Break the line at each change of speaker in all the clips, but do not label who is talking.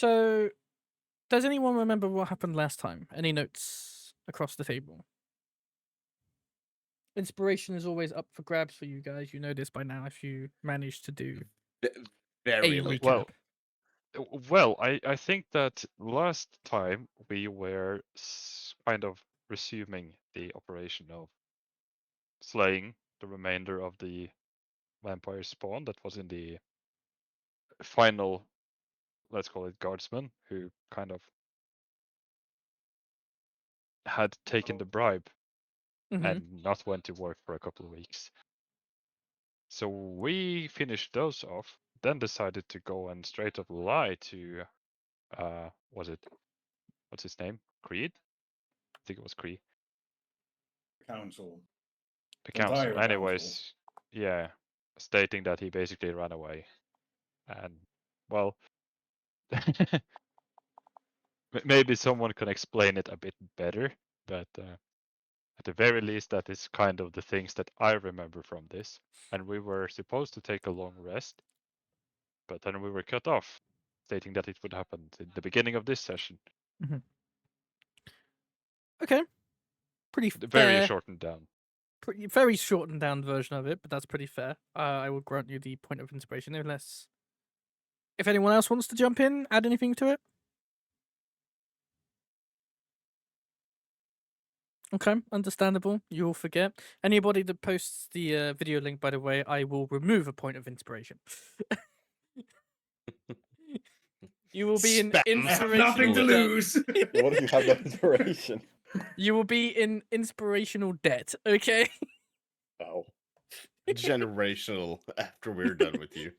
So, does anyone remember what happened last time? Any notes across the table? Inspiration is always up for grabs for you guys. You know this by now if you manage to do
Very
a
little.
recap.
Well, I think that last time we were kind of resuming the operation of slaying the remainder of the vampire spawn that was in the final, let's call it guardsman, who kind of had taken the bribe
Mm-hmm.
and not went to work for a couple of weeks. So we finished those off, then decided to go and straight up lie to, what's his name? Creed? I think it was Creed.
Council.
The
Entire
council.
council.
Anyways, yeah, stating that he basically ran away. And, well, maybe someone can explain it a bit better, but at the very least, that is kind of the things that I remember from this. And we were supposed to take a long rest, but then we were cut off, stating that it would happen in the beginning of this session.
Mm-hmm. Okay. Pretty
Very
fair.
shortened down.
Very shortened down version of it, but that's pretty fair. I will grant you the point of inspiration, unless if anyone else wants to jump in, add anything to it. Okay, understandable. You'll forget. Anybody that posts the video link, by the way, I will remove a point of inspiration. You will be in
Spam.
inspirational
Nothing to
debt.
lose.
What if you have that inspiration?
You will be in inspirational debt. Okay.
Oh.
Generational after we're done with you.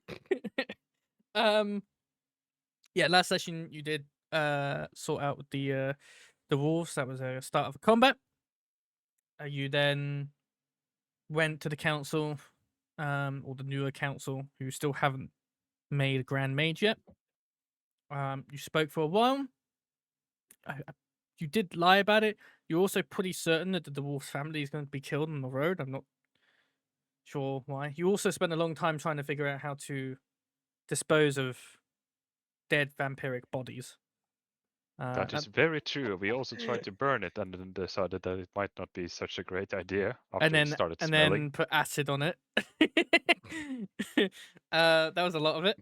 Yeah, last session you did sort out the wolves. That was a start of a combat. You then went to the council, or the newer council, who still haven't made a grand mage yet. You spoke for a while. You did lie about it. You're also pretty certain that the wolf's family is going to be killed on the road. I'm not sure why. You also spent a long time trying to figure out how to dispose of dead vampiric bodies.
That is very true. We also tried to burn it and then decided that it might not be such a great idea after it started smelling.
Then put acid on it. That was a lot of it.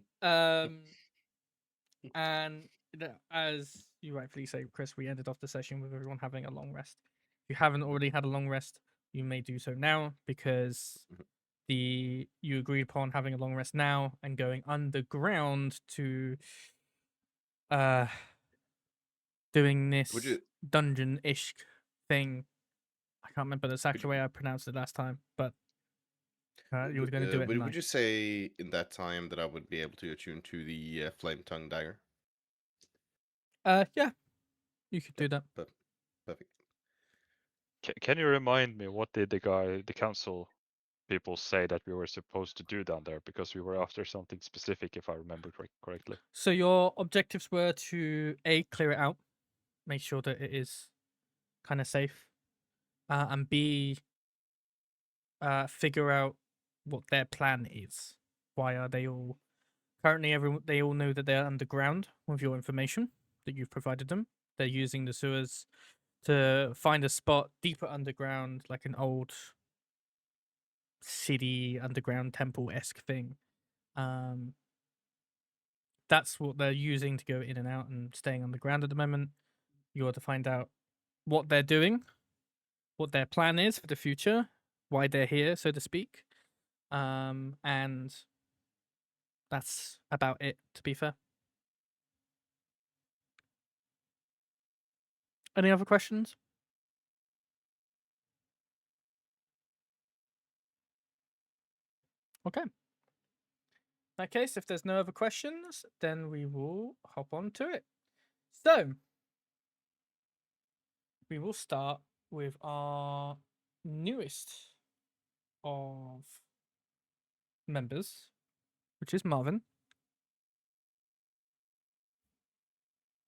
And as you rightfully say, Chris, we ended off the session with everyone having a long rest. If you haven't already had a long rest, you may do so now, because you agreed upon having a long rest now and going underground to doing this dungeon-ish thing. I can't remember the exact way I pronounced it last time, but you were going to do it.
Would you say in that time that I would be able to attune to the flame tongue dagger?
Yeah, you could do that.
Perfect.
Can you remind me, what did the council people say that we were supposed to do down there? Because we were after something specific, if I remember correctly.
So your objectives were to A, clear it out, make sure that it is kind of safe, and B, figure out what their plan is. Why are they all currently? They all know that they're underground with your information that you've provided them. They're using the sewers to find a spot deeper underground, like an old city underground temple-esque thing. That's what they're using to go in and out and staying underground at the moment. You are to find out what they're doing, what their plan is for the future, why they're here, so to speak. And that's about it, to be fair. Any other questions? Okay. In that case, if there's no other questions, then we will hop on to it. So, we will start with our newest of members, which is Marvin.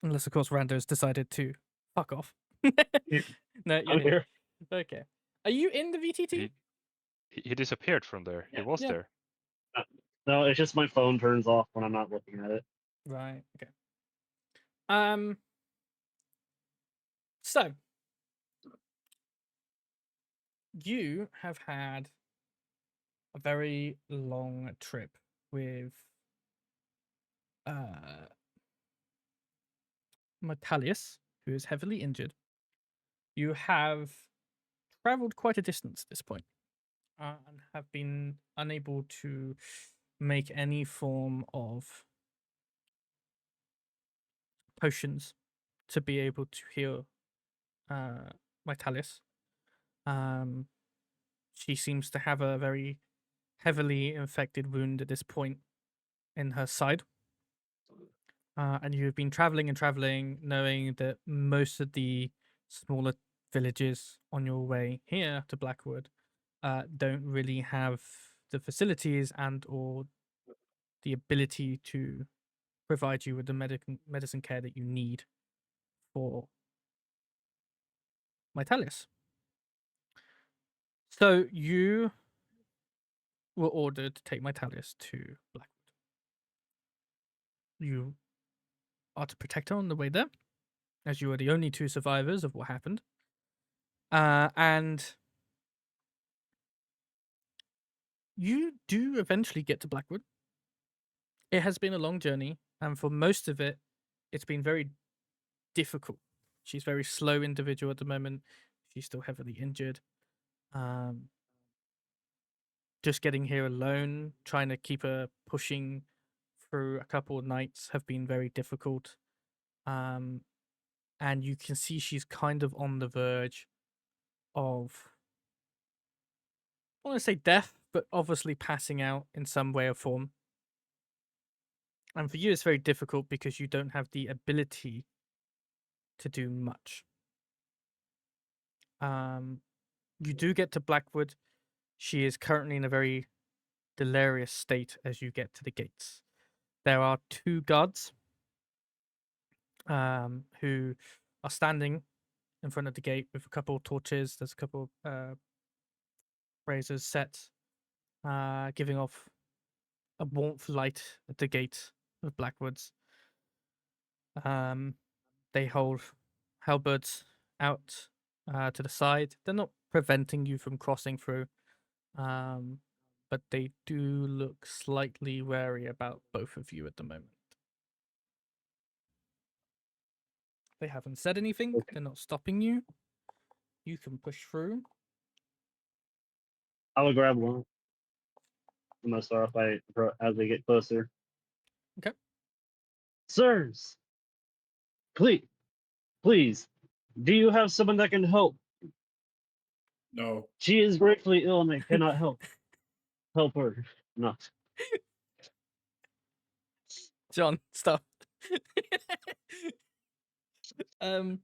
Unless, of course, Rando's decided to fuck off. No, you're here. Okay. Are you in the VTT?
He disappeared from there.
Yeah.
He was there.
No, it's just my phone turns off when I'm not looking at it.
Right. Okay. So you have had a very long trip with Metalius, who is heavily injured. You have traveled quite a distance at this point, and have been unable to make any form of potions to be able to heal Vitalis. She seems to have a very heavily infected wound at this point in her side. And you've been traveling and traveling, knowing that most of the smaller villages on your way here to BlackWood don't really have the facilities and or the ability to provide you with the medicine care that you need for Vitalis. So you were ordered to take Vitalis to BlackWood. You are to protect her on the way there, as you are the only two survivors of what happened. And you do eventually get to BlackWood. It has been a long journey, and for most of it, it's been very difficult. She's a very slow individual at the moment. She's still heavily injured. Just getting here alone, trying to keep her pushing through a couple of nights have been very difficult. And you can see she's kind of on the verge of, I want to say death, but obviously passing out in some way or form. And for you, it's very difficult because you don't have the ability to do much. You do get to BlackWood. She is currently in a very delirious state as you get to the gates. There are two guards who are standing in front of the gate with a couple of torches. There's a couple of braziers set, giving off a warmth light at the gate of BlackWoods. They hold halberds out to the side. They're not preventing you from crossing through, but they do look slightly wary about both of you at the moment. They haven't said anything.
Okay.
They're not stopping you. You can push through.
I will grab one. I'm gonna start off by as they get closer.
Okay.
Sirs, please, do you have someone that can help?
No.
She is gratefully ill and I cannot help her. No.
John, stop. um,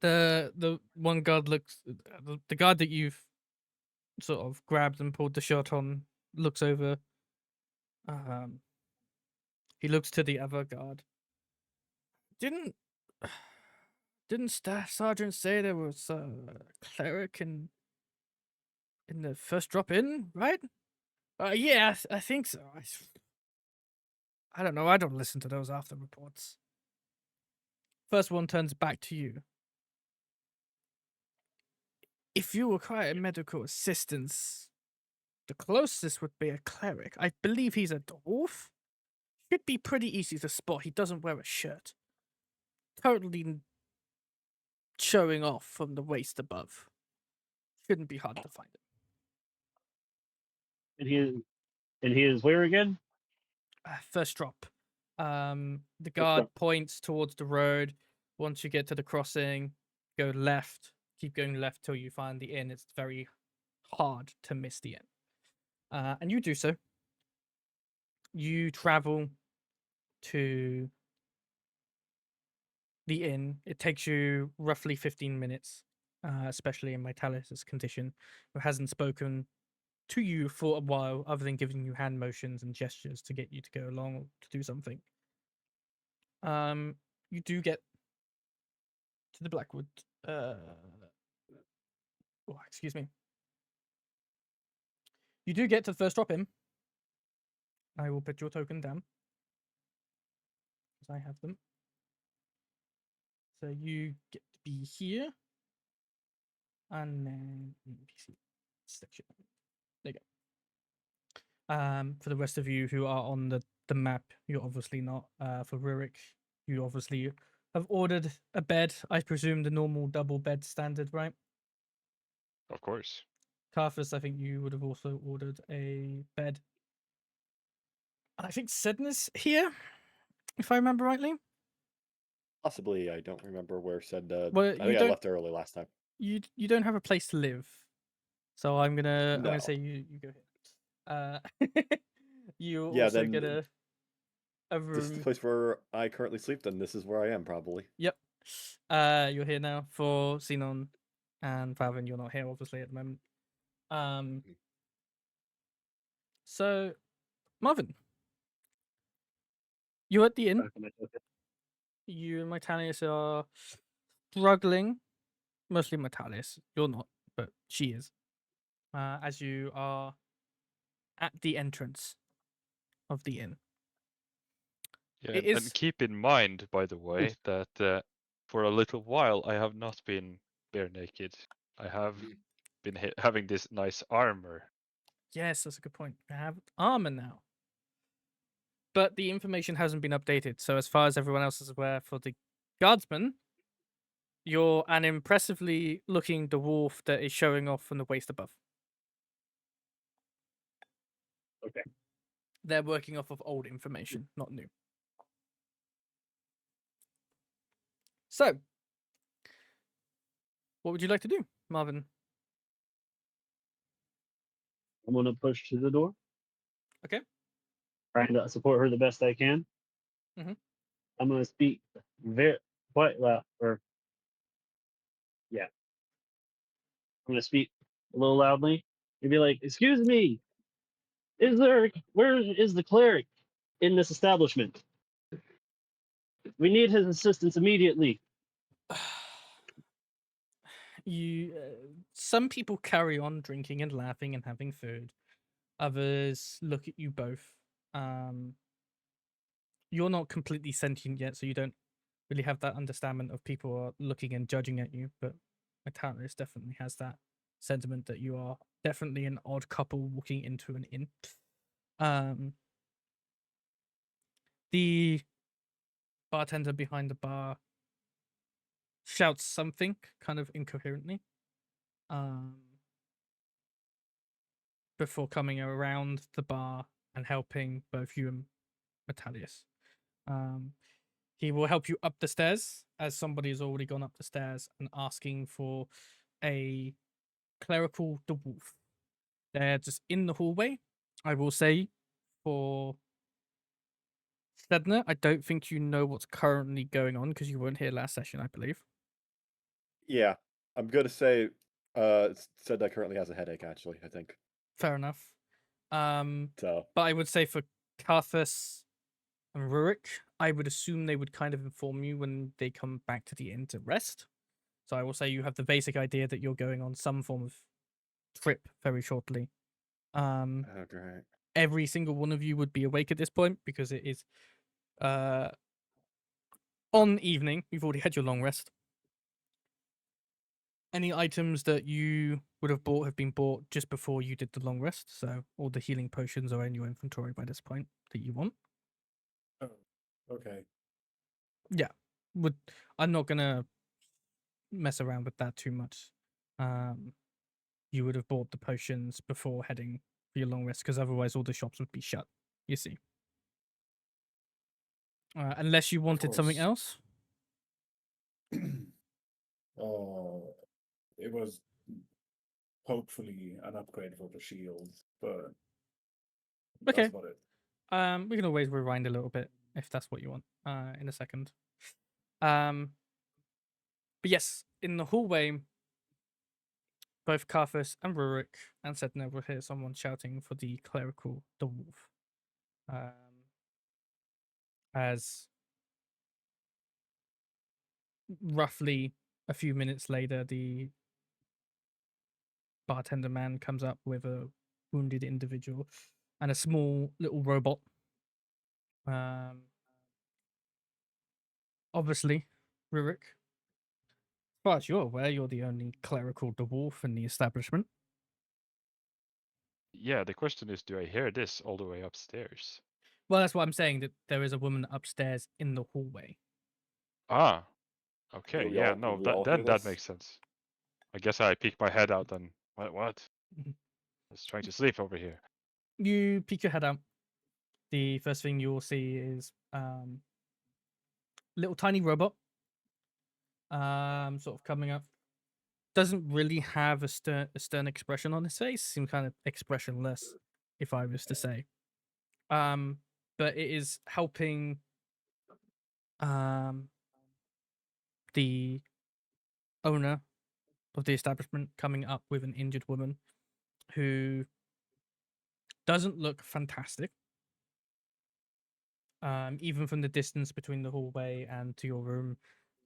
the one guard looks, the guard that you've sort of grabbed and pulled the shot on looks over. He looks to the other guard. Didn't Staff Sergeant say there was a cleric in the first drop in, right? Yeah, I think so. I don't know. I don't listen to those after reports. First one turns back to you. If you require medical assistance, the closest would be a cleric. I believe he's a dwarf. Should be pretty easy to spot. He doesn't wear a shirt. Totally showing off from the waist above. Shouldn't be hard to find him.
And he is where again?
First drop. The guard points towards the road. Once you get to the crossing, go left. Keep going left till you find the inn. It's very hard to miss the inn. And you do so. You travel to the inn. It takes you roughly 15 minutes, especially in Vitalis' condition, who hasn't spoken to you for a while, other than giving you hand motions and gestures to get you to go along or to do something. You do get to the BlackWood. Excuse me. You do get to the first drop in. I will put your token down. I have them. So you get to be here. And then NPC section. There you go. For the rest of you who are on the map, you're obviously not. For Rurik, you obviously have ordered a bed. I presume the normal double bed standard, right?
Of course.
Carthus, I think you would have also ordered a bed. I think Sedna's here, if I remember rightly.
Possibly, I don't remember where said.
Well,
I
you
think I
don't-
left early last time.
You don't have a place to live, so I'm gonna
No.
say you go here. You
Yeah,
also
then
get a
This is the
room.
place where I currently sleep. Then this is where I am probably.
Yep. You're here now for Zinon and Valvin. You're not here, obviously, at the moment. So, Marvin, you're at the inn.
Back on my token.
You and Metalius are struggling. Mostly Metalius. You're not, but she is. As you are at the entrance of the inn.
Yeah,
It
and
is-
keep in mind, by the way, that for a little while I have not been bare naked. I have been having this nice armor.
Yes, that's a good point. You have armor now. But the information hasn't been updated. So, as far as everyone else is aware, for the guardsman, you're an impressively looking dwarf that is showing off from the waist above.
Okay.
They're working off of old information, not new. So, what would you like to do, Marvin?
I'm gonna push to the door.
Okay.
Trying to support her the best I can.
Mhm.
I'm gonna speak very quite loud, or yeah, I'm gonna speak a little loudly and be like, "Excuse me, where is the cleric in this establishment? We need his assistance immediately."
Some people carry on drinking and laughing and having food. Others look at you both. You're not completely sentient yet, so you don't really have that understanding of people are looking and judging at you. But Metalius definitely has that sentiment that you are definitely an odd couple walking into an inn. The bartender behind the bar shouts something kind of incoherently. Before coming around the bar and helping both you and Metalius. He will help you up the stairs, as somebody has already gone up the stairs and asking for a clerical dwarf. They're just in the hallway. I will say for Sedna, I don't think you know what's currently going on because you weren't here last session, I believe.
Yeah, I'm gonna say. Said that currently has a headache. Actually, I think
Fair enough.
so.
But I would say for Carthus and Rurik, I would assume they would kind of inform you when they come back to the inn to rest. So I will say you have the basic idea that you're going on some form of trip very shortly.
Oh, great.
Every single one of you would be awake at this point because it is on evening. You've already had your long rest. Any items that you would have bought have been bought just before you did the long rest. So all the healing potions are in your inventory by this point that you want.
Oh, okay.
I'm not gonna mess around with that too much. You would have bought the potions before heading for your long rest because otherwise all the shops would be shut. You see, unless you wanted something
course.
else.
It was hopefully an upgrade for the shield, but
Okay.
that's about it.
We can always rewind a little bit if that's what you want. In a second. But yes, in the hallway, both Carthus and Rurik and Sedna will hear someone shouting for the clerical dwarf. As roughly a few minutes later, the bartender man comes up with a wounded individual and a small little robot. obviously, Rurik, as far as you're aware, you're the only clerical dwarf in the establishment.
Yeah, the question is, do I hear this all the way upstairs?
Well, that's what I'm saying, that there is a woman upstairs in the hallway.
Ah, okay,
we
yeah,
all-
no,
we all hear
that
this?
makes sense. I guess I peek my head out and what?
Mhm.
I was trying to sleep over here.
You peek your head out. The first thing you'll see is little tiny robot sort of coming up. Doesn't really have a stern expression on his face. Seems kind of expressionless, if I was to say. But it is helping the owner of the establishment coming up with an injured woman who doesn't look fantastic. Even from the distance between the hallway and to your room,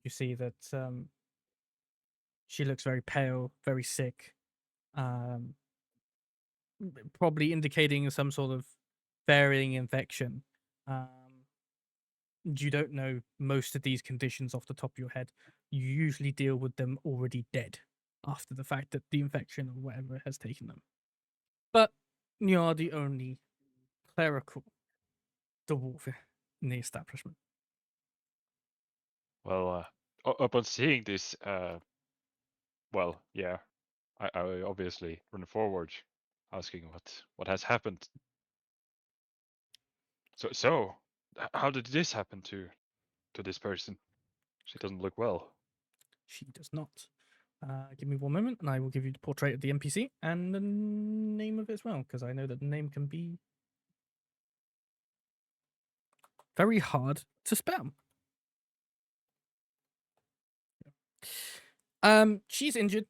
you see that she looks very pale, very sick, probably indicating some sort of varying infection. You don't know most of these conditions off the top of your head. You usually deal with them already dead after the fact that the infection or whatever has taken them. But you are the only clerical dwarf in the establishment.
Well, upon seeing this, well, yeah, I obviously run forward, asking what has happened. So, how did this happen to this person? She doesn't look well.
She does not. Give me one moment and I will give you the portrait of the NPC and the name of it as well, because I know that the name can be very hard to spell. She's injured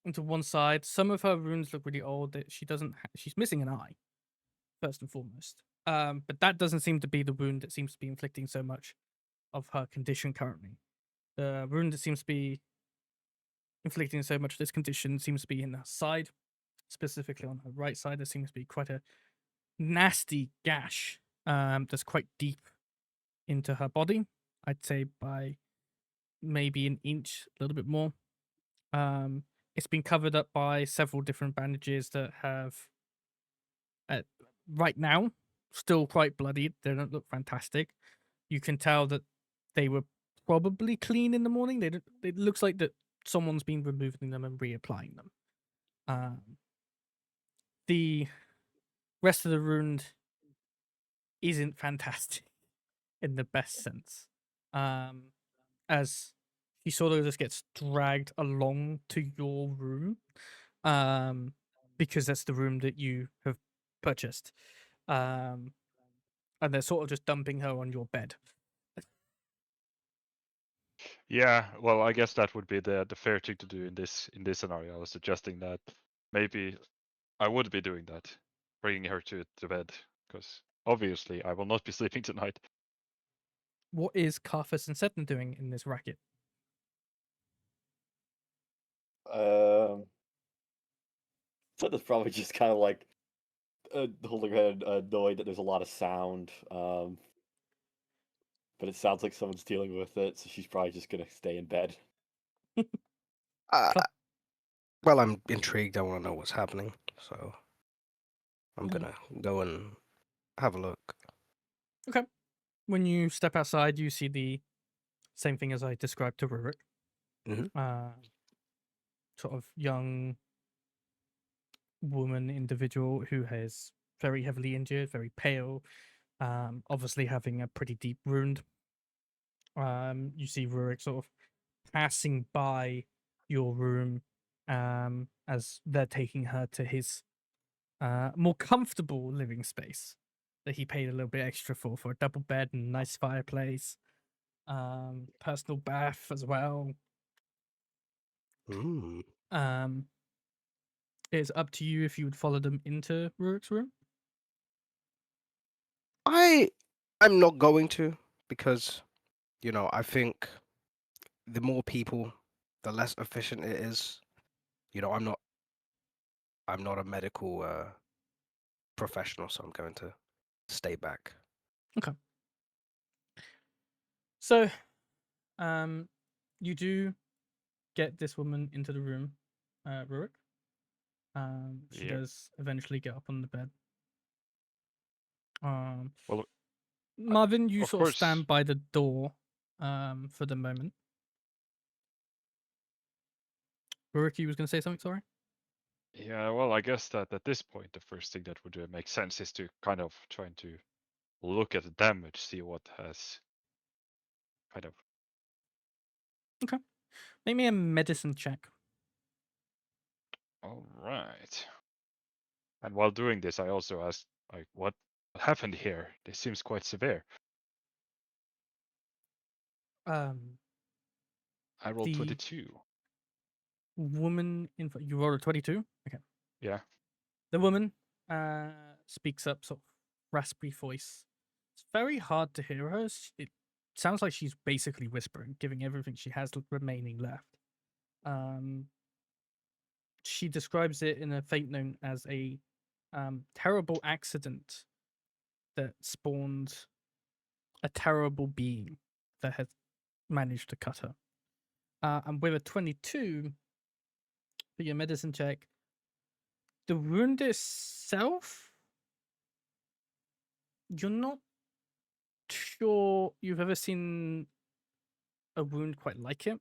onto one side. Some of her wounds look really old. That she doesn't. She's missing an eye, first and foremost. But that doesn't seem to be the wound that seems to be inflicting so much of her condition currently. The wound that seems to be inflicting so much of this condition seems to be in her side, specifically on her right side. There seems to be quite a nasty gash that's quite deep into her body. I'd say by maybe an inch, a little bit more. It's been covered up by several different bandages that have, right now, still quite bloodied. They don't look fantastic. You can tell that they were probably clean in the morning. They don't, it looks like that someone's been removing them and reapplying them. The rest of the wound isn't fantastic in the best sense. As she sort of just gets dragged along to your room, because that's the room that you have purchased. And they're sort of just dumping her on your bed.
Yeah, well, I guess that would be the fair thing to do in this scenario. I was suggesting that maybe I would be doing that, bringing her to bed, because obviously I will not be sleeping tonight.
What is Carthus and Sedna doing in this racket?
So that's probably just kind of like holding her head, annoyed that there's a lot of sound. But it sounds like someone's dealing with it, so she's probably just gonna stay in bed.
Well, I'm intrigued. I want to know what's happening, so I'm
Mhm.
gonna go and have a look.
When you step outside, you see the same thing as I described to Rurik.
Mhm.
Sort of young woman individual who is very heavily injured, very pale, obviously having a pretty deep wound. You see Rurik sort of passing by your room as they're taking her to his more comfortable living space that he paid a little bit extra for a double bed and a nice fireplace, personal bath as well.
Mm.
It's up to you if you would follow them into Rurik's room.
I'm not going to, because I think the more people, the less efficient it is. I'm not a medical professional, so I'm going to stay back.
So, you do get this woman into the room, Rurik. She
Yeah.
does eventually get up on the bed.
Well,
Marvin, you
of
sort of
course.
stand by the door, for the moment. Rurik, you was going to say something. Sorry.
Yeah, well, I guess that at this point, the first thing that would make sense is to kind of trying to look at the damage, see what has kind of.
Make me a medicine check.
All right. And while doing this, I also asked, like, what happened here? This seems quite severe.
Um,
I rolled
The-
22.
woman you rolled a 22. Okay.
Yeah.
The woman speaks up, sort of raspy voice. It's very hard to hear her. It sounds like she's basically whispering, giving everything she has remaining left. She describes it in a faint note as a terrible accident that spawned a terrible being that has managed to cut her. And with a 22 for your medicine check, the wound itself, you're not sure you've ever seen a wound quite like it.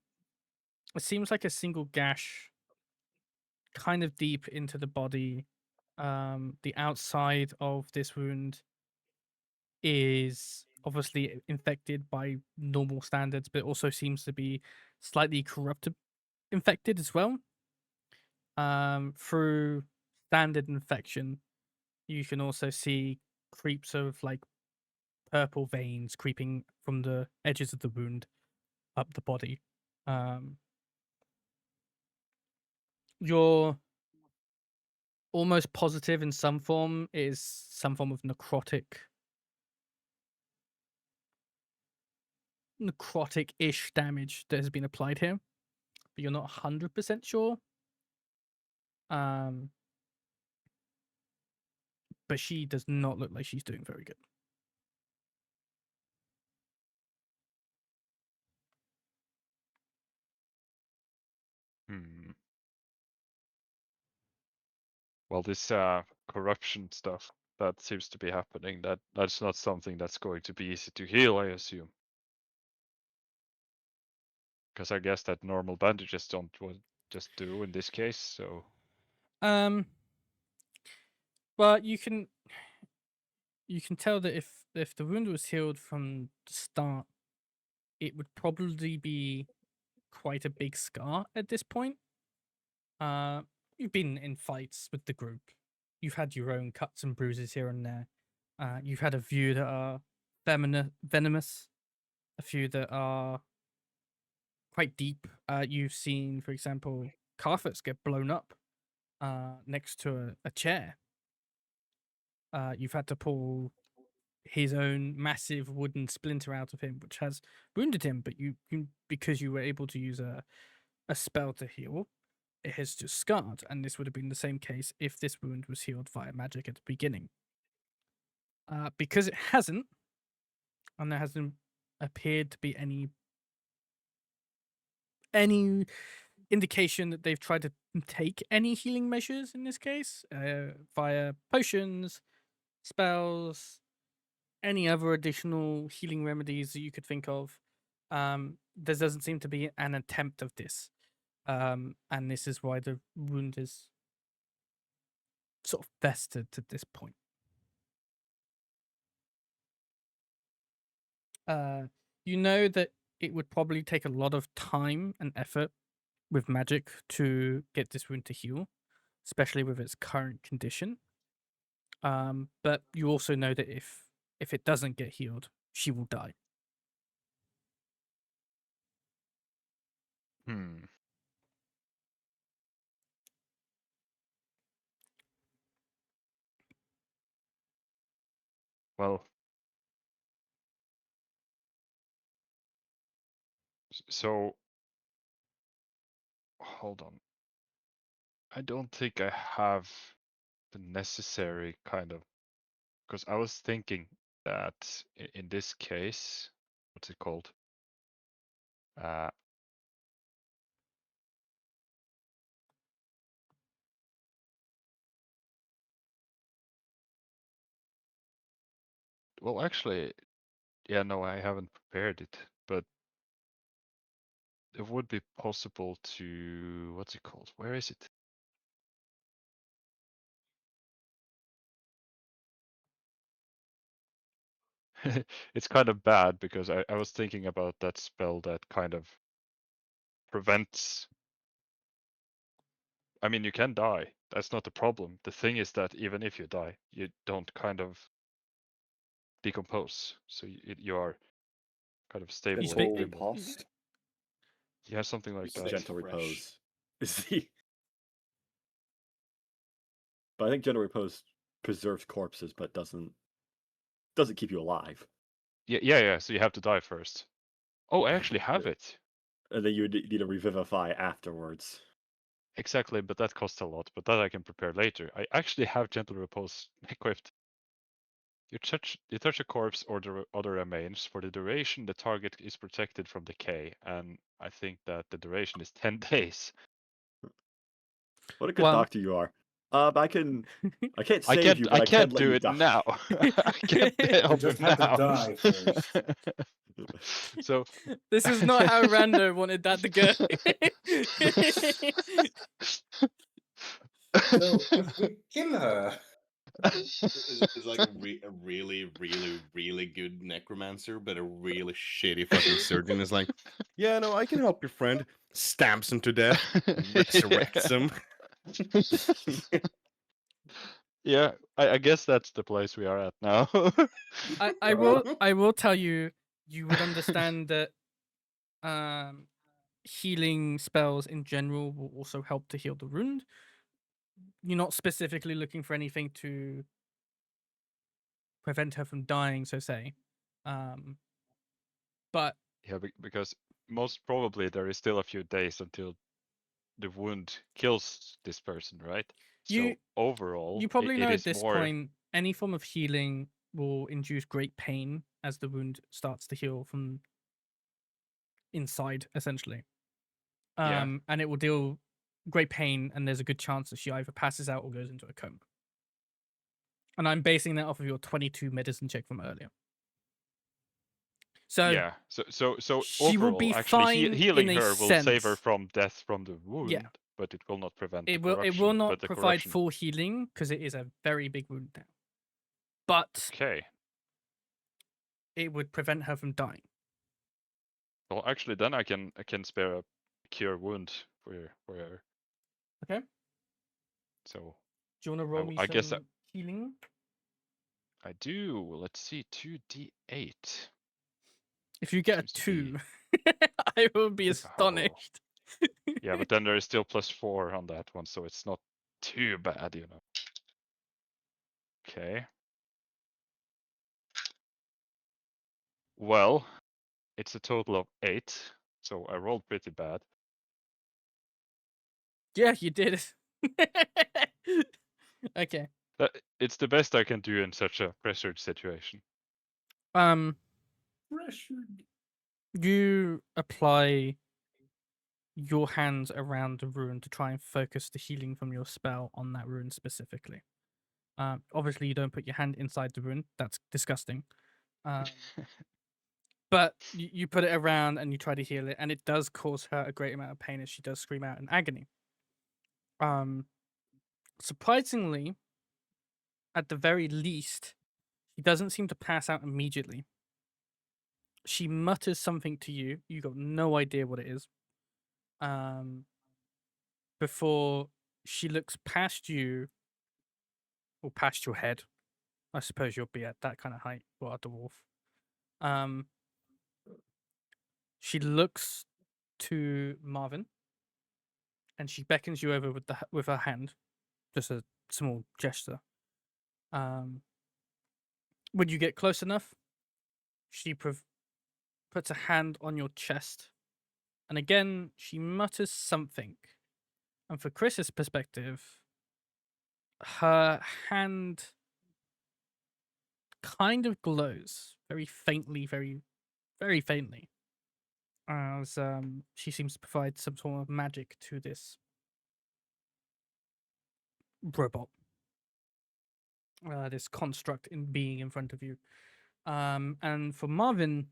It seems like a single gash, kind of deep into the body. The outside of this wound is obviously infected by normal standards, but it also seems to be slightly corrupted, infected as well. Through standard infection, you can also see creeps of like purple veins creeping from the edges of the wound up the body. You're almost positive in some form it is some form of necrotic-ish damage that has been applied here, but you're not 100% sure. But she does not look like she's doing very good.
Hmm. Well, this corruption stuff that seems to be happening, that's not something that's going to be easy to heal, I assume. Because I guess that normal bandages don't just do in this case, so.
But you can tell that if the wound was healed from the start, it would probably be quite a big scar at this point. You've been in fights with the group. You've had your own cuts and bruises here and there. You've had a few that are venomous, a few that are quite deep. You've seen, for example, Carthus get blown up next to a chair. You've had to pull his own massive wooden splinter out of him, which has wounded him, but you because you were able to use a spell to heal, it has just scarred, and this would have been the same case if this wound was healed via magic at the beginning. Because it hasn't, and there hasn't appeared to be any indication that they've tried to take any healing measures in this case, via potions, spells, any other additional healing remedies that you could think of. There doesn't seem to be an attempt of this. And this is why the wound is sort of festered at this point. You know that it would probably take a lot of time and effort with magic to get this wound to heal, especially with its current condition. But you also know that if it doesn't get healed, she will die.
Hmm. Well. So. Hold on. I don't think I have the necessary kind of. Because I was thinking that in this case, what's it called? Uh, well, actually, yeah, no, I haven't prepared it, but it would be possible to, what's it called? Where is it? It's kind of bad because I was thinking about that spell that kind of prevents. I mean, you can die. That's not the problem. The thing is that even if you die, you don't kind of decompose. So you are kind of stable.
It's
and
speak-
wholly
stable.
paused.
Yeah, something like that.
Gentle
fresh.
repose is the. But I think gentle repose preserves corpses, but doesn't keep you alive.
Yeah. So you have to die first. Oh, I actually have it.
And then you would need to revivify afterwards.
Exactly, but that costs a lot. But that I can prepare later. I actually have gentle repose equipped. You touch a corpse or other remains. For the duration, the target is protected from decay, and I think that the duration is 10 days.
What a good
Well-
doctor you are. I can't save you, but
I can't
let
do
you
it
die.
now. I can't help
just
you
have to
now.
die first.
So
This is not how Rando wanted that to go.
So if we kill her,
It's like a really, really, really good necromancer, but a really shitty fucking surgeon is like, yeah, no, I can help your friend. Stamps him to death, resurrects him.
Yeah, I guess that's the place we are at now.
I will tell you, you would understand that healing spells in general will also help to heal the wound. You're not specifically looking for anything to prevent her from dying, so say. But
Yeah, because most probably there is still a few days until the wound kills this person, right?
You-
So overall,
you probably
it
know at
is
this
more.
point, any form of healing will induce great pain as the wound starts to heal from inside, essentially.
Yeah.
And it will deal great pain, and there's a good chance that she either passes out or goes into a coma. And I'm basing that off of your 22 medicine check from earlier. So
Yeah. So
she will
overall,
be
actually,
fine
healing
in a
her will save her
sense.
from death from the wound, but it will not prevent the
It
corruption.
will
but
not
the
provide
corruption.
full healing because it is a very big wound now. But
Okay.
it would prevent her from dying.
Well, actually, then I can spare a cure wound for her.
Okay.
So
Do you want to roll me
I
some
guess
healing?
I do. Let's see, 2d8.
If you get a
Seems to be-
2, I will be astonished.
Yeah, but then there is still +4 on that one, so it's not too bad, you know. Okay. Well, it's a total of 8, so I rolled pretty bad.
Yeah, you did. Okay.
It's the best I can do in such a pressured situation.
pressured.
You apply your hands around the rune to try and focus the healing from your spell on that rune specifically. Obviously, you don't put your hand inside the rune. That's disgusting. But you put it around and you try to heal it, and it does cause her a great amount of pain as she does scream out in agony. Surprisingly, at the very least, she doesn't seem to pass out immediately. She mutters something to you. You got no idea what it is. Before she looks past you, or past your head. I suppose you'll be at that kind of height for a dwarf. She looks to Marvin, and she beckons you over with her hand, just a small gesture. When you get close enough, she puts a hand on your chest, and again she mutters something. And for Chris's perspective, her hand kind of glows very faintly, very, very faintly. as she seems to provide some sort of magic to this robot, this construct in being in front of you. And for Marvin,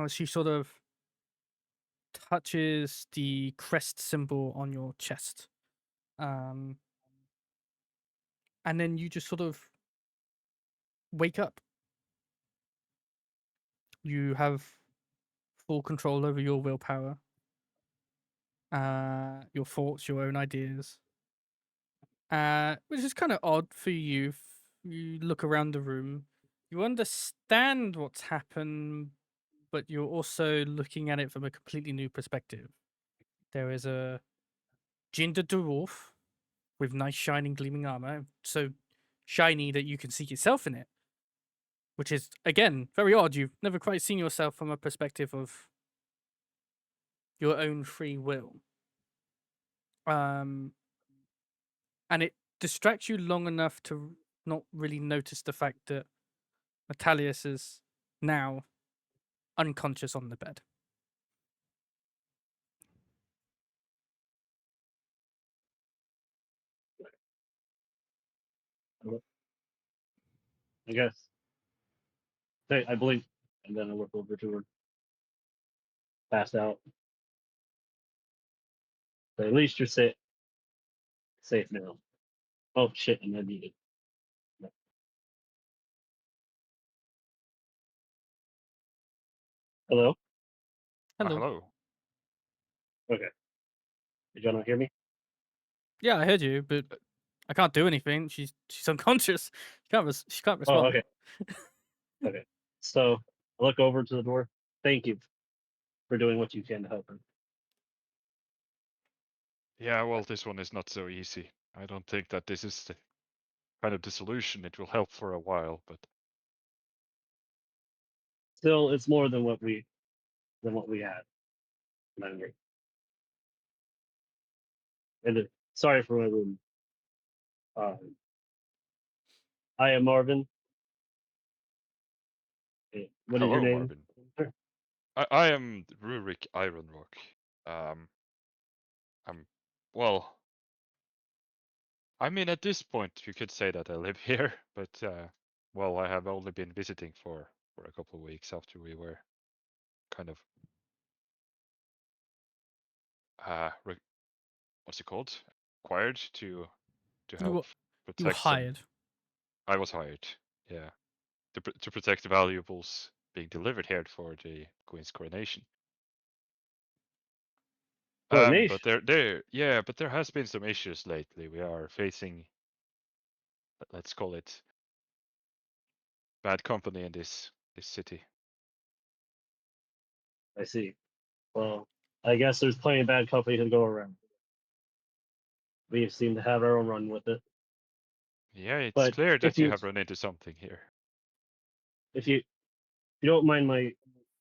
she sort of touches the crest symbol on your chest. And then you just sort of wake up. You have full control over your willpower, your thoughts, your own ideas. Which is kind of odd for you. You look around the room, you understand what's happened, but you're also looking at it from a completely new perspective. There is a gender dwarf with nice, shining, gleaming armor, so shiny that you can see yourself in it, which is, again, very odd. You've never quite seen yourself from a perspective of your own free will. And it distracts you long enough to not really notice the fact that Metalius is now unconscious on the bed.
I guess. Hey, I blink, and then I look over to her. Passed out. But at least you're safe now. Oh shit, I'm unmuted. No. Hello?
Hello.
Hello.
Okay. Did y'all not hear me?
Yeah, I heard you, but I can't do anything. She's unconscious. She can't respond.
Oh, okay. Okay. So I look over to the door. Thank you for doing what you can to help her.
Yeah, well, this one is not so easy. I don't think that this is the kind of the solution. It will help for a while, but
Still, it's more than what we had. Remember. And sorry for my room. I am Marvin. What is your
hello,
name?
Marvin.
Sure.
I am Rurik Ironrock. Well, I mean, at this point, you could say that I live here, but well, I have only been visiting for a couple of weeks after we were kind of what's it called? Acquired to help
You
protect some.
hired.
I was hired, yeah, to protect the valuables being delivered here for the Queen's coronation.
Coronation.
But there has been some issues lately. We are facing, let's call it, bad company in this city.
I see. Well, I guess there's plenty of bad company to go around. We seem to have our own run with it.
Yeah, it's
But
clear
if
that you
you
have run into something here.
if you don't mind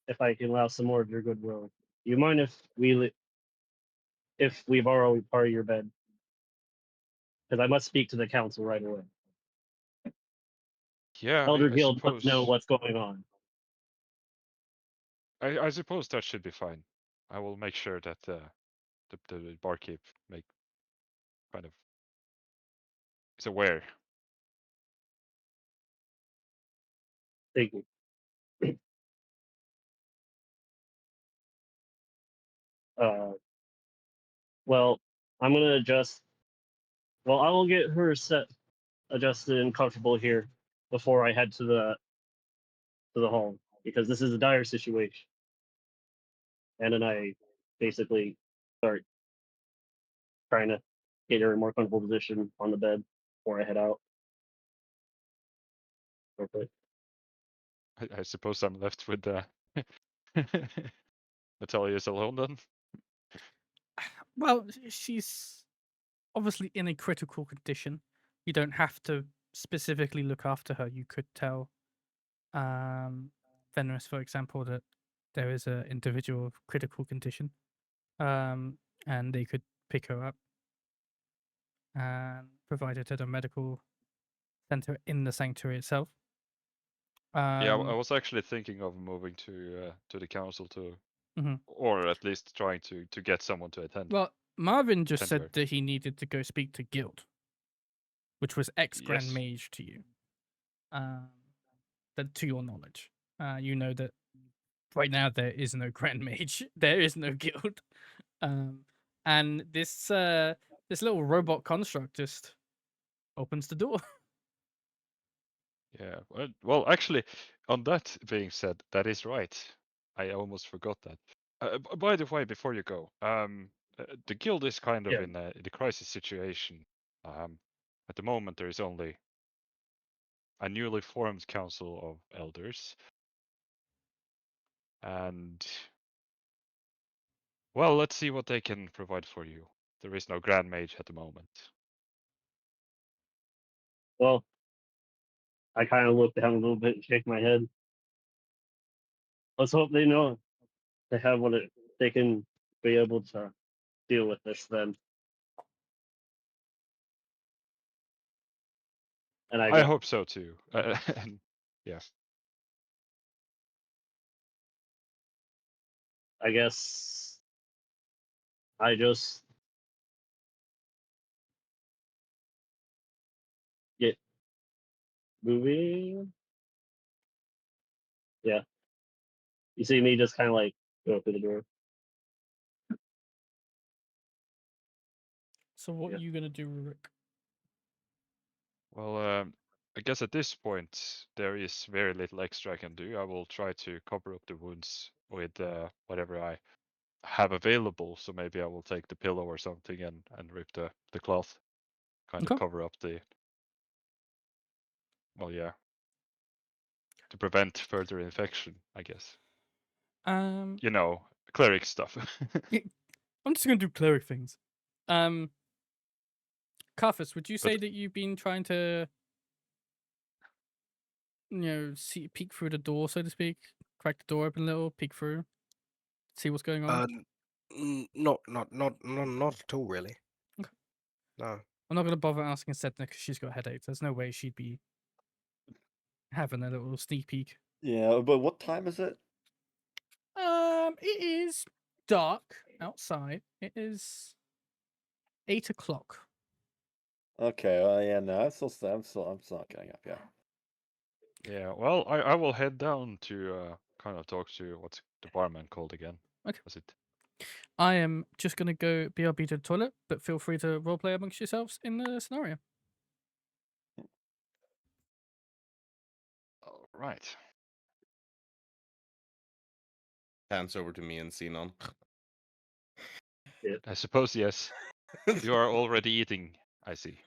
if I can allow some more of your goodwill, you mind if we borrow part of your bed? Because I must speak to the council right away.
Yeah,
Elder
I
Guild must
suppose.
know what's going on.
I suppose that should be fine. I will make sure that the barkeep kind of is aware.
Thank you. Well, I'm gonna adjust. Well, I will get her adjusted and comfortable here before I head to the hall, because this is a dire situation. And then I basically start trying to get her in a more comfortable position on the bed before I head out. Okay.
I suppose I'm left with Natalia's alone then.
Well, she's obviously in a critical condition. You don't have to specifically look after her. You could tell Fenris, for example, that there is an individual of critical condition, and they could pick her up and provide her to the medical center in the sanctuary itself.
Yeah, I was actually thinking of moving to the council too. or at least trying to get someone to attend.
Well, Marvin just
Tender.
said that he needed to go speak to Guild, which was ex-Grand
Yes.
Mage to you. That to your knowledge, you know that right now there is no Grand Mage, there is no Guild, and this little robot construct just opens the door.
Yeah. Well, actually, on that being said, that is right. I almost forgot that. By the way, before you go, the guild is kind of
Yeah.
in a crisis situation. At the moment, there is only a newly formed council of elders, and well, let's see what they can provide for you. There is no grand mage at the moment.
Well, I kind of look down a little bit and shake my head. Let's hope they know they have they can be able to deal with this then. And
I hope so too. Yeah.
I guess I just get moving. Yeah. You see me just kind of like go through the door.
So what
Yeah.
are you gonna do, Rurik?
Well, I guess at this point there is very little extra I can do. I will try to cover up the wounds with whatever I have available. So maybe I will take the pillow or something and rip the cloth, kind
Okay.
of cover up the. Well, yeah. To prevent further infection, I guess. You know, cleric stuff.
I'm just gonna do cleric things. Carthus, would you say that you've been trying to, peek through the door, so to speak, crack the door open a little, peek through, see what's going on?
Not at all, really.
Okay.
No.
I'm not gonna bother asking Sedna because she's got headaches. There's no way she'd be having a little sneak peek.
Yeah, but what time is it?
It is dark outside. It is 8 o'clock.
Okay, yeah, no, I'm still not getting up. Yeah.
Yeah, well, I will head down to kind of talk to what's the barman called again.
Okay.
Was it?
I am just gonna go BRB to the toilet, but feel free to roleplay amongst yourselves in the scenario.
All right.
Hands over to me and Zinon.
I suppose yes. You are already eating. I see.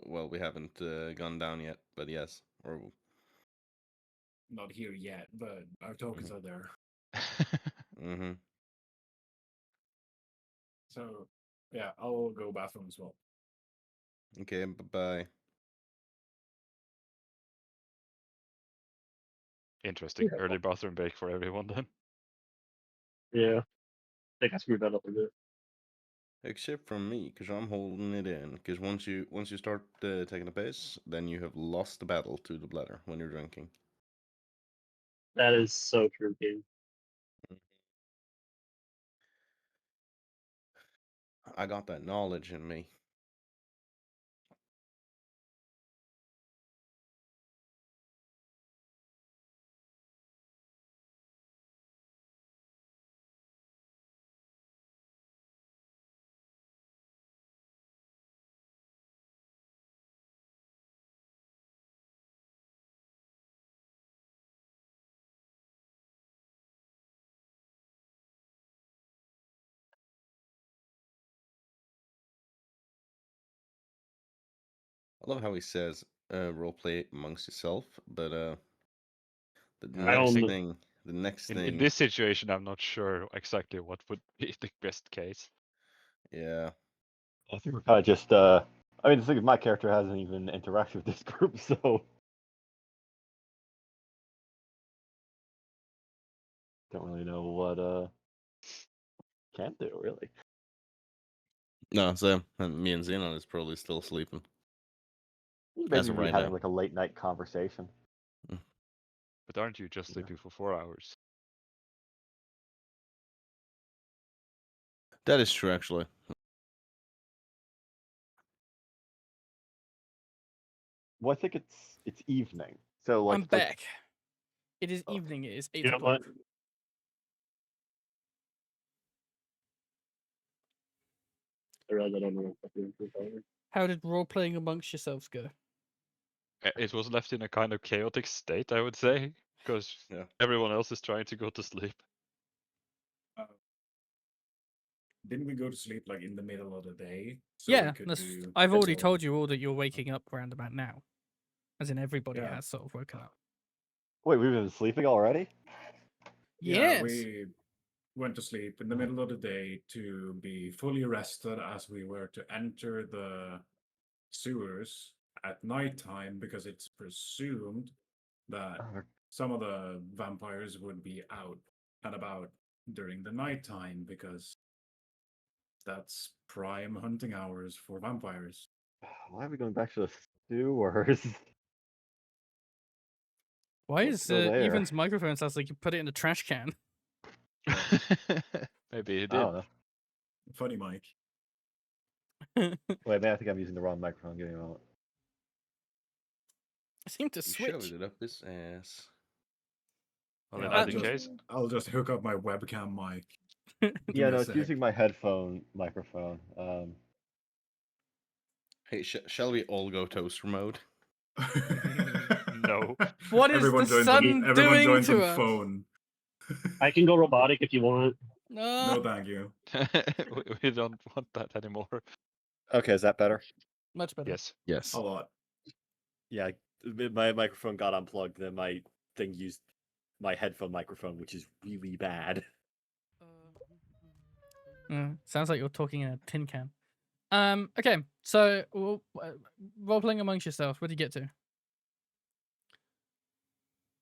Well, we haven't gone down yet, but yes. Or
Not here yet, but our tokens are there.
mm-hmm.
So yeah, I'll go bathroom as well.
Okay, bye-bye.
Interesting. Early bathroom break for everyone then.
Yeah. I think I screwed that up a bit.
Except from me, because I'm holding it in. Because once you start taking a piss, then you have lost the battle to the bladder when you're drinking.
That is so true, King.
I got that knowledge in me. I love how he says roleplay amongst yourself, but the
I
next
don't-
thing, the next
In
thing,
this situation, I'm not sure exactly what would be the best case.
yeah.
I think we're kind of just. I mean, the thing is, my character hasn't even interacted with this group, so don't really know what can do really.
No, so and me and Zinon is probably still sleeping.
Maybe
As of
we
right
having
now.
like a late night conversation.
But aren't you just sleeping for 4 hours?
That is true, actually.
Well, I think it's evening. So like
I'm
it's like
back. It is evening. It is 8
You know
o'clock.
what? I realize I don't know what I'm doing.
How did role playing amongst yourselves go?
It was left in a kind of chaotic state, I would say, because
Yeah.
everyone else is trying to go to sleep.
Didn't we go to sleep like in the middle of the day? So
Yeah,
we could do
I've already
until-
told you all that you're waking up round about now. As in everybody
Yeah.
has sort of woken up.
wait, we've been sleeping already?
Yeah,
Yes.
we went to sleep in the middle of the day to be fully rested as we were to enter the sewers at nighttime because it's presumed that some of the vampires would be out and about during the nighttime because that's prime hunting hours for vampires.
Why are we going back to the sewers?
Why
What's
is
still there?
Evan's microphone sounds like you put it in a trash can?
Maybe he
I
did.
don't know.
Funny, Mike.
Wait, maybe I think I'm using the wrong microphone. Give me a moment.
I seem to
You shoved
switch.
it up his ass.
Well,
Yeah,
in
I'll
either case,
I'll just hook up my webcam mic.
Yeah,
me
no,
a
it's
sec.
using my headphone microphone.
Hey, shall we all go toaster mode?
no.
What is
everyone
the
joins
sun
on, everyone
doing
joins
to
on
us?
phone.
I can go robotic if you want.
No.
No, thank you.
We don't want that anymore.
Okay, is that better?
Much better.
Yes.
Yes.
A lot.
Yeah, my microphone got unplugged, then my thing used my headphone microphone, which is really bad.
Sounds like you're talking in a tin can. Okay, so role playing amongst yourselves. Where did you get to?
I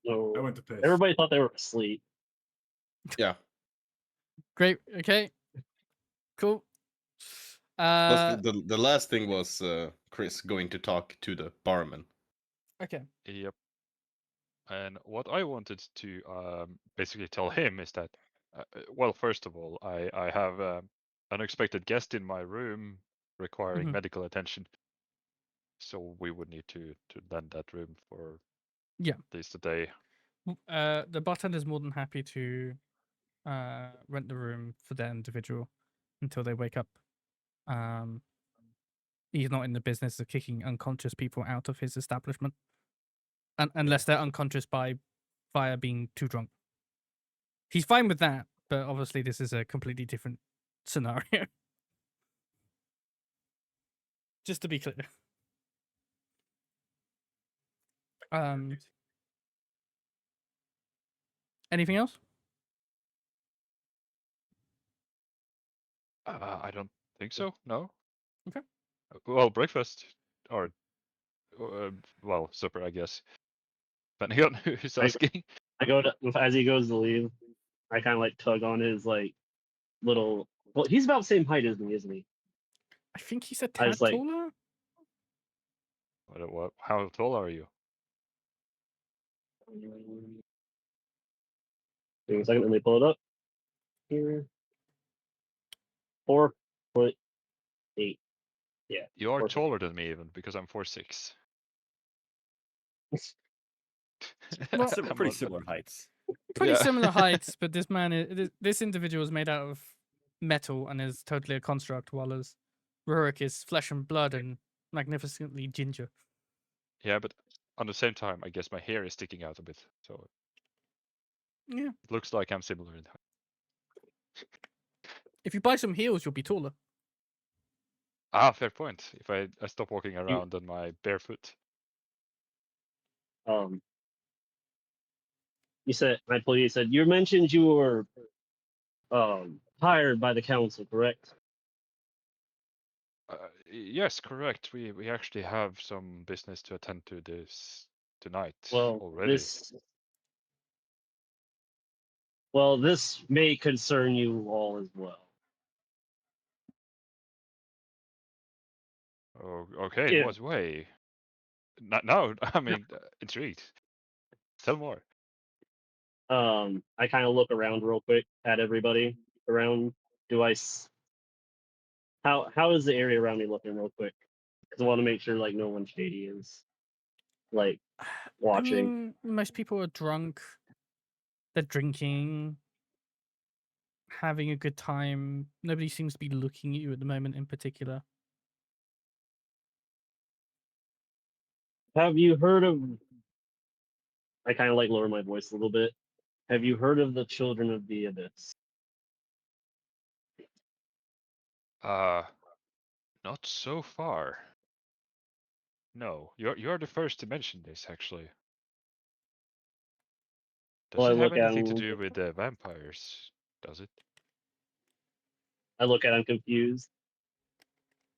So
went to piss.
everybody thought they were asleep.
Yeah.
Great. Okay. Cool.
Plus, the last thing was Chris going to talk to the barman.
Okay.
Yep. And what I wanted to basically tell him is that, well, first of all, I have an unexpected guest in my room requiring
Mhm.
medical attention. So we would need to lend that room for
Yeah.
at least a day.
The bartender is more than happy to rent the room for that individual until they wake up. He's not in the business of kicking unconscious people out of his establishment, unless they're unconscious via being too drunk. He's fine with that, but obviously this is a completely different scenario. Just to be clear. Anything else?
I don't think so. No.
Okay.
Well, breakfast or well, supper, I guess. Depending on who's
I-
asking.
I go to as he goes to leave. I kind of like tug on his like little. Well, he's about the same height as me, isn't he?
I think he's a
I
tad
was like-
taller.
What? How tall are you?
Give me a second, let me pull it up. Here. 4'8". Yeah.
You are
4'8".
taller than me even because I'm 4'6".
Well,
I'm
Pretty
not-
similar heights.
Pretty
Yeah.
similar heights, but this man is this individual is made out of metal and is totally a construct, while as Rurik is flesh and blood and magnificently ginger.
Yeah, but on the same time, I guess my hair is sticking out a bit, so
Yeah.
it looks like I'm similar in height.
If you buy some heels, you'll be taller.
Ah, fair point. If I stop walking around on my barefoot.
You said my employee said you mentioned you were hired by the council, correct?
Yes, correct. We actually have some business to attend to this tonight
Well,
already.
this may concern you all as well.
Oh, okay,
Yeah.
in what way? No, I mean, intrigued. Tell more.
I kind of look around real quick at everybody around. Do I How is the area around me looking, real quick? Because I want to make sure like no one shady is like watching.
I mean, most people are drunk. They're drinking, having a good time. Nobody seems to be looking at you at the moment in particular.
Have you heard of? I kind of like lower my voice a little bit. Have you heard of the Children of the Abyss?
Not so far. No, you're the first to mention this, actually. Does
Well, I
it have
look at
anything to
him.
do with the vampires? Does it?
I look at him confused.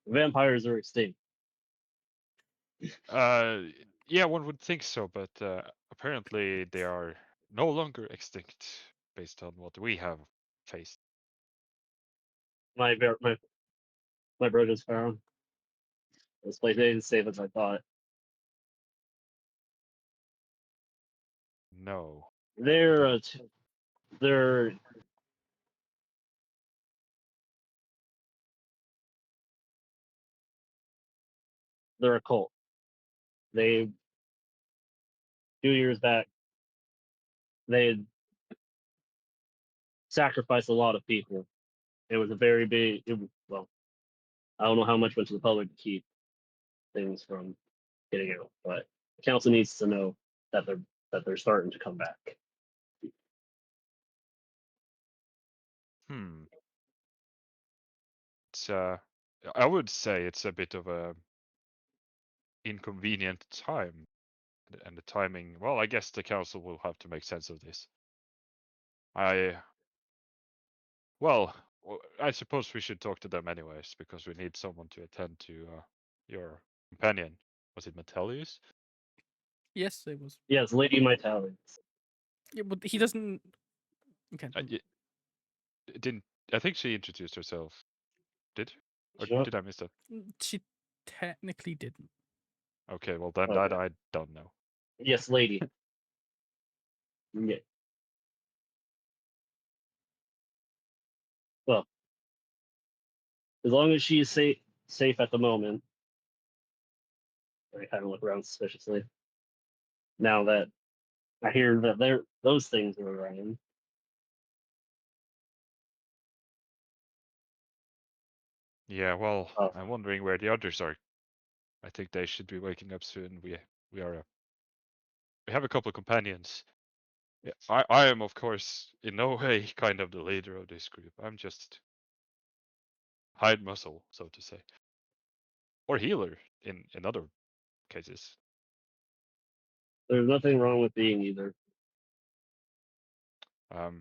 Vampires are extinct.
Yeah, one would think so, but apparently they are no longer extinct based on what we have faced.
My bro just found this place ain't as safe as I thought.
No.
They're
don't.
they're they're a cult. They 2 years back they had sacrificed a lot of people. It was a very big. Well, I don't know how much went to the public to keep things from getting out, but the council needs to know that they're starting to come back.
It's I would say it's a bit of a inconvenient time, and the timing. Well, I guess the council will have to make sense of this. Well, I suppose we should talk to them anyways, because we need someone to attend to your companion. Was it Metellus?
Yes, it was.
Yes, Lady Mytalis.
Yeah, but he doesn't. Okay.
Didn't I think she introduced herself? Did? Or
Sure.
did I miss that?
She technically didn't.
Okay, well then
Okay.
I don't know.
Yes, lady. Yeah. Well, as long as she's safe at the moment. I kind of look around suspiciously. Now that I hear that those things are around.
Yeah, well,
Oh.
I'm wondering where the others are. I think they should be waking up soon. We have a couple of companions. Yeah, I am of course in no way kind of the leader of this group. I'm just hide muscle, so to say, or healer in other cases.
There's nothing wrong with being either.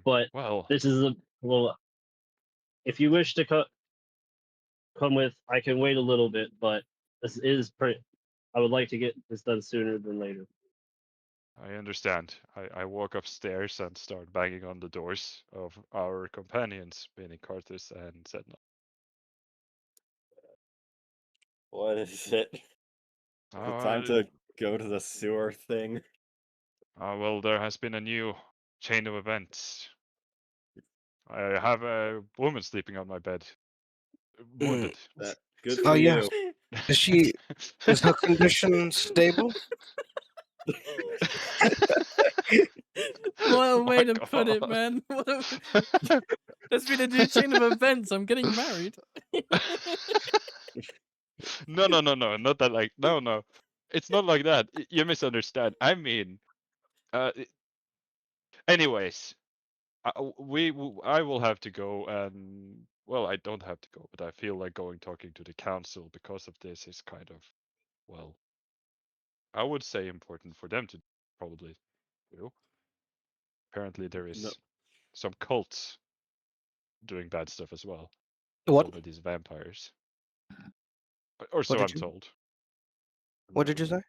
But
Well,
this is well. If you wish to come with, I can wait a little bit, but this is pretty. I would like to get this done sooner than later.
I understand. I walk upstairs and start banging on the doors of our companions, meaning Carthus and Sedna.
What is it? Is it time to go to the sewer thing?
Well, there has been a new chain of events. I have a woman sleeping on my bed, wounded.
Good
Oh
for
yeah.
you.
Is her condition stable?
What a way
My
to put it,
God.
man. There's been a new chain of events. I'm getting married.
No, not that like no. It's not like that. You misunderstand. I mean, anyways, I will have to go, and well, I don't have to go, but I feel like talking to the council because of this is kind of, well, I would say important for them to probably do. Apparently, there is
No.
some cults doing bad stuff as well.
What?
Over these vampires, or
What
so
did
I'm
you?
told.
What did you say?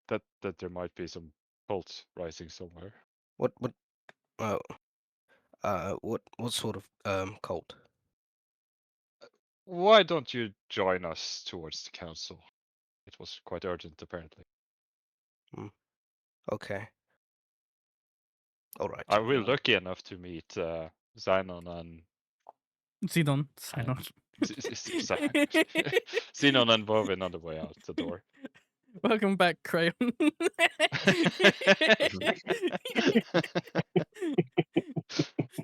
That there might be some cults rising somewhere.
What? Uh, what sort of cult?
Why don't you join us towards the council? It was quite urgent, apparently.
Okay. All right.
Are we lucky enough to meet Zinon and
Zinon, sign on.
Zinon and Wauvin on the way out the door.
Welcome back, Crayon.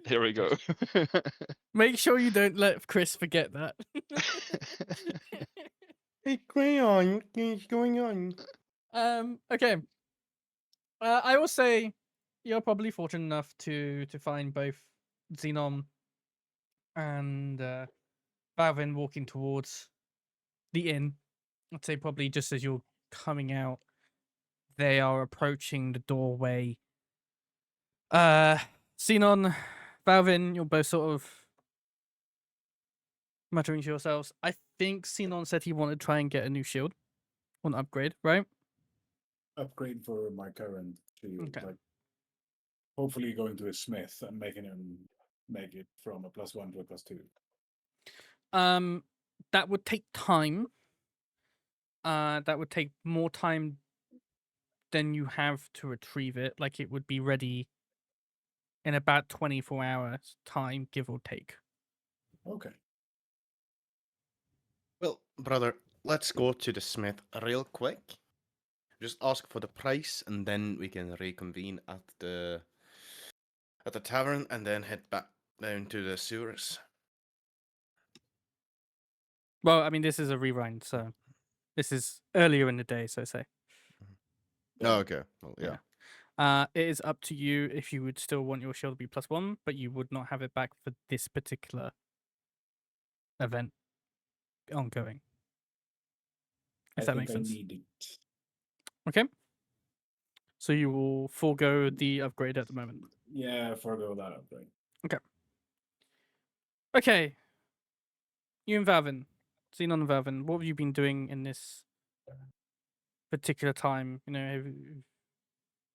Here we go.
Make sure you don't let Chris forget that.
Hey, Crayon, what is going on?
Okay. I will say you're probably fortunate enough to find both Zinon and Balvin walking towards the inn. I'd say probably just as you're coming out, they are approaching the doorway. Zinon, Balvin, you're both sort of muttering to yourselves. I think Zinon said he wanted to try and get a new shield, an upgrade, right?
Upgrade for my current shield.
Okay.
Like, hopefully going to a smith and making him make it from a +1 to a +2.
That would take time. That would take more time than you have to retrieve it. Like it would be ready in about 24 hours time, give or take.
Okay.
Well, brother, let's go to the smith real quick. Just ask for the price, and then we can reconvene at the tavern, and then head back down to the sewers.
Well, I mean, this is a rewind, so this is earlier in the day, so say.
Oh, okay. Well, yeah.
It is up to you if you would still want your shield to be +1, but you would not have it back for this particular event ongoing. If that makes sense.
I need it.
Okay. So you will forego the upgrade at the moment.
Yeah, forgo that upgrade.
Okay. You and Valvin, Zinon and Valvin, what have you been doing in this particular time? You know,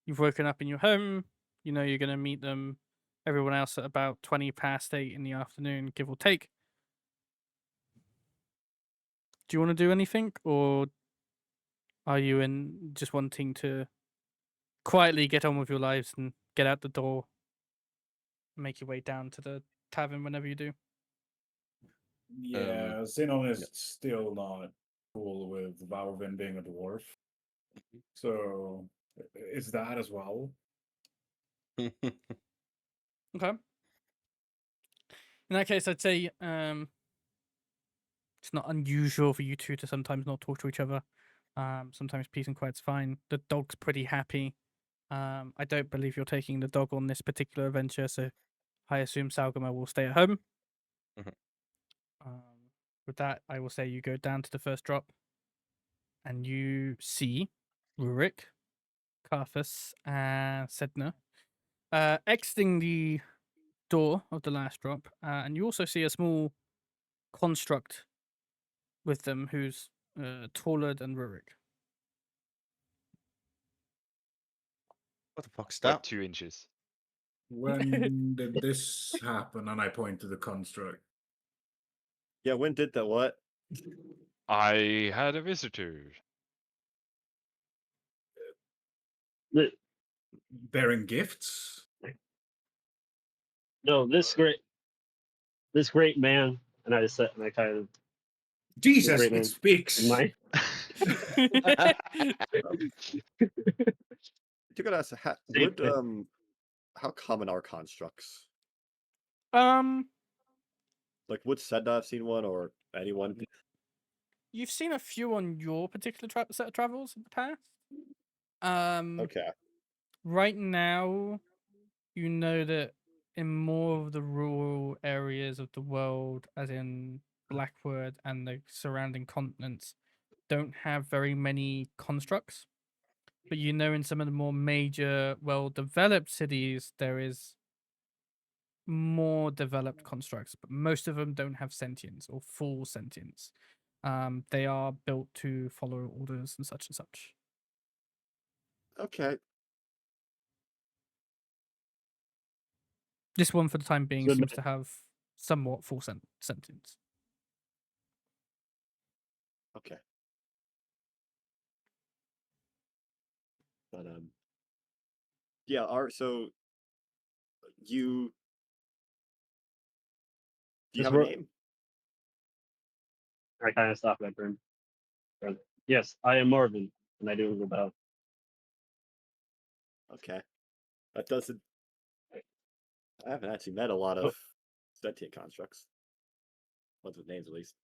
you've woken up in your home. You know you're going to meet them, everyone else at about 8:20 in the afternoon, give or take. Do you want to do anything, or are you in just wanting to quietly get on with your lives and get out the door, and make your way down to the tavern whenever you do?
Yeah, Zinon is still not cool with Wauvin being a dwarf. So, is that as well?
Okay. In that case, I'd say it's not unusual for you two to sometimes not talk to each other. Sometimes peace and quiet's fine. The dog's pretty happy. I don't believe you're taking the dog on this particular adventure, so I assume Salgama will stay at home.
Mhm.
With that, I will say you go down to the first drop, and you see Rurik, Carthus, and Sedna exiting the door of the last drop, and you also see a small construct with them who's taller than Rurik.
What the fuck's
Like
that?
2 inches.
When did this happen? And I point to the construct.
Yeah, when did that? What?
I had a visitor.
Bearing gifts?
No, this great man, and I just said, and I kind of
Jesus,
great man
it speaks!
in my
You gotta ask,
Same thing.
how common are constructs?
um,
Like, would Sedna have seen one, or anyone?
you've seen a few on your particular set of travels in the past.
Okay.
Right now, you know that in more of the rural areas of the world, as in BlackWood and the surrounding continents, don't have very many constructs. But you know, in some of the more major, well-developed cities, there is more developed constructs, but most of them don't have sentience or full sentience. They are built to follow orders and such and such.
Okay.
This one, for the time being,
So
seems to have somewhat full sentience.
Okay. But yeah. So you Do you
Just
have a
ro-
name?
I kind of stopped my turn. Yes, I am Marvin, and I do ring a bell.
Okay. That doesn't. I haven't actually met a lot of sentient constructs. Ones with names, at least.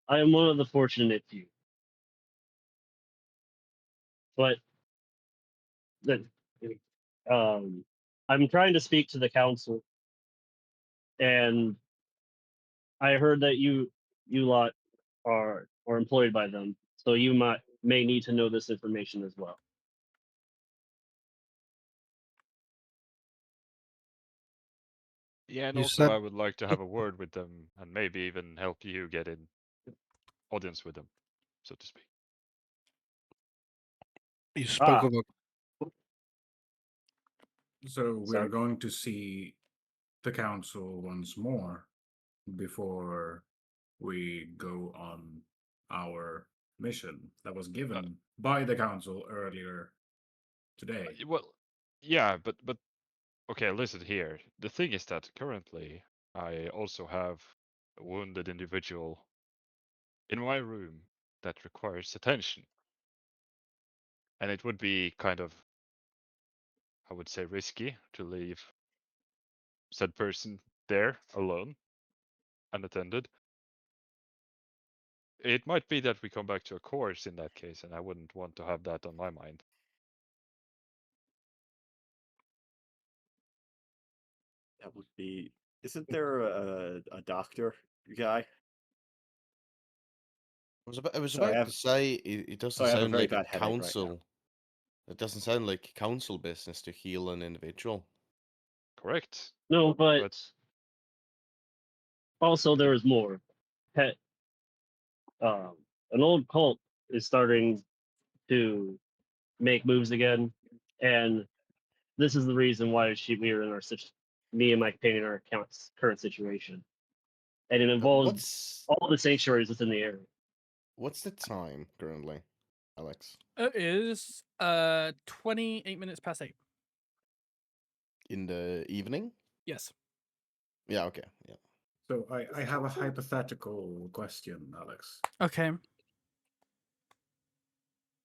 I am one of the fortunate few. But the, I'm trying to speak to the council, and I heard that you lot are employed by them, so you may need to know this information as well.
Yeah, and
You
also
said
I would like to have a word with them and maybe even help you get in audience with them, so to speak.
you spoke
Ah,
about
So we're
sorry.
going to see the council once more before we go on our mission that was given by the council earlier today.
Well, yeah, but okay, listen here. The thing is that currently I also have a wounded individual in my room that requires attention. And it would be kind of, I would say, risky to leave said person there alone, unattended. It might be that we come back to a course in that case, and I wouldn't want to have that on my mind.
That would be. Isn't there a doctor guy?
I was
Sorry, I
about
have-
to say it doesn't
I have a
sound
very
like
bad headache right now.
council. It doesn't sound like council business to heal an individual.
Correct.
No, but
But
also there is more. Pet, an old cult is starting to make moves again, and this is the reason why we are in me and my companion are current situation, and it involves all the sanctuaries within the area.
What's the time currently, Alex?
It is 28 minutes past 8.
In the evening?
Yes.
Yeah, okay. Yeah.
So I have a hypothetical question, Alex.
Okay.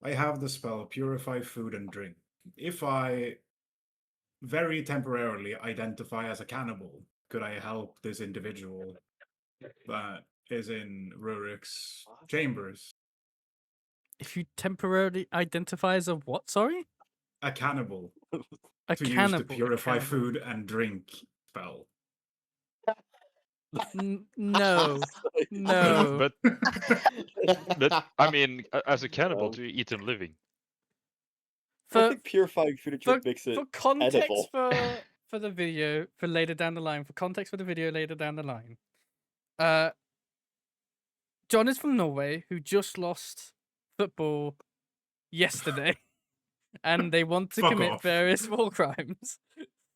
I have the spell Purify Food and Drink. If I very temporarily identify as a cannibal, could I help this individual that is in Rurik's chambers?
If you temporarily identify as a what? Sorry?
A cannibal.
A
to use the
cannibal.
Purify Food and Drink spell.
No. No.
but I mean, as a cannibal, do you eat them living?
I don't
For,
think purifying food and drink makes it
for context
edible.
for the video for later down the line, John is from Norway who just lost football yesterday and they want to
Fuck
commit
off.
various war crimes.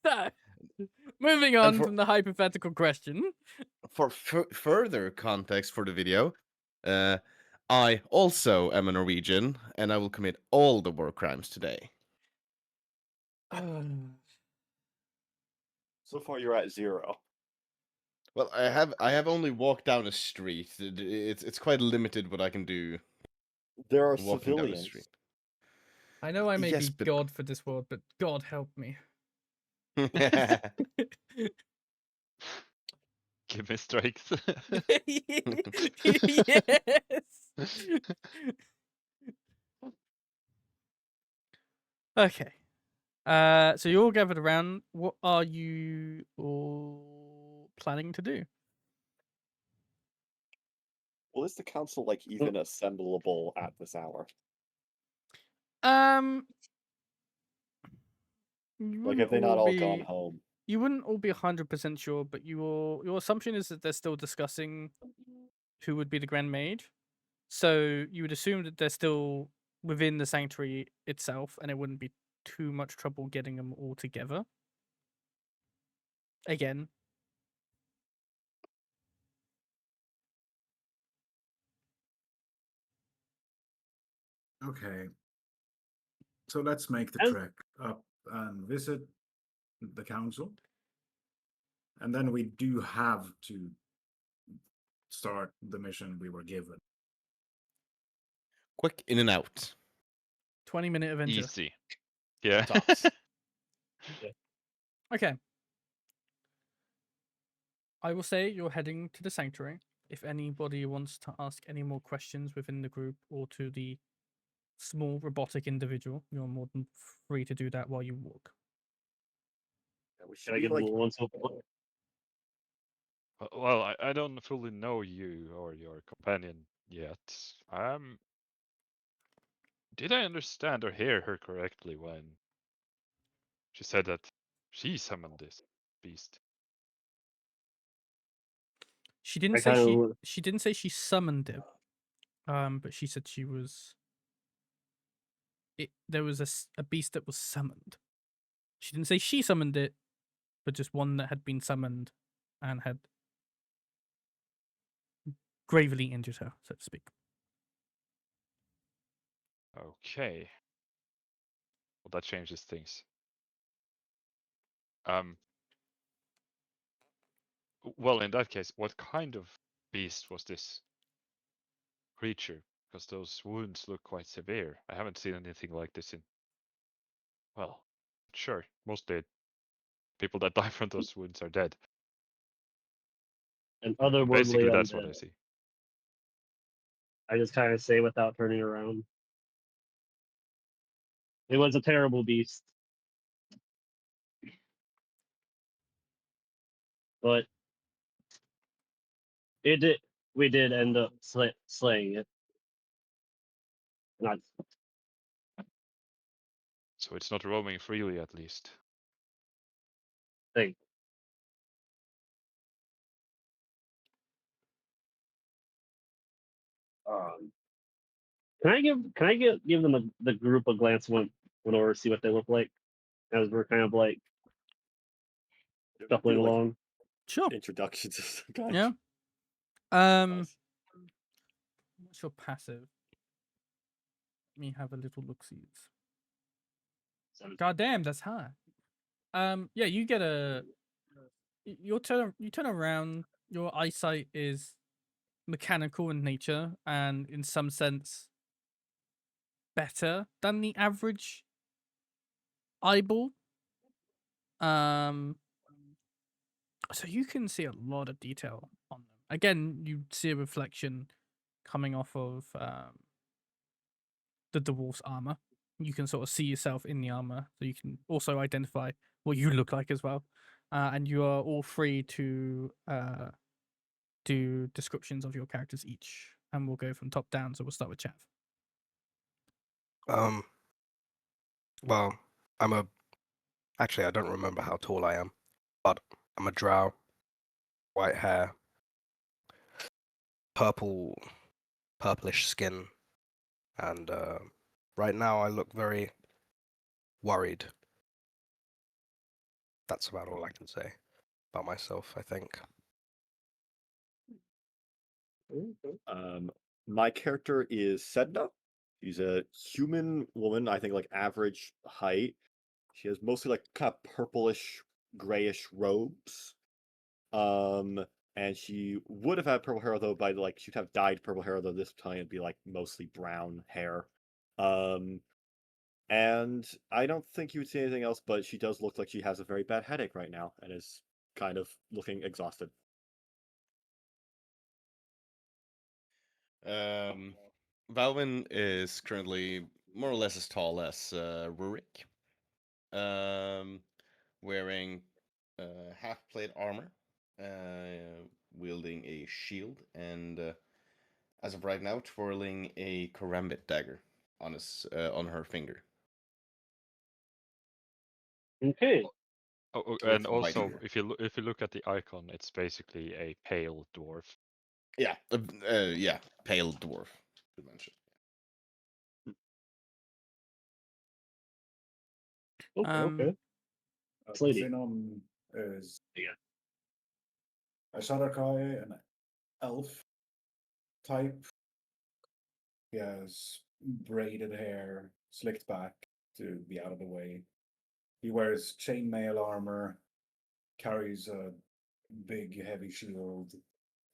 So, moving on from the hypothetical question.
For further context for the video, I also am a Norwegian, and I will commit all the war crimes today.
So far, you're at 0.
Well, I have only walked down a street. It's quite limited what I can do.
There are
Walking down the
civilians.
street.
I know I may
Yes,
be
but-
God for this world, but God help me.
Give me strength.
Yes. Okay. So you're all gathered around. What are you all planning to do?
Well, is the council like even assemblable at this hour?
You
Like,
wouldn't
have they not all gone
be-
home?
You wouldn't all be 100% sure, but your assumption is that they're still discussing who would be the Grand Mage. So you would assume that they're still within the sanctuary itself, and it wouldn't be too much trouble getting them all together. Again.
Okay. So let's make the
And-
trek up and visit the council. And then we do have to start the mission we were given.
Quick in and out.
20-minute adventure.
Easy. Yeah.
Tops.
Okay. I will say you're heading to the sanctuary. If anybody wants to ask any more questions within the group or to the small robotic individual, you're more than free to do that while you walk.
Yeah, we
Can
should
I
be
give
like
them one so
Well, I don't fully know you or your companion yet. Did I understand or hear her correctly when she said that she summoned this beast?
She didn't
I
say
kinda
she didn't say she summoned it. But she said she was there was a beast that was summoned. She didn't say she summoned it, but just one that had been summoned and had gravely injured her, so to speak.
Okay. Well, that changes things. Well, in that case, what kind of beast was this creature? Because those wounds look quite severe. I haven't seen anything like this in. Well, sure. Mostly people that die from those wounds are dead.
an
Basically,
otherworldly
that's what I
undead.
see.
I just kind of say without turning around. It was a terrible beast. But we did end up slaying it. Not
So it's not roaming freely, at least.
thing. Can I give them the group a glance in order to see what they look like as we're kind of like shuffling
do, like,
along?
Sure.
introductions of some kind.
Yeah.
Nice.
What's your passive? Let me have a little look-sees. God damn, that's high. Yeah, you get you turn around. Your eyesight is mechanical in nature, and in some sense, better than the average eyeball. So you can see a lot of detail on them. Again, you see a reflection coming off of the dwarf's armor. You can sort of see yourself in the armor, so you can also identify what you look like as well. And you are all free to do descriptions of your characters each, and we'll go from top down. So we'll start with Chav.
Well, actually, I don't remember how tall I am, but I'm a drow, white hair, purplish skin, and right now I look very worried. That's about all I can say about myself, I think.
My character is Sedna. She's a human woman, I think like average height. She has mostly like kind of purplish, grayish robes. And she would have had purple hair though by like she'd have dyed purple hair though this time it'd be like mostly brown hair. And I don't think you would see anything else, but she does look like she has a very bad headache right now and is kind of looking exhausted.
Wauvin is currently more or less as tall as Rurik, wearing half plate armor, wielding a shield, and as of right now, twirling a karambit dagger on on her finger.
Okay.
Oh,
With
and
white
also,
hair.
if you look at the icon, it's basically a pale dwarf.
Yeah, yeah, pale dwarf. To mention.
Okay. This lady.
Zinon is
Yeah.
a Shadowkai, an elf type. He has braided hair, slicked back to be out of the way. He wears chainmail armor, carries a big, heavy shield,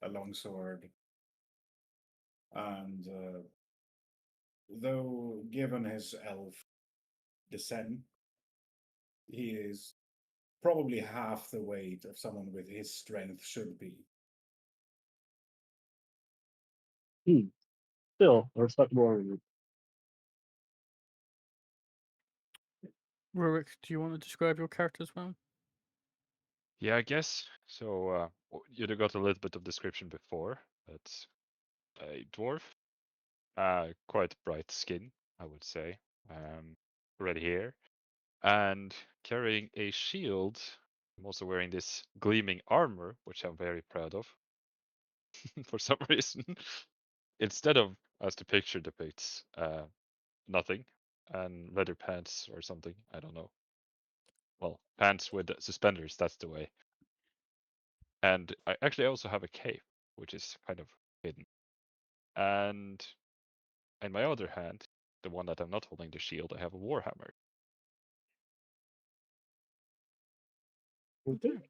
a long sword, and though given his elf descent, he is probably half the weight of someone with his strength should be.
Still, a respectable argument.
Rurik, do you want to describe your character as well?
Yeah, I guess. So you got a little bit of description before. It's a dwarf, quite bright skin, I would say. Red hair, and carrying a shield. I'm also wearing this gleaming armor, which I'm very proud of. For some reason, instead of as the picture depicts, nothing, and leather pants or something. I don't know. Well, pants with suspenders. That's the way. And I actually also have a cape, which is kind of hidden. And in my other hand, the one that I'm not holding the shield, I have a warhammer.
Okay.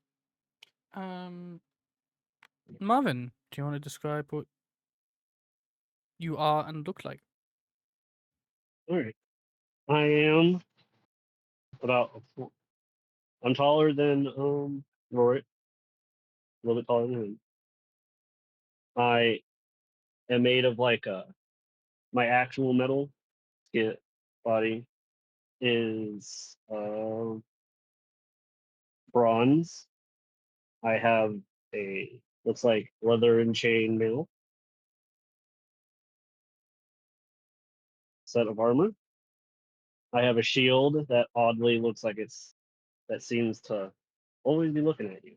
Marvin, do you want to describe what you are and look like?
All right. I am about. I'm taller than Rory. A little bit taller than him. I am made of like my actual metal skin body is bronze. I have a looks like leather and chain mail set of armor. I have a shield that oddly looks like that seems to always be looking at you.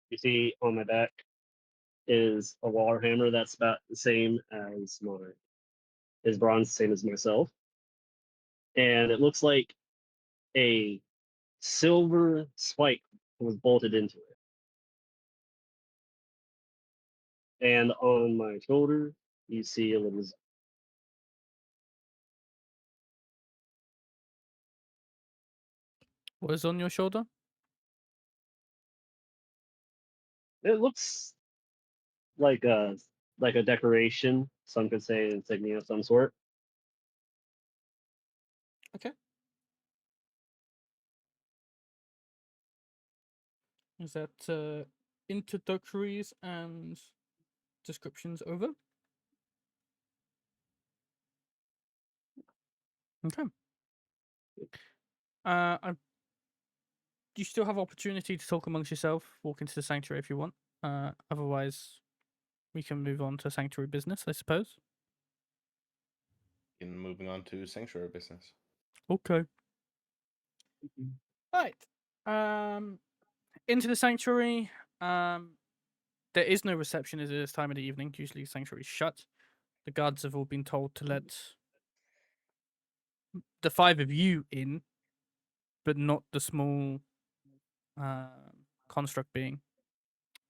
You see on my back is a warhammer that's about the same as is bronze, same as myself. And it looks like a silver spike was bolted into it. And on my shoulder, you see a little.
What is on your shoulder?
It looks like a decoration. Some could say an insignia of some sort.
Okay. Is that introductories and descriptions over? Okay. You still have opportunity to talk amongst yourself. Walk into the sanctuary if you want. Otherwise, we can move on to sanctuary business, I suppose.
In moving on to sanctuary business.
Okay. Right. Into the sanctuary. There is no reception at this time of the evening. Usually, the sanctuary is shut. The guards have all been told to let the 5 of you in, but not the small construct being.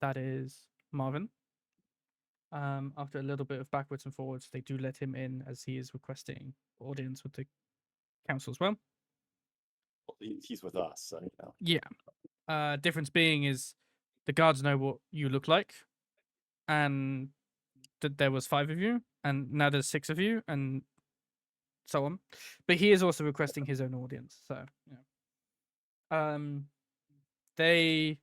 That is Marvin. After a little bit of backwards and forwards, they do let him in as he is requesting audience with the council as well.
He's with us, so you know.
Yeah. Difference being is the guards know what you look like, and that there was 5 of you, and now there's 6 of you, and so on. But he is also requesting his own audience, so yeah. They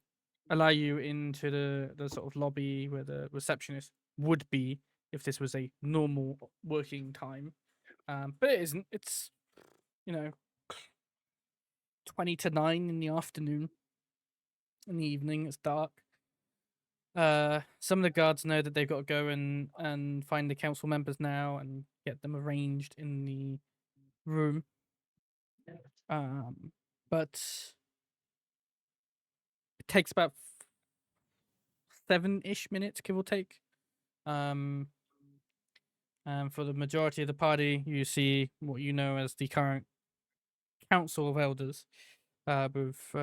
allow you into the sort of lobby where the receptionist would be if this was a normal working time. But it isn't. It's 20 to 9 in the afternoon. In the evening, it's dark. Some of the guards know that they've got to go and find the council members now and get them arranged in the room. But it takes about 7-ish minutes, give or take. And for the majority of the party, you see what you know as the current Council of Elders, with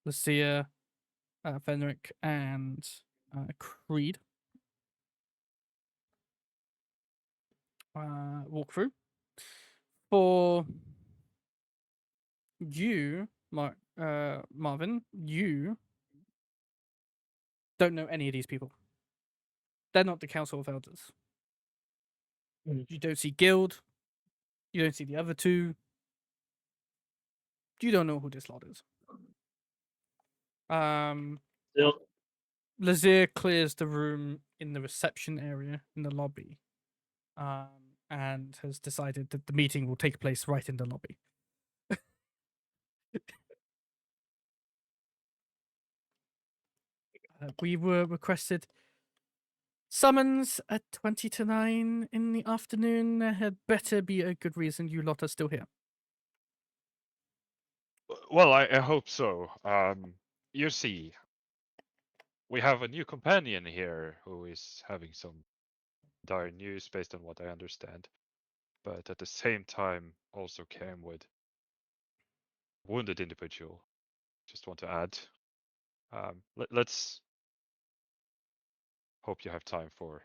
Lucia, Fenric, and Creed. Walk through. For you, Marvin, you don't know any of these people. They're not the Council of Elders. You don't see Guild. You don't see the other two. You don't know who this lot is.
Still,
Lazir clears the room in the reception area in the lobby, and has decided that the meeting will take place right in the lobby. We were requested summons at 20 to 9 in the afternoon. There had better be a good reason you lot are still here.
Well, I hope so. You see, we have a new companion here who is having some dire news based on what I understand. But at the same time, also came with wounded individual. Just want to add. Let's hope you have time for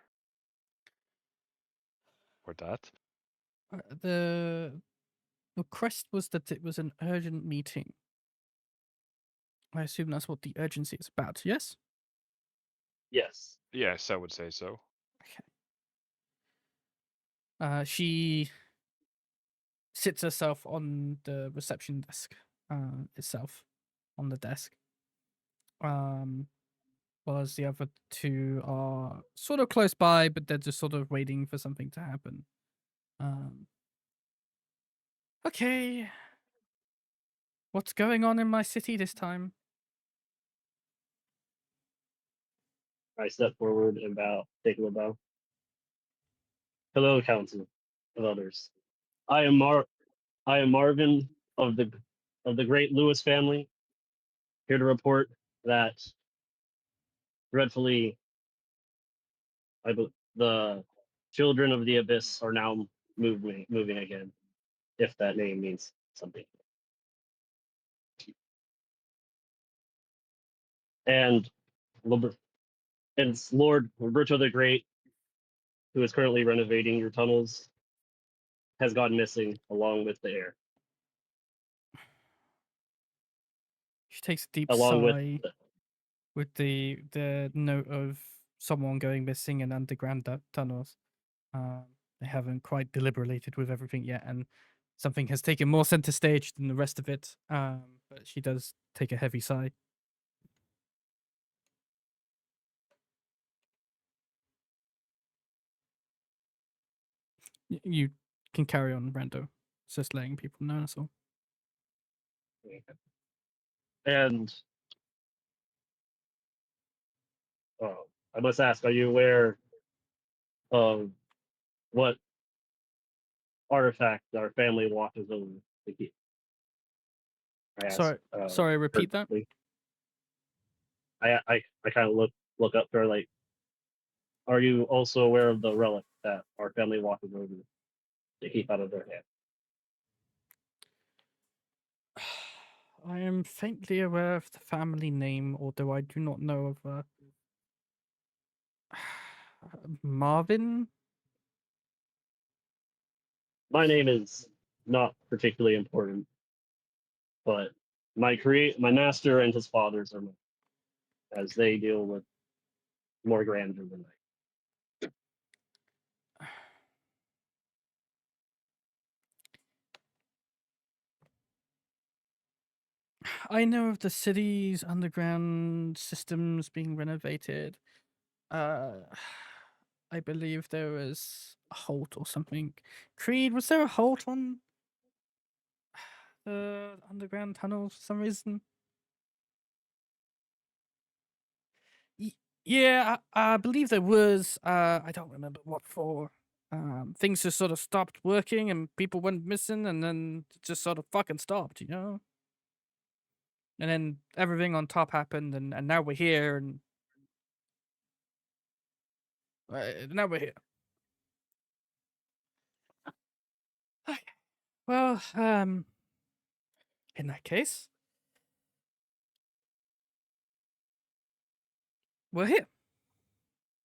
that.
The request was that it was an urgent meeting. I assume that's what the urgency is about, yes?
yes.
Yes, I would say so.
Okay. She sits herself on the reception desk itself, on the desk. Whereas the other two are sort of close by, but they're just sort of waiting for something to happen. Okay. What's going on in my city this time?
I step forward and bow, take a bow. Hello, Council of Elders. I am Marvin of the great Lewis family, here to report that dreadfully, the children of the abyss are now moving again, if that name means something. And Lord Roberto the Great, who is currently renovating your tunnels, has gone missing along with the heir.
She takes a deep
Along
sigh with the note of someone going missing in underground tunnels. They haven't quite deliberated with everything yet, and something has taken more center stage than the rest of it. But she does take a heavy sigh. You can carry on, Rando. It's just letting people know, that's all.
And I must ask, are you aware of what artifact our family watches over the keep? I asked,
Sorry, repeat that.
personally. I kind of look up to her like, are you also aware of the relic that our family watches over to keep out of their hand?
I am faintly aware of the family name, although I do not know of Marvin.
My name is not particularly important, but my master and his fathers are mine, as they deal with more grandeur than I.
I know of the city's underground systems being renovated. I believe there was a halt or something. Creed, was there a halt on the underground tunnels for some reason? Yeah, I believe there was. I don't remember what for. Things just sort of stopped working and people went missing, and then it just sort of fucking stopped, you know? And then everything on top happened, and now we're here, and now we're here. Okay. Well, in that case, we're here.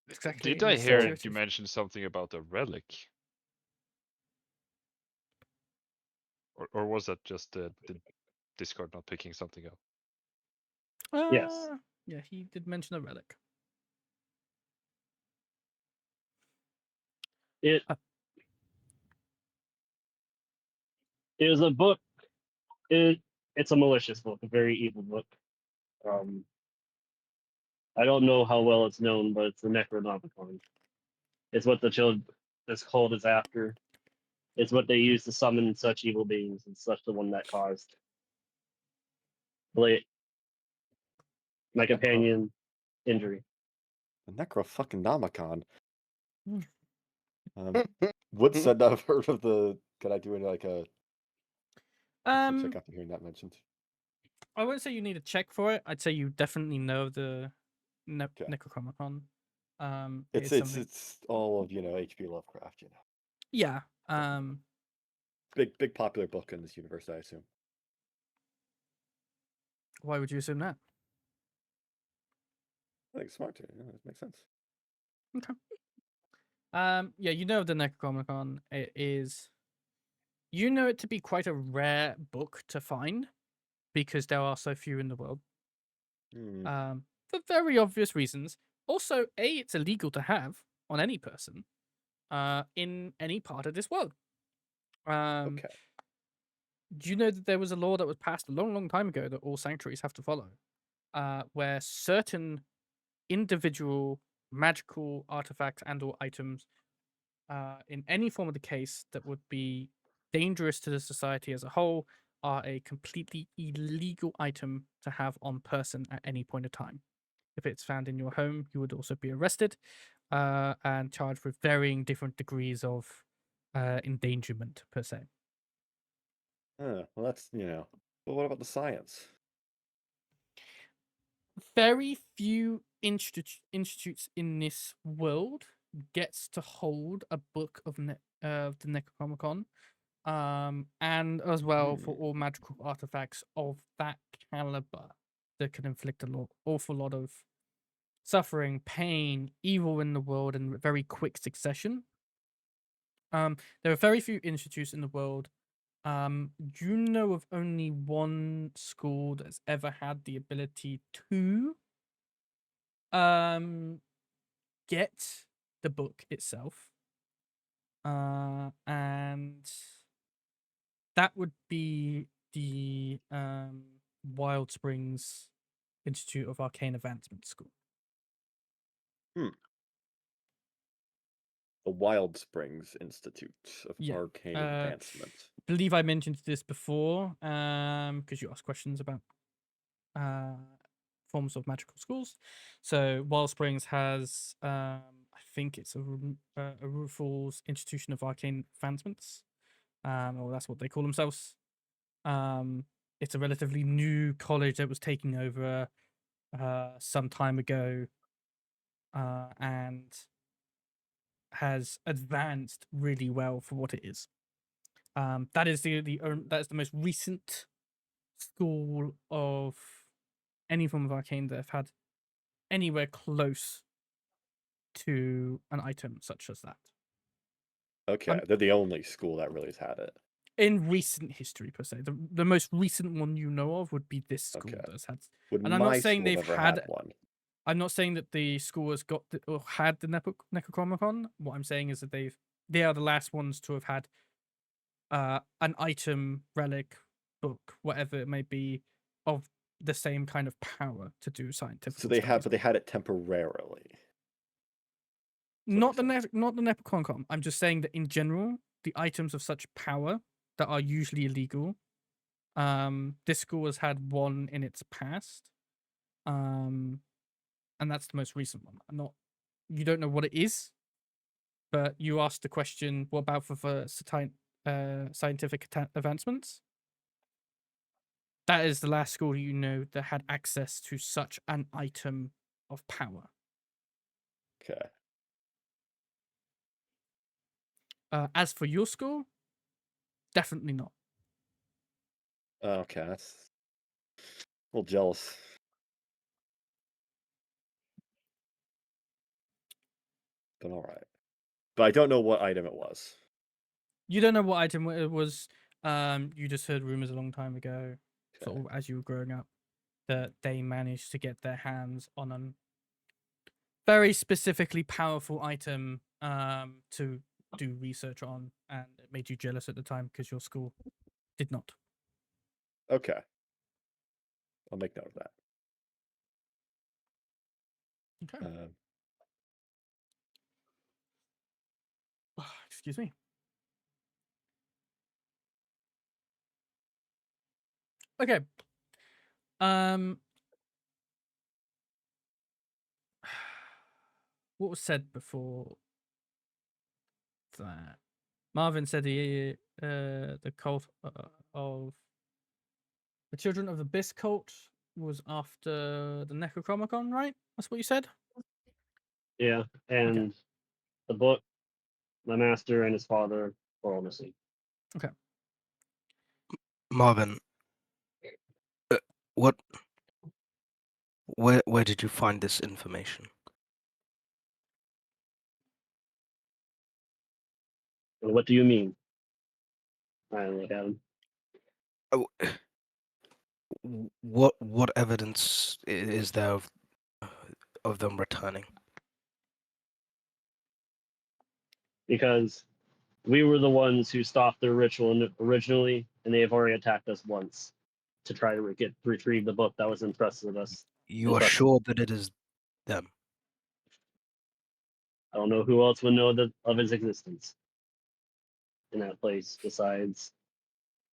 Exactly.
Did
in
I
the
hear
center
you
of-
mention something about a relic? Or was that just the Discord not picking something up.
Yes.
Yeah, he did mention a relic.
It
Uh.
it was a book. It's a malicious book, a very evil book. I don't know how well it's known, but it's the Necronomicon. It's what the child this cult is after. It's what they use to summon such evil beings, and such the one that caused my companion injury.
The Necro-fucking-nomicon.
Mm.
Would said I've heard of the. Could I do it like a
Um,
check after hearing that mentioned?
I wouldn't say you need a check for it. I'd say you definitely know the
Okay.
Necronomicon. It
It's
is something.
it's all of H.P. Lovecraft,
Yeah.
Big popular book in this universe, I assume.
Why would you assume that?
I think it's smart to. It makes sense.
Okay. Yeah, you know the Necronomicon. It is. You know it to be quite a rare book to find because there are so few in the world.
Hmm.
For very obvious reasons. Also, it's illegal to have on any person, in any part of this world.
Okay.
Do you know that there was a law that was passed a long, long time ago that all sanctuaries have to follow, where certain individual magical artifacts and/or items, in any form of the case that would be dangerous to the society as a whole, are a completely illegal item to have on person at any point of time. If it's found in your home, you would also be arrested and charged with varying different degrees of endangerment per se.
Well, that's But what about the science?
Very few institutes in this world gets to hold a book of the Necronomicon, and as well for all magical artifacts of that caliber that can inflict awful lot of suffering, pain, evil in the world in very quick succession. There are very few institutes in the world. Do you know of only one school that's ever had the ability to get the book itself? And that would be the Wild Springs Institute of Arcane Advancement School.
The Wild Springs Institute of
Yeah,
Arcane Advancement.
believe I mentioned this before, because you asked questions about forms of magical schools. So Wild Springs has, I think it's a Rufal's Institution of Arcane Advancements, or that's what they call themselves. It's a relatively new college that was taken over some time ago, and has advanced really well for what it is. That is that is the most recent school of any form of arcane that have had anywhere close to an item such as that.
Okay, they're the only school that really has had it.
In recent history, per se, the most recent one you know of would be this school that has had.
Would
And I'm not
my
saying
school
they've
never
had
one?
I'm not saying that the school has got or had the Necronomicon. What I'm saying is that they are the last ones to have had an item, relic, book, whatever it may be, of the same kind of power to do scientific.
So they had, but they had it temporarily.
Not the Necronomicon. I'm just saying that in general, the items of such power that are usually illegal. This school has had one in its past. And that's the most recent one. You don't know what it is, but you asked the question, what about for scientific advancements? That is the last school you know that had access to such an item of power.
Okay.
As for your school, definitely not.
Okay, that's a little jealous. But all right. But I don't know what item it was.
You don't know what item it was. You just heard rumors a long time ago. sort of as you were growing up, that they managed to get their hands on a very specifically powerful item to do research on, and it made you jealous at the time because your school did not.
Okay. I'll make note of that.
Okay. Excuse me. Okay. What was said before that? Marvin said the cult of the Children of the Abyss cult was after the Necronomicon, right? That's what you said?
Yeah, and the book, my master and his father were all missing.
Marvin, what? Where did you find this information?
And what do you mean? I look at him.
Oh, what evidence is there of them returning?
Because we were the ones who stopped their ritual originally, and they have already attacked us once to try to retrieve the book that was entrusted with us.
You are sure that it is them?
I don't know who else would know of his existence in that place besides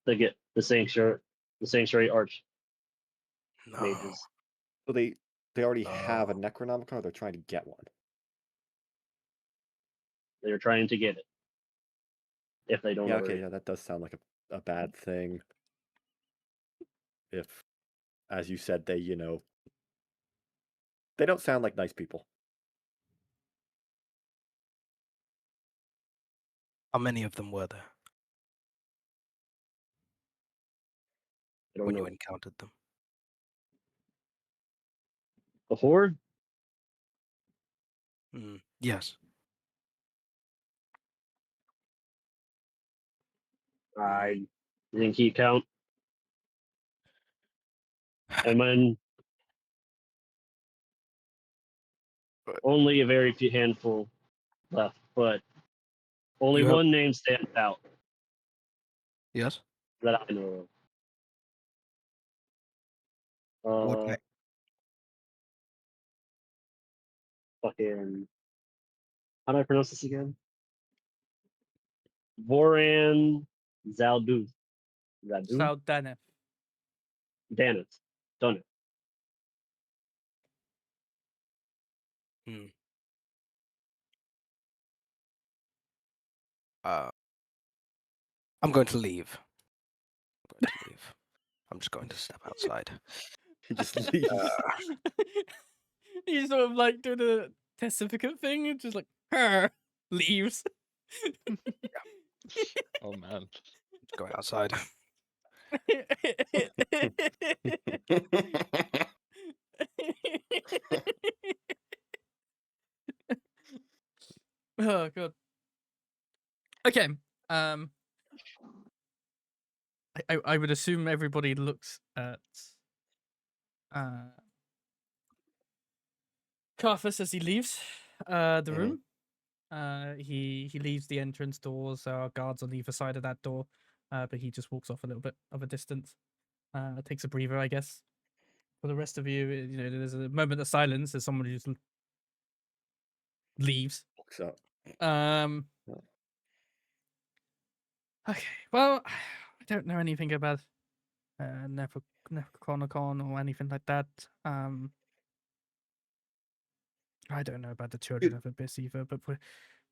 the sanctuary arch
No.
mages.
So they already have a Necronomicon, or they're trying to get one?
They're trying to get it. If they don't
Yeah,
already.
okay, yeah, that does sound like a bad thing. If, as you said, they don't sound like nice people.
How many of them were there
I don't
when
know.
you encountered them?
The horde?
Yes.
I didn't keep count. And when only a very few handful left, but only
You have-
one name stands out
Yes.
that I know
What
of.
name?
Fucking, how do I pronounce this again? Voran Zalduth. Zalduth?
South Daneth.
Danet. Done it.
I'm going to leave. I'm just going to step outside.
He just leaves.
You sort of like do the testificate thing, and just like her leaves.
Oh man.
Just going outside.
Oh god. Okay. I would assume everybody looks at Carthus as he leaves the room. He leaves the entrance doors. There are guards on either side of that door, but he just walks off a little bit of a distance. Takes a breather, I guess. For the rest of you, there's a moment of silence as someone just leaves.
Walks out.
Okay, well, I don't know anything about Necronomicon or anything like that. I don't know about the Children of Abyss either, but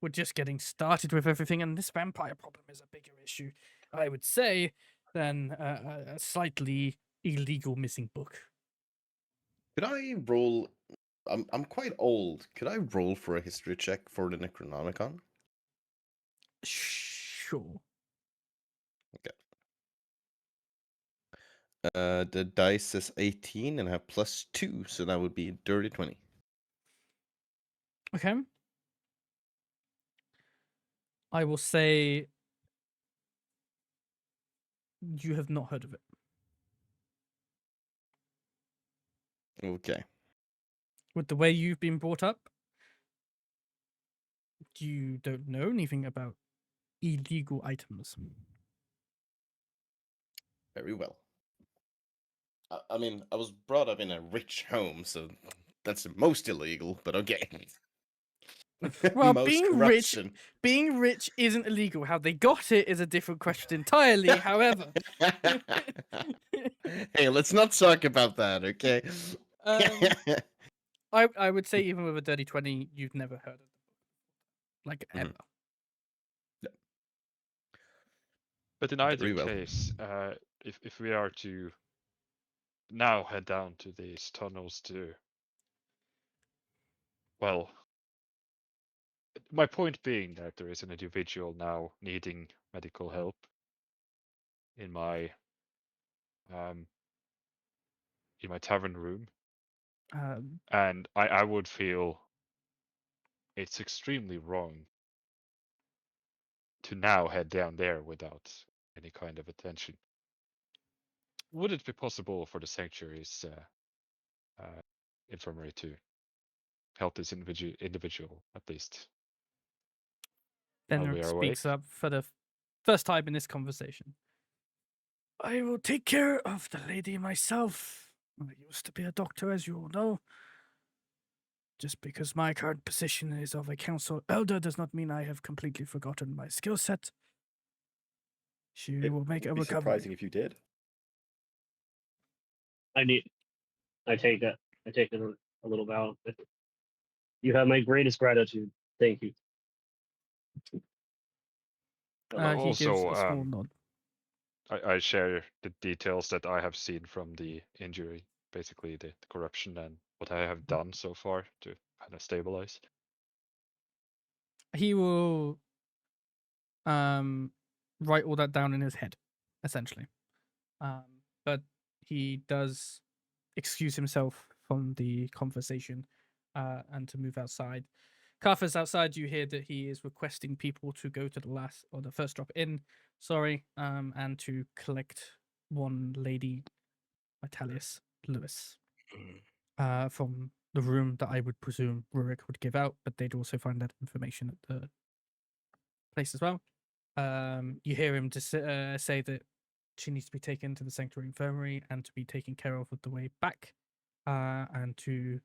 we're just getting started with everything, and this vampire problem is a bigger issue, I would say, than a slightly illegal missing book.
Could I roll? I'm quite old. Could I roll for a history check for the Necronomicon?
Sure.
Okay. The dice says 18 and I have +2, so that would be dirty 20.
Okay. I will say you have not heard of it.
Okay.
With the way you've been brought up, you don't know anything about illegal items.
Very well. I mean, I was brought up in a rich home, so that's the most illegal, but okay.
Well,
Most
being
corruption.
rich isn't illegal. How they got it is a different question entirely. However,
Hey, let's not talk about that, okay?
I would say even with a dirty 20, you've never heard of them, like
Mhm.
ever.
But in either
Very well.
case, if we are to now head down to these tunnels to, well, my point being that there is an individual now needing medical help in my tavern room,
Um,
and I would feel it's extremely wrong to now head down there without any kind of attention. Would it be possible for the sanctuary's infirmary to help this individual at least while we
Benric
are
speaks
awake?
up for the first time in this conversation. I will take care of the lady myself. I used to be a doctor, as you all know. Just because my current position is of a council elder does not mean I have completely forgotten my skill set. She
It
will make a
would be
recovery.
surprising if you did.
I take it a little bow. You have my greatest gratitude. Thank you.
He gives
Also,
a small nod.
I share the details that I have seen from the injury, basically the corruption and what I have done so far to kind of stabilize.
He will write all that down in his head, essentially. But he does excuse himself from the conversation and to move outside. Carthus outside, you hear that he is requesting people to go to the first drop in, and to collect one lady, Vitalius Lewis, from the room that I would presume Rurik would give out, but they'd also find that information at the place as well. You hear him to say that she needs to be taken to the sanctuary infirmary and to be taken care of the way back, and to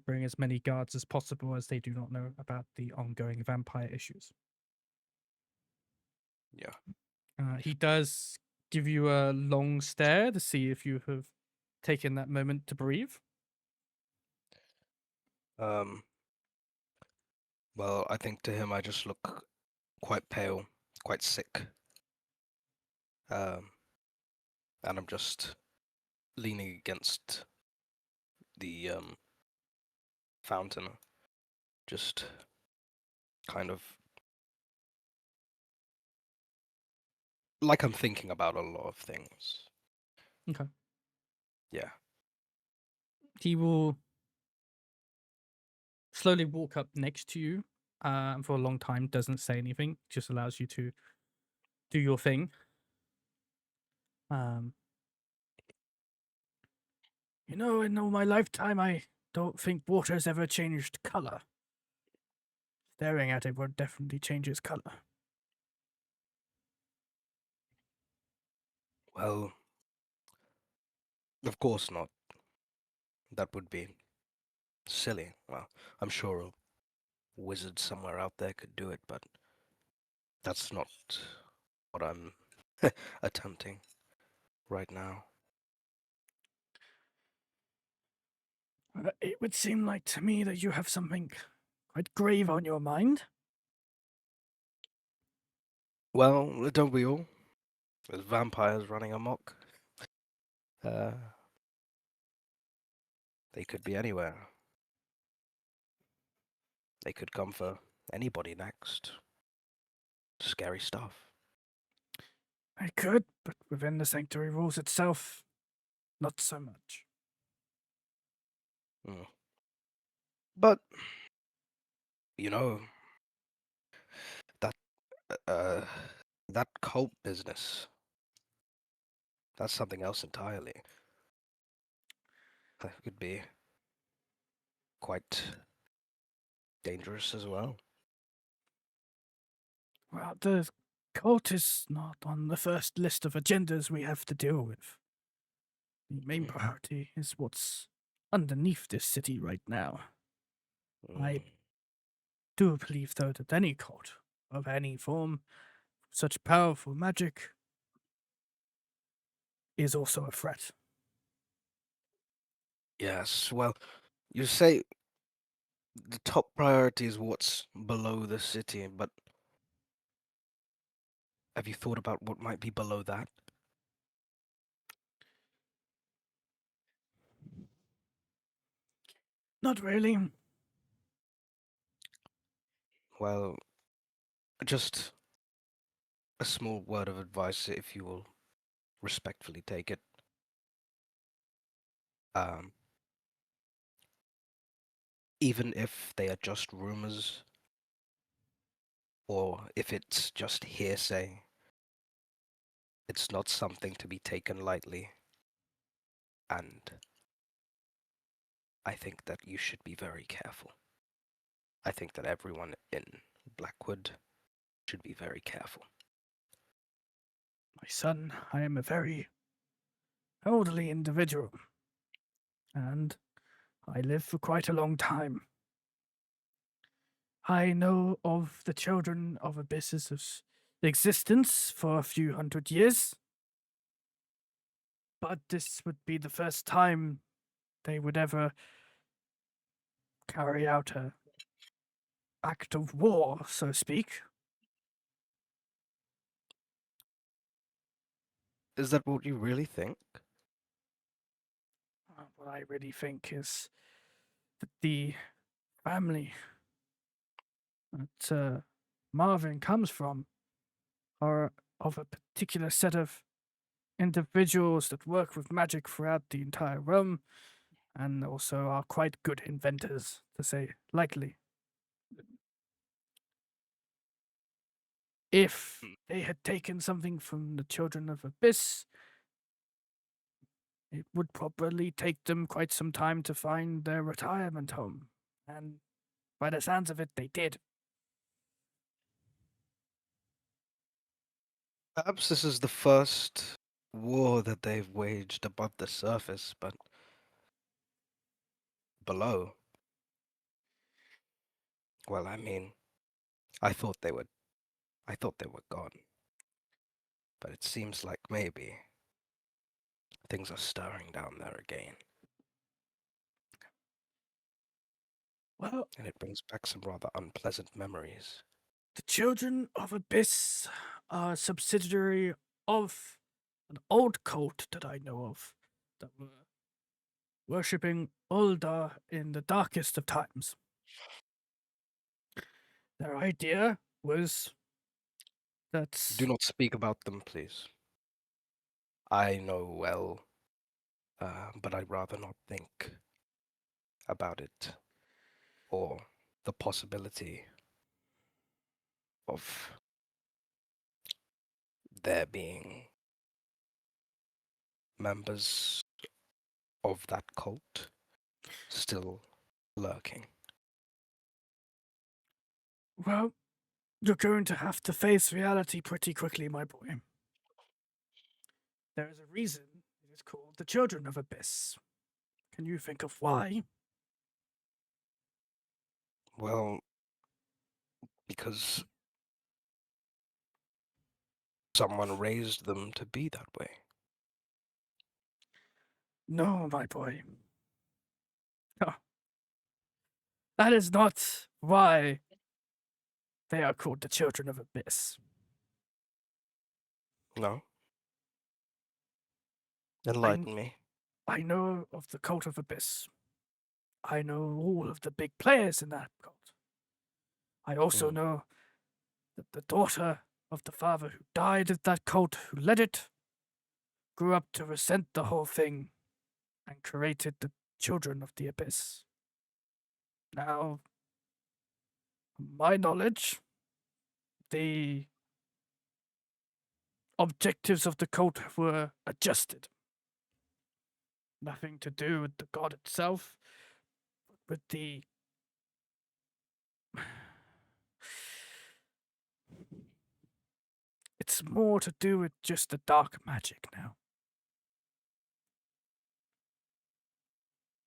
bring as many guards as possible, as they do not know about the ongoing vampire issues.
Yeah.
He does give you a long stare to see if you have taken that moment to breathe.
Well, I think to him I just look quite pale, quite sick. And I'm just leaning against the fountain, just kind of like I'm thinking about a lot of things.
Okay.
Yeah.
He will slowly walk up next to you, and for a long time doesn't say anything, just allows you to do your thing. In all my lifetime, I don't think water's ever changed color. Staring at it would definitely change its color.
Well, of course not. That would be silly. Well, I'm sure a wizard somewhere out there could do it, but that's not what I'm attempting right now.
It would seem like to me that you have something quite grave on your mind.
Well, don't we all? There's vampires running amok. They could be anywhere. They could come for anybody next. Scary stuff.
I could, but within the sanctuary rules itself, not so much.
But you know, that cult business, that's something else entirely. That could be quite dangerous as well.
Well, the cult is not on the first list of agendas we have to deal with. The main priority is what's underneath this city right now. I
Mm.
do believe, though, that any cult of any form, such powerful magic, is also a threat.
Yes, well, you say the top priority is what's below the city, but have you thought about what might be below that?
Not really.
Well, just a small word of advice, if you will respectfully take it. Um, Even if they are just rumors, or if it's just hearsay, it's not something to be taken lightly. And I think that you should be very careful. I think that everyone in BlackWood should be very careful.
My son, I am a very elderly individual, and I live for quite a long time. I know of the children of Abyss's existence for a few hundred years, but this would be the first time they would ever carry out a act of war, so to speak.
Is that what you really think?
What I really think is that the family that Marvin comes from are of a particular set of individuals that work with magic throughout the entire realm and also are quite good inventors, to say lightly. If they had taken something from the children of Abyss, it would probably take them quite some time to find their retirement home. And by the sounds of it, they did.
Perhaps this is the first war that they've waged above the surface, but below. Well, I mean, I thought they were gone. But it seems like maybe things are stirring down there again.
Well,
And it brings back some rather unpleasant memories.
the children of Abyss are a subsidiary of an old cult that I know of that were worshipping Ulda in the darkest of times. Their idea was that
Do not speak about them, please. I know well, but I'd rather not think about it or the possibility of there being members of that cult still lurking.
well, you're going to have to face reality pretty quickly, my boy. There is a reason it is called the Children of Abyss. Can you think of why?
Well, because someone raised them to be that way.
No, my boy. No. That is not why they are called the Children of Abyss.
No? Enlighten me.
I know of the Cult of Abyss. I know all of the big players in that cult. I also know that the daughter of the father who died of that cult, who led it, grew up to resent the whole thing and created the Children of the Abyss. Now, from my knowledge, the objectives of the cult were adjusted. nothing to do with the god itself, but with the it's more to do with just the dark magic now.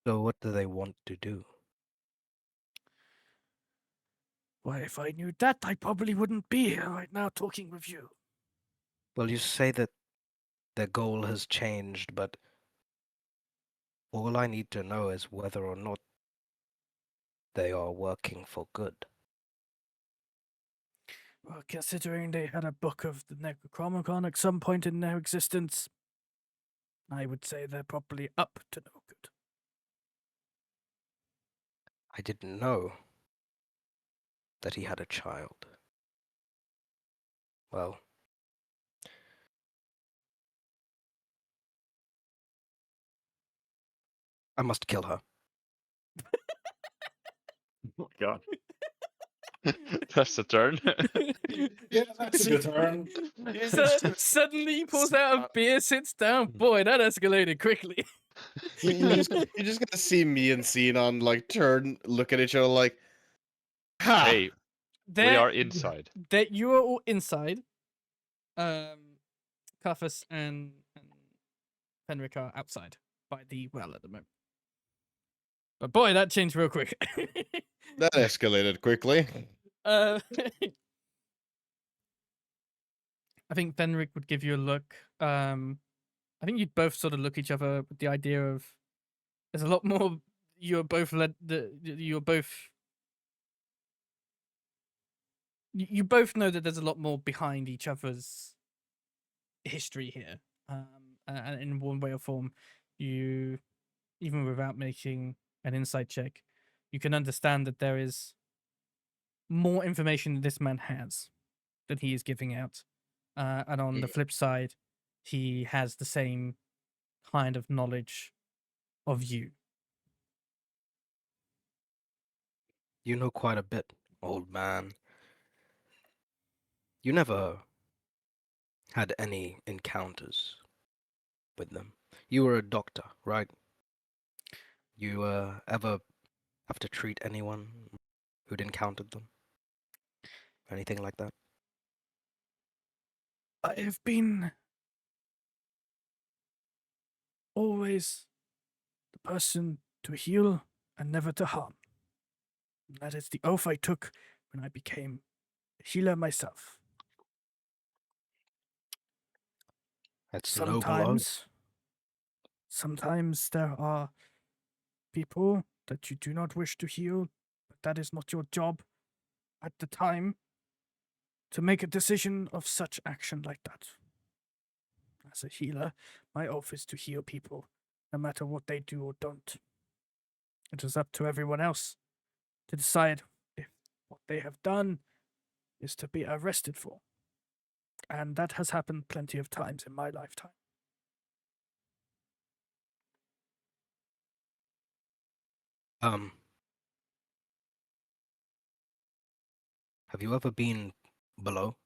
So what do they want to do?
Why, if I knew that, I probably wouldn't be here right now talking with you.
Well, you say that their goal has changed, but all I need to know is whether or not they are working for good.
Well, considering they had a book of the Necronomicon at some point in their existence, I would say they're probably up to no good.
I didn't know that he had a child. Well, I must kill her.
Oh my god.
That's the turn.
Yeah, that's a good turn.
Suddenly he pulls out a beer, sits down. Boy, that escalated quickly.
You're just gonna see me and Zinon like turn, look at each other like, ha!
Hey, we are inside.
That you are all inside. Carthus and Fenric are outside by the well at the moment. But boy, that changed real quick.
That escalated quickly.
I think Fenric would give you a look. I think you'd both sort of look each other with the idea of there's a lot more. You're both you're both. You both know that there's a lot more behind each other's history here. And in one way or form, you, even without making an insight check, you can understand that there is more information that this man has that he is giving out. And on the flip side, he has the same kind of knowledge of you.
You know quite a bit, old man. You never had any encounters with them. You were a doctor, right? You ever have to treat anyone who'd encountered them? Anything like that?
I have been always the person to heal and never to harm. That is the oath I took when I became a healer myself.
That's a noble oath.
Sometimes there are people that you do not wish to heal, but that is not your job at the time to make a decision of such action like that. As a healer, my oath is to heal people, no matter what they do or don't. It is up to everyone else to decide if what they have done is to be arrested for. And that has happened plenty of times in my lifetime.
Have you ever been below?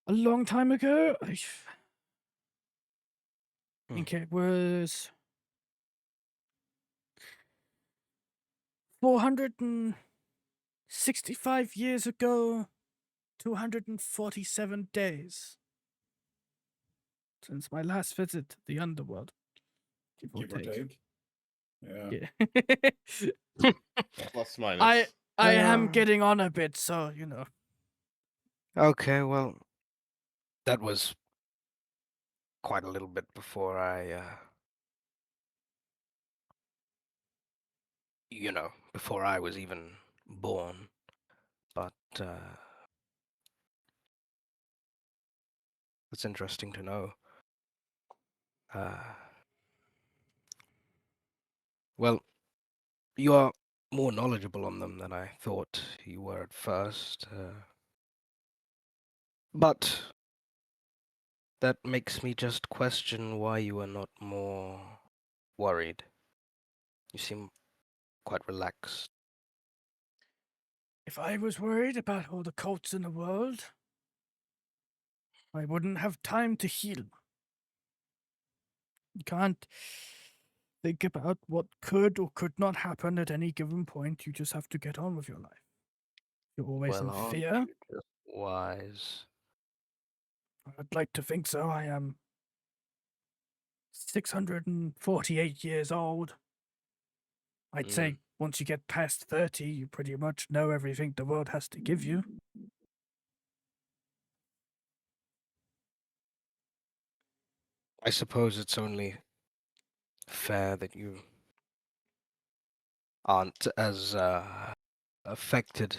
A long time ago, I
Hmm.
think it was 465 years ago, 247 days since my last visit to the underworld. Give or take.
Yeah.
Yeah.
Plus minus.
I am getting on a bit, so you know.
Okay, well, that was quite a little bit before before I was even born. But it's interesting to know. Well, you are more knowledgeable on them than I thought you were at first. But that makes me just question why you are not more worried. You seem quite relaxed.
If I was worried about all the cults in the world, I wouldn't have time to heal. You can't think about what could or could not happen at any given point. You just have to get on with your life. You're always
Well,
in
aren't
fear.
you just wise?
I'd like to think so. I am 648 years old. I'd say once you get past 30, you pretty much know everything the world has to give you.
I suppose it's only fair that you aren't as affected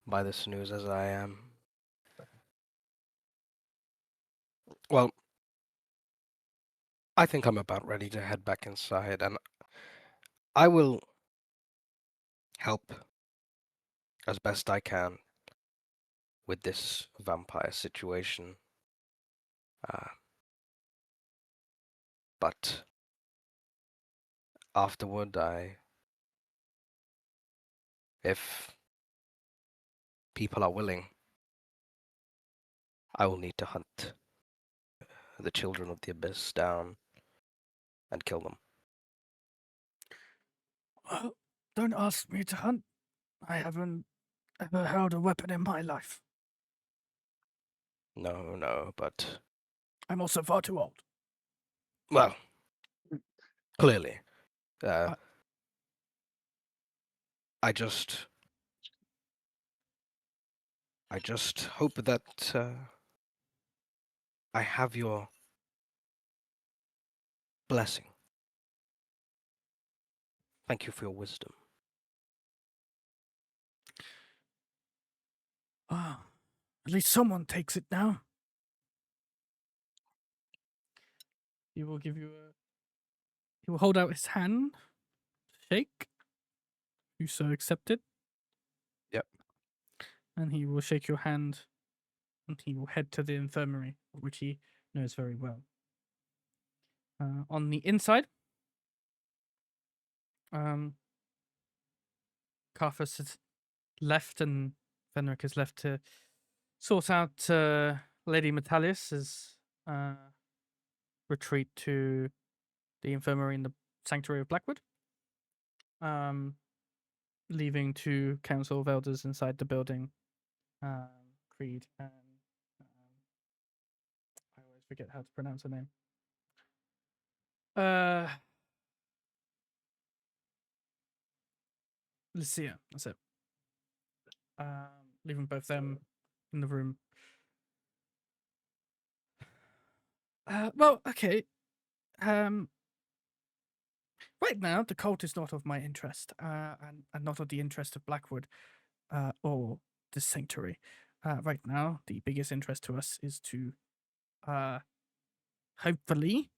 by this news as I am. Well, I think I'm about ready to head back inside, and I will help as best I can with this vampire situation. But afterward, if people are willing, I will need to hunt the children of the abyss down and kill them.
Well, don't ask me to hunt. I haven't ever held a weapon in my life.
No, but
I'm also far too old.
well, clearly, I just hope that I have your blessing. Thank you for your wisdom.
Ah, at least someone takes it now. He will give you a. He will hold out his hand, shake. You so accept it.
Yep.
And he will shake your hand, and he will head to the infirmary, which he knows very well. On the inside, Carthus has left, and Fenric is left to sort out Lady Metalius's retreat to the infirmary in the sanctuary of BlackWood. Leaving two council of elders inside the building, Creed and I always forget how to pronounce her name. Lucia, that's it. Leaving both them in the room. Well, okay. Right now, the cult is not of my interest, and not of the interest of BlackWood, or the sanctuary. Right now, the biggest interest to us is to, hopefully,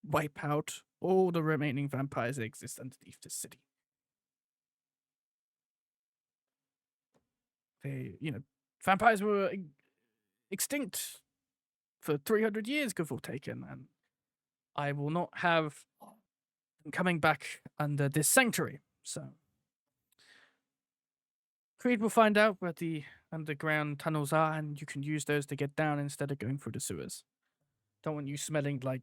wipe out all the remaining vampires that exist underneath this city. Vampires were extinct for 300 years, give or take, and I will not have them coming back under this sanctuary. So, Creed will find out where the underground tunnels are, and you can use those to get down instead of going through the sewers. Don't want you smelling like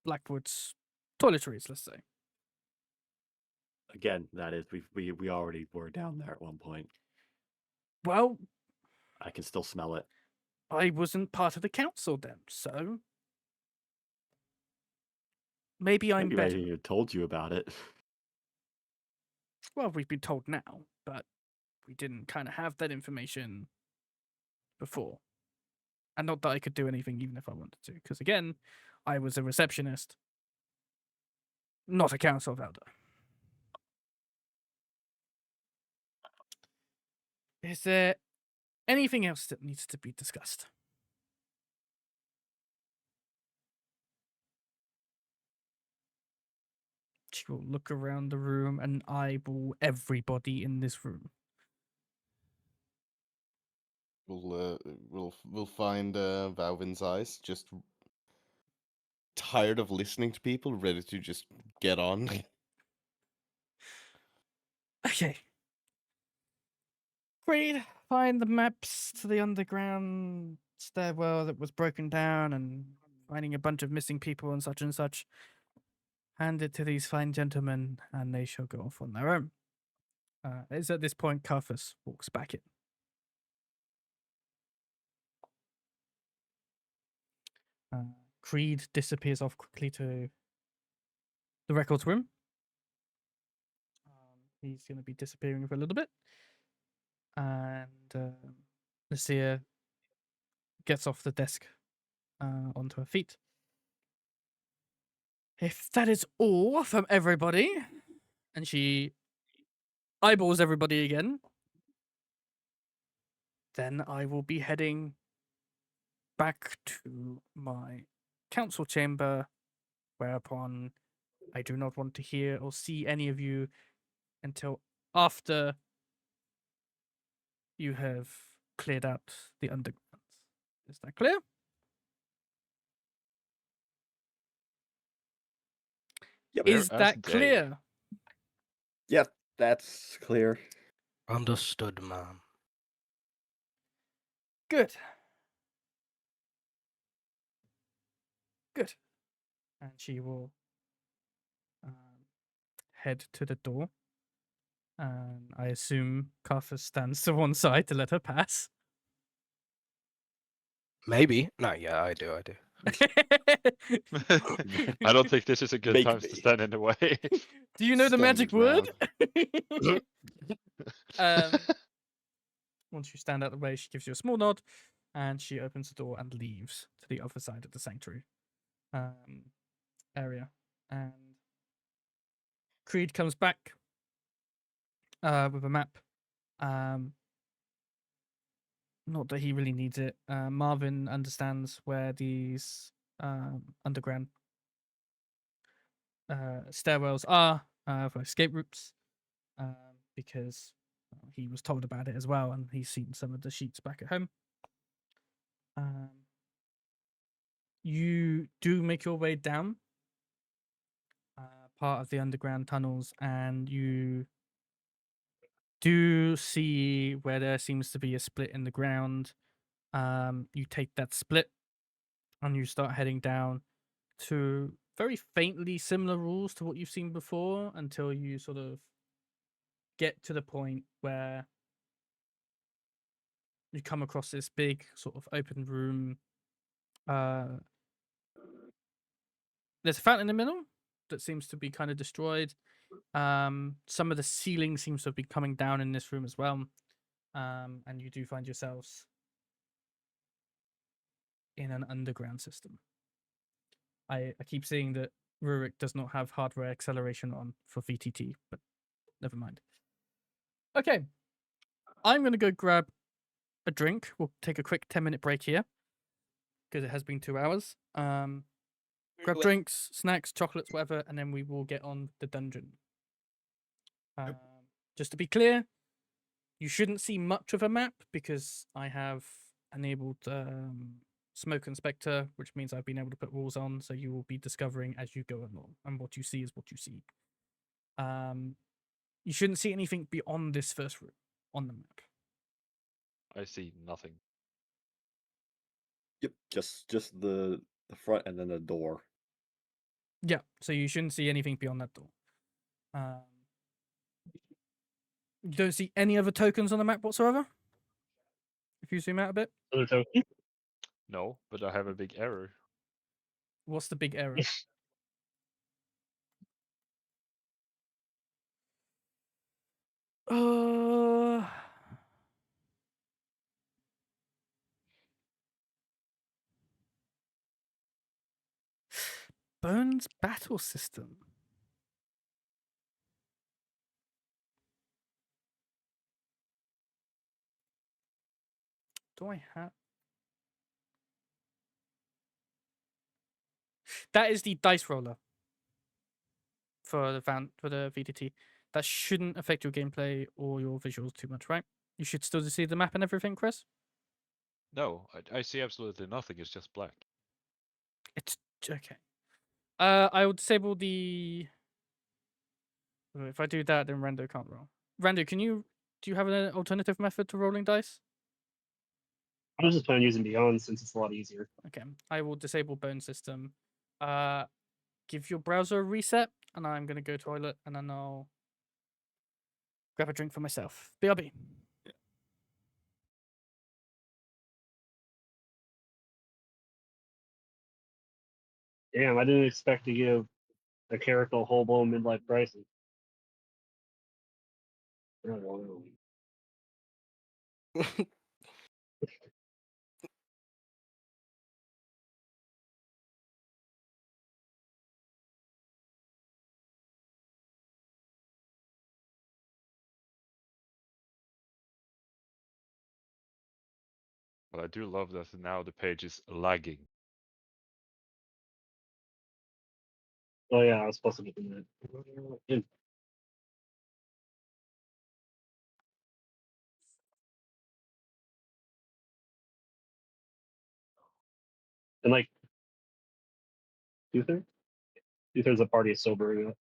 BlackWood's toiletries, let's say.
Again, that is, we already were down there at one point.
Well,
I can still smell it.
I wasn't part of the council then, so maybe I'm
Maybe
better.
I even told you about it.
Well, we've been told now, but we didn't kind of have that information before. And not that I could do anything even if I wanted to, because again, I was a receptionist, not a council of elder. Is there anything else that needs to be discussed? She will look around the room and eyeball everybody in this room.
We'll find Wauvin's eyes just tired of listening to people, ready to just get on.
Okay. Creed, find the maps to the underground stairwell that was broken down and finding a bunch of missing people and such. Hand it to these fine gentlemen, and they shall go off on their own. It's at this point Carthus walks back in. Creed disappears off quickly to the records room. He's going to be disappearing for a little bit. And Lucia gets off the desk onto her feet. If that is all from everybody, and she eyeballs everybody again, then I will be heading back to my council chamber, whereupon I do not want to hear or see any of you until after you have cleared out the undergrounds. Is that clear?
Yep.
Clear
Is
as
that
day.
clear?
Yep, that's clear.
Understood, ma'am.
Good. Good. And she will head to the door. And I assume Carthus stands to one side to let her pass.
Maybe. No, yeah, I do.
I don't think this is a good
Make
time to
me.
stand in the way.
Do you know the
Stand
magic
your
word?
ground.
Once you stand out of the way, she gives you a small nod, and she opens the door and leaves to the other side of the sanctuary area. And Creed comes back with a map. Not that he really needs it. Marvin understands where these underground stairwells are for escape routes, because he was told about it as well, and he's seen some of the sheets back at home. You do make your way down part of the underground tunnels, and you do see where there seems to be a split in the ground. You take that split, and you start heading down to very faintly similar rules to what you've seen before, until you sort of get to the point where you come across this big sort of open room. There's a fountain in the middle that seems to be kind of destroyed. Some of the ceiling seems to have been coming down in this room as well. And you do find yourselves in an underground system. I keep seeing that Rurik does not have hardware acceleration on for VTT, but never mind. Okay. I'm going to go grab a drink. We'll take a quick 10-minute break here, because it has been 2 hours. Grab drinks, snacks, chocolates, whatever, and then we will get on the dungeon. Just to be clear, you shouldn't see much of a map, because I have enabled Smoke Inspector, which means I've been able to put rules on, so you will be discovering as you go along, and what you see is what you see. You shouldn't see anything beyond this first room on the map.
I see nothing.
Yep, just the front and then the door.
Yeah, so you shouldn't see anything beyond that door. You don't see any other tokens on the map whatsoever? If you zoom out a bit?
Other token?
No, but I have a big error.
What's the big error? Bones battle system. Do I have? That is the dice roller for the VTT. That shouldn't affect your gameplay or your visuals too much, right? You should still see the map and everything, Chris.
No, I see absolutely nothing. It's just black.
It's okay. I will disable the. If I do that, then Rando can't roll. Rando, do you have an alternative method to rolling dice?
I was just planning on using Beyond since it's a lot easier.
Okay, I will disable bone system. Give your browser a reset, and I'm gonna go toilet, and then I'll grab a drink for myself. BRB.
Damn, I didn't expect to give a character a whole blown midlife crisis. I don't know.
But I do love that now the page is lagging.
Oh yeah, I was supposed to get them that. And like 2/3? 2/3 of the party is sober. You know?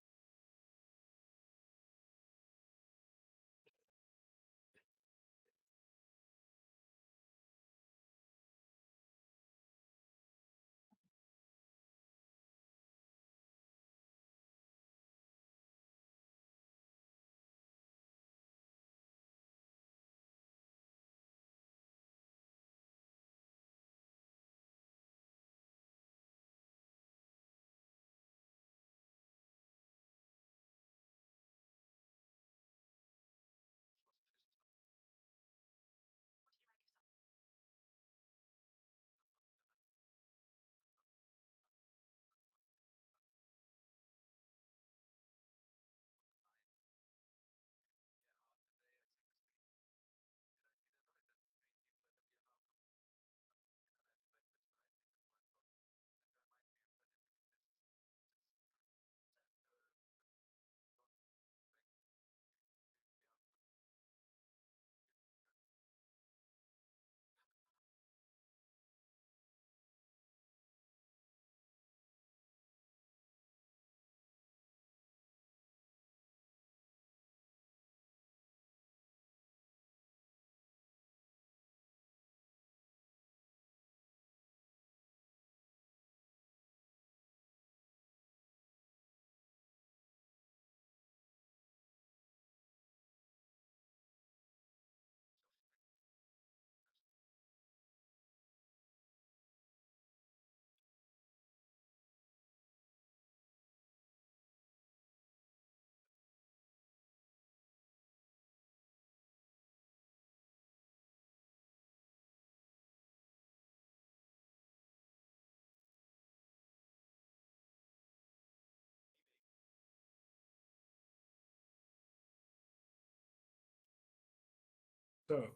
So,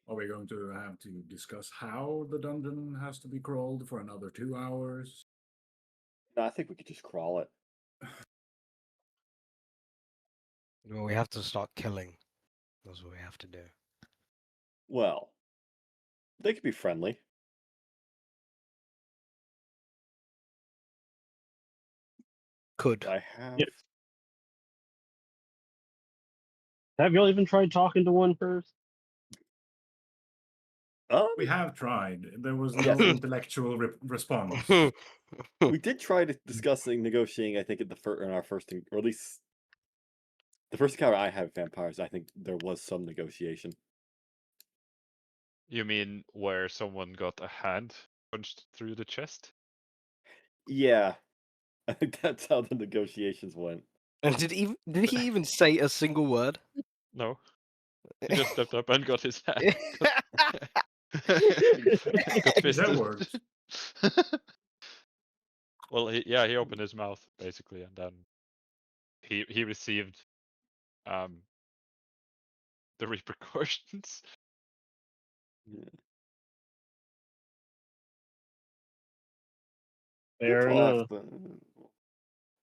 are we going to have to discuss how the dungeon has to be crawled for another 2 hours?
No, I think we could just crawl it.
Well, we have to start killing. That's what we have to do.
Well, they could be friendly.
Could.
I have.
Yeah. Have y'all even tried talking to one first?
We have tried. There was no
Yes.
intellectual response.
We did try to discussing negotiating. I think in our first, or at least the first encounter I had with vampires. I think there was some negotiation.
You mean where someone got a hand punched through the chest?
Yeah, I think that's how the negotiations went.
And did he even say a single word?
No. He just stepped up and got his hand. got
That
fisted.
works.
Well, he opened his mouth basically, and then he received the repercussions.
Yeah.
Fair
Good talk,
enough.
but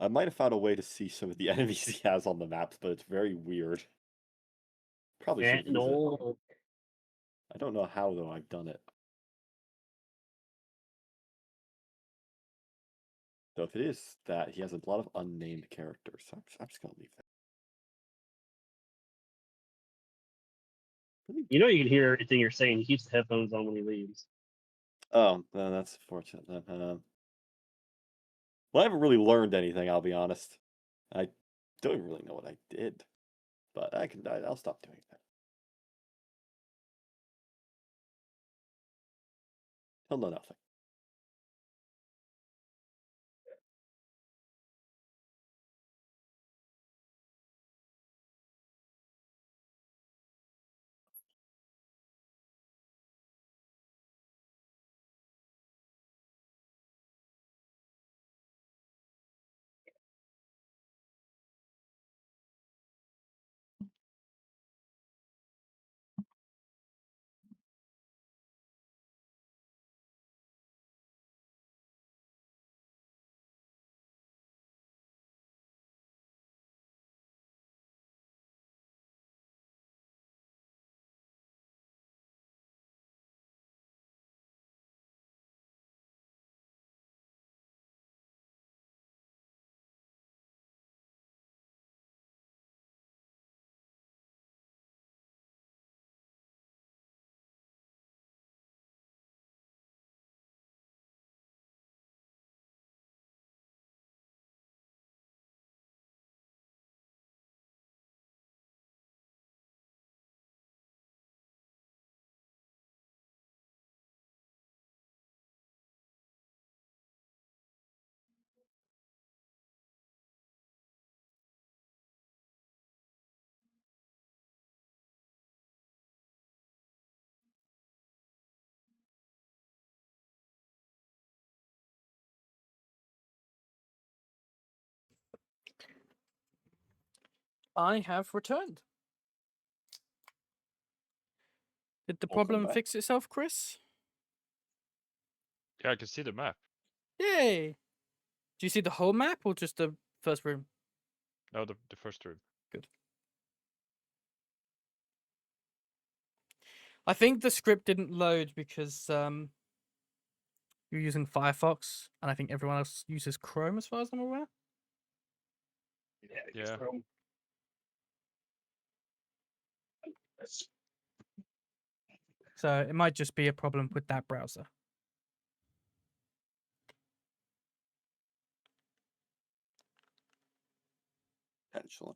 I might have found a way to see some of the enemies he has on the maps, but it's very weird. Probably should use it.
No.
I don't know how though. I've done it. So if it is that, he has a lot of unnamed characters. So I'm just gonna leave that.
You know you can hear everything you're saying. He keeps the headphones on when he leaves.
Oh, then that's fortunate then. Well, I haven't really learned anything, I'll be honest. I don't even really know what I did. But I'll stop doing that. He'll know nothing.
I have returned. Did the
Welcome
problem
back.
fix itself, Chris?
Yeah, I can see the map.
Yay! Do you see the whole map or just the first room?
No, the first room.
I think the script didn't load because you're using Firefox, and I think everyone else uses Chrome, as far as I'm aware.
Yeah.
So it might just be a problem with that browser.
Potentially.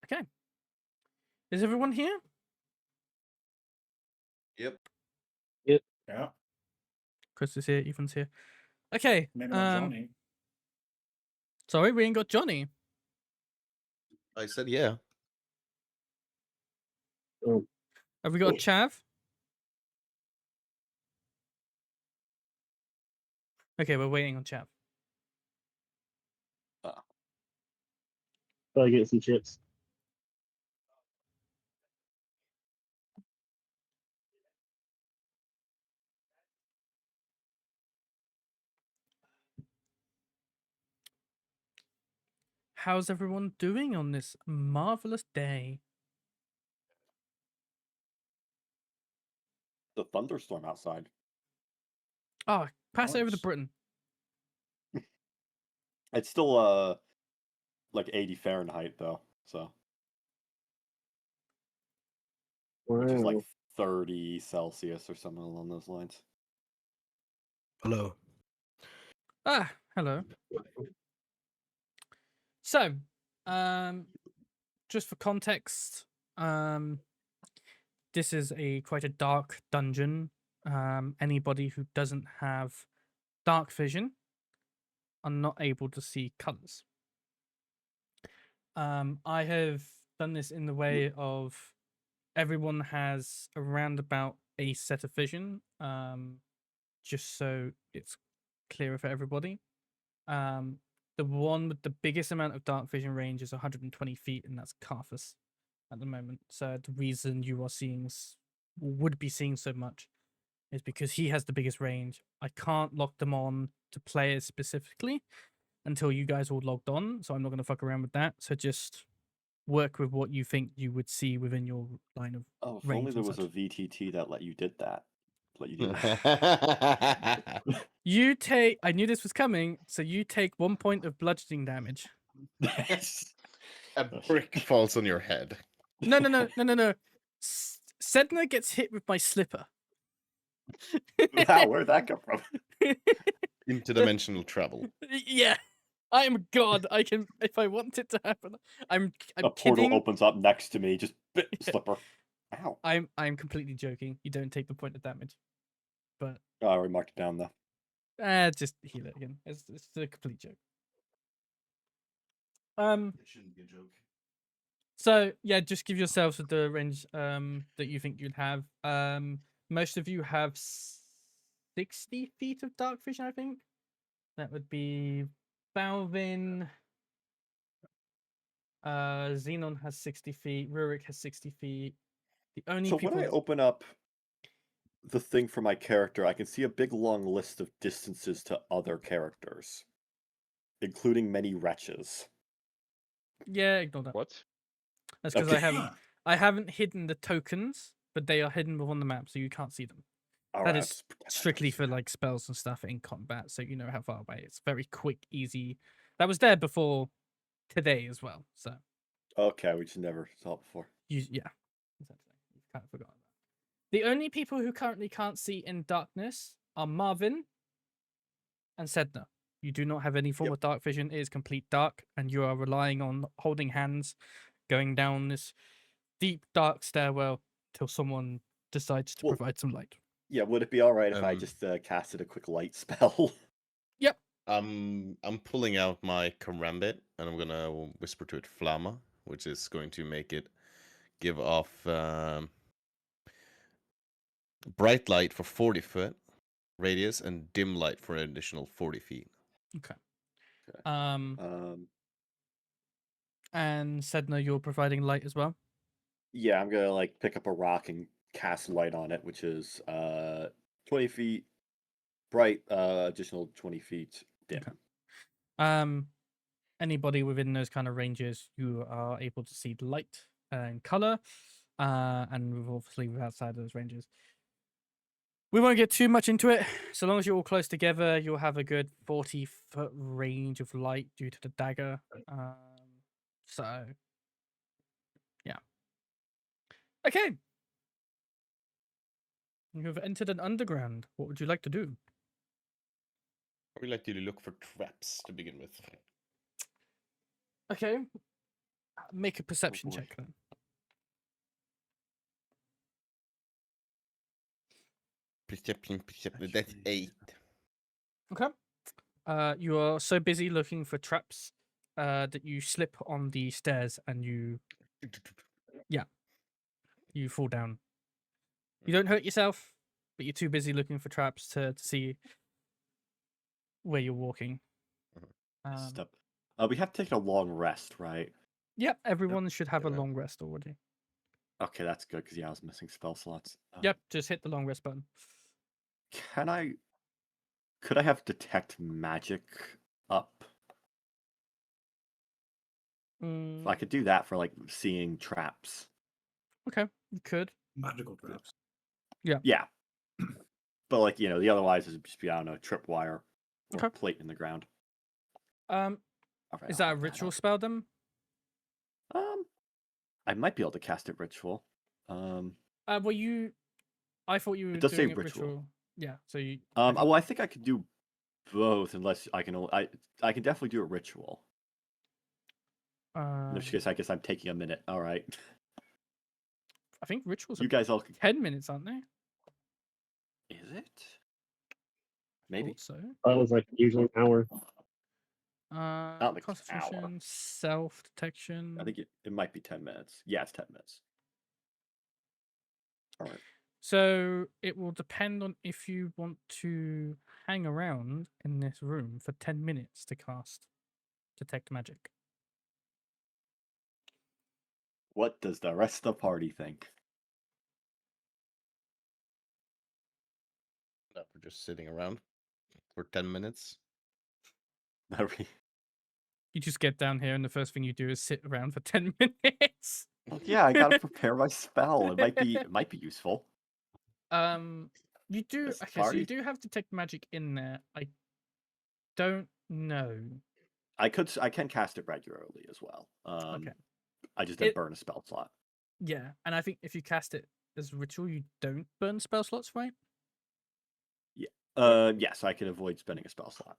Okay. Is everyone here?
Yep.
Yeah.
Chris is here. Ethan's here. Okay.
Maybe not Johnny.
Sorry, we ain't got Johnny.
I said yeah.
Have we got Chav? Okay, we're waiting on Chav.
Probably get some chips.
How's everyone doing on this marvelous day?
The thunderstorm outside.
Oh, pass it over to
Nice.
Britain.
It's still like 80 Fahrenheit though, so which is like
Wow.
30 Celsius or something along those lines.
Hello.
Ah, hello. So, just for context, this is quite a dark dungeon. Anybody who doesn't have dark vision are not able to see colors. I have done this in the way of everyone has around about a set of vision, just so it's clearer for everybody. The one with the biggest amount of dark vision range is 120 feet, and that's Carthus at the moment. So the reason you are would be seeing so much is because he has the biggest range. I can't lock them on to players specifically until you guys all logged on, so I'm not going to fuck around with that. So just work with what you think you would see within your line of
Oh, if
range
only there
and
was a
such.
VTT that let you did that. Let you do that.
You take. I knew this was coming, so you take 1 point of bludgeoning damage.
A brick falls on your head.
No. Sedna gets hit with my slipper.
Wow, where'd that come from?
Interdimensional travel.
Yeah, I am God. I can, if I want it to happen. I'm
A portal
kidding.
opens up next to me, just slipper. Ow.
I'm completely joking. You don't take the point of damage, but
Oh, I already marked it down though.
just heal it again. It's a complete joke.
It shouldn't be a joke.
So yeah, just give yourselves the range that you think you'd have. Most of you have 60 feet of dark vision, I think. That would be Wauvin. Zinon has 60 feet. Rurik has 60 feet. The only
So
people.
when I open up the thing for my character, I can see a big long list of distances to other characters, including many wretches.
Yeah, ignore that.
What?
That's because
Okay.
I haven't hidden the tokens, but they are hidden on the map, so you can't see them.
All
That
right,
is
let's pretend I
strictly
don't see
for
that.
like spells and stuff in combat, so you know how far away. It's very quick, easy. That was there before today as well, so
Okay, we just never saw it before.
yeah, essentially, you've kind of forgotten that. The only people who currently can't see in darkness are Marvin and Sedna. You do not have any form
Yep.
of dark vision. It is complete dark, and you are relying on holding hands, going down this deep dark stairwell till someone decides to
Well-
provide some light.
Yeah, would it be all right if I
Um,
just casted a quick light spell?
I'm pulling out my karambit and I'm gonna whisper to it Flamma, which is going to make it give off bright light for 40 foot radius and dim light for an additional 40 feet.
And Sedna, you're providing light as well.
Yeah, I'm gonna like pick up a rock and cast light on it, which is 20 feet bright, additional 20 feet dim.
Okay. Anybody within those kind of ranges, you are able to see the light and color, and obviously outside of those ranges. We won't get too much into it. So long as you're all close together, you'll have a good 40-foot range of light due to the dagger. So, yeah. Okay. You have entered an underground. What would you like to do?
I would like you to look for traps to begin with.
Okay. Make a perception
boy.
check then.
Perception. That's 8.
Okay. You are so busy looking for traps that you slip on the stairs and you fall down. You don't hurt yourself, but you're too busy looking for traps to see where you're walking.
Step. We have taken a long rest, right?
Yep, everyone should have a
Yeah.
long rest already.
Okay, that's good because I was missing spell slots.
Yep, just hit the long rest button.
Could I have detect magic up? If I could do that for like seeing traps.
Okay, you could.
Magical traps.
Yeah. But like, the otherwise it would just be, I don't know, tripwire or
Okay.
plate in the ground.
Is
Alright,
that a
I'll look
ritual
up.
spell then?
I might be able to cast it ritual.
Well, I thought you were
does say
doing it
ritual.
ritual. Yeah, so you.
Well, I think I could do both unless I can only, I can definitely do a ritual. In which case, I guess I'm taking a minute. All right.
I think rituals
You
are
guys all.
10 minutes, aren't they?
Is it? Maybe.
Thought so.
That was like usually an hour.
Not like an hour.
Concentration, self-detection.
I think it might be 10 minutes. Yeah, it's 10 minutes. All right.
So it will depend on if you want to hang around in this room for 10 minutes to cast Detect Magic.
What does the rest of the party think?
That we're just sitting around for 10 minutes.
You just get down here and the first thing you do is sit around for 10 minutes.
Yeah, I gotta prepare my spell. It might be useful.
You do
Yes,
okay, so you
party.
do have detect magic in there. I don't know.
I can cast it regularly as well.
Okay.
I just didn't
It-
burn a spell slot.
Yeah, and I think if you cast it as a ritual, you don't burn spell slots, right?
Yes, I can avoid spending a spell slot.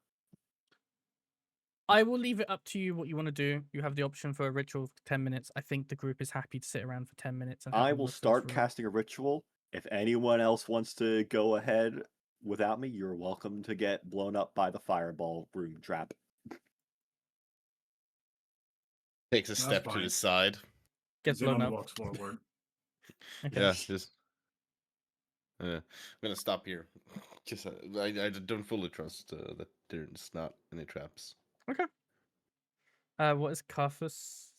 I will leave it up to you what you want to do. You have the option for a ritual for 10 minutes. I think the group is happy to sit around for 10 minutes. And have
I
a
will
look those
start
rooms.
casting a ritual. If anyone else wants to go ahead without me, you're welcome to get blown up by the fireball room trap.
Takes a
That's
step to
fine.
the side.
Gets blown
Zinon
up.
walks forward.
Okay.
Yeah, just. I'm gonna stop here. Just I don't fully trust that there's not any traps.
Okay. What is Carthus,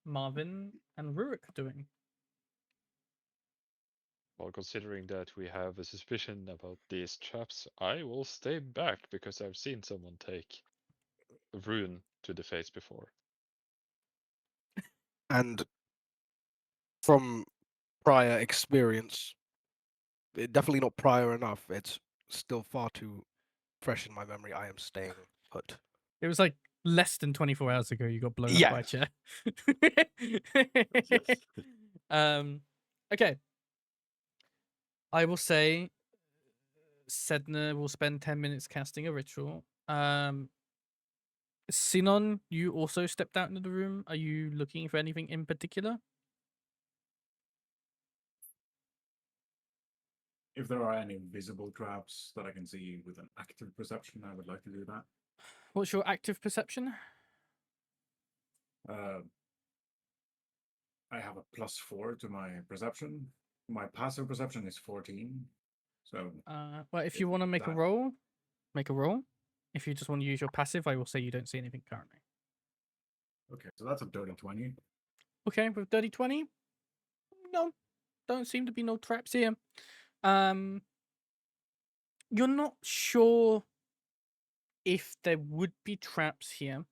Marvin, and Rurik doing?
Well, considering that we have a suspicion about these traps, I will stay back because I've seen someone take a rune to the face before.
And from prior experience, definitely not prior enough. It's still far too fresh in my memory. I am staying put.
It was like less than 24 hours ago you got blown up by a
Yes.
chair.
Yes.
Okay. I will say Sedna will spend 10 minutes casting a ritual. Zinon, you also stepped out into the room. Are you looking for anything in particular?
If there are any visible traps that I can see with an active perception, I would like to do that.
What's your active perception?
I have a +4 to my perception. My passive perception is 14. So
Well, if you want to make a
that-
roll, make a roll. If you just want to use your passive, I will say you don't see anything currently.
okay, so that's a dirty 20.
Okay, with dirty 20, no, don't seem to be no traps here. You're not sure if there would be traps here.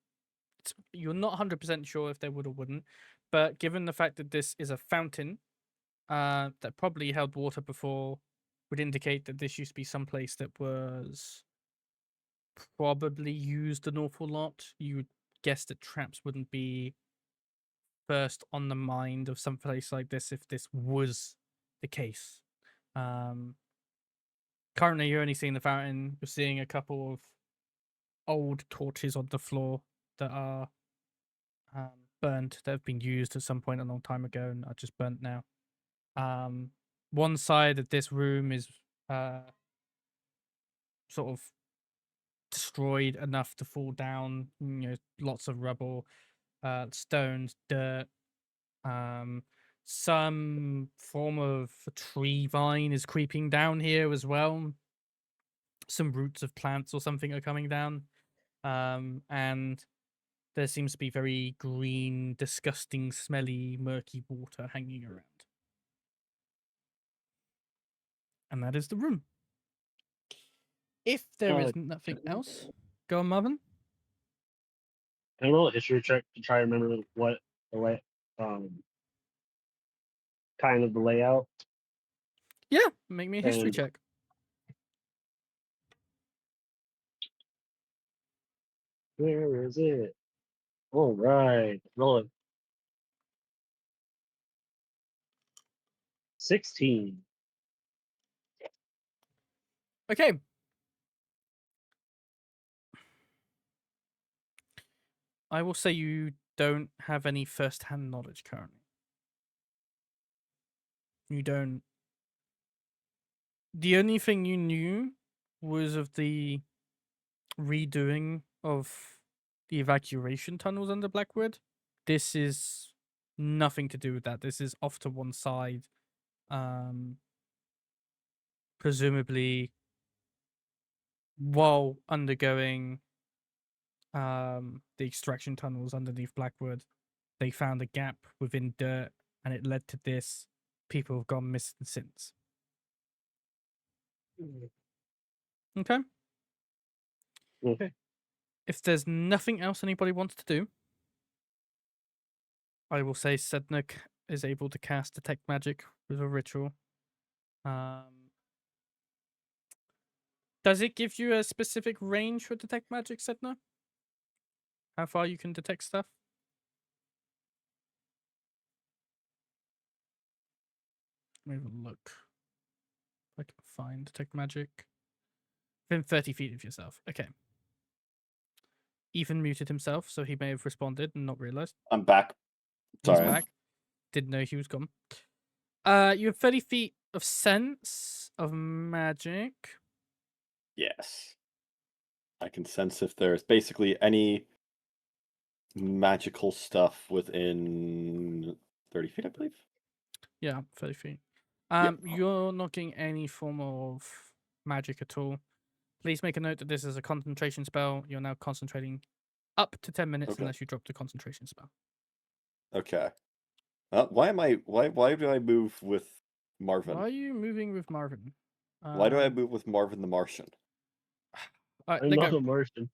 You're not 100% sure if there would or wouldn't, but given the fact that this is a fountain that probably held water before, would indicate that this used to be someplace that was probably used an awful lot. You would guess that traps wouldn't be first on the mind of some place like this if this was the case. Currently, you're only seeing the fountain. You're seeing a couple of old torches on the floor that are burnt, that have been used at some point a long time ago and are just burnt now. One side of this room is sort of destroyed enough to fall down. Lots of rubble, stones, dirt. Some form of a tree vine is creeping down here as well. Some roots of plants or something are coming down. And there seems to be very green, disgusting, smelly, murky water hanging around. And that is the room. If there is nothing else, go on, Marvin.
Can I roll a history check to try to remember what the way, kind of the layout?
Yeah, make me a history
And-
check.
Where is it? All right, roll it. 16.
Okay. I will say you don't have any first-hand knowledge currently. You don't. The only thing you knew was of the redoing of the evacuation tunnels under BlackWood. This is nothing to do with that. This is off to one side. Presumably while undergoing the extraction tunnels underneath BlackWood, they found a gap within dirt and it led to this. People have gone missing since. Okay.
Okay.
If there's nothing else anybody wants to do, I will say Sedna is able to cast Detect Magic with a ritual. Does it give you a specific range for detect magic, Sedna? How far you can detect stuff? Let me have a look. If I can find detect magic. Within 30 feet of yourself. Okay. Ethan muted himself, so he may have responded and not realized.
I'm back.
He's
Sorry.
back. Didn't know he was gone. You have 30 feet of sense of magic.
Yes. I can sense if there's basically any magical stuff within 30 feet, I believe.
Yeah, 30 feet.
Yep.
You're not getting any form of magic at all. Please make a note that this is a concentration spell. You're now concentrating up to 10 minutes
Okay.
unless you drop the concentration spell.
Okay. Why do I move with Marvin?
Why are you moving with Marvin?
Why do I move with Marvin the Martian?
Alright,
I'm
then
not
go.
immersion.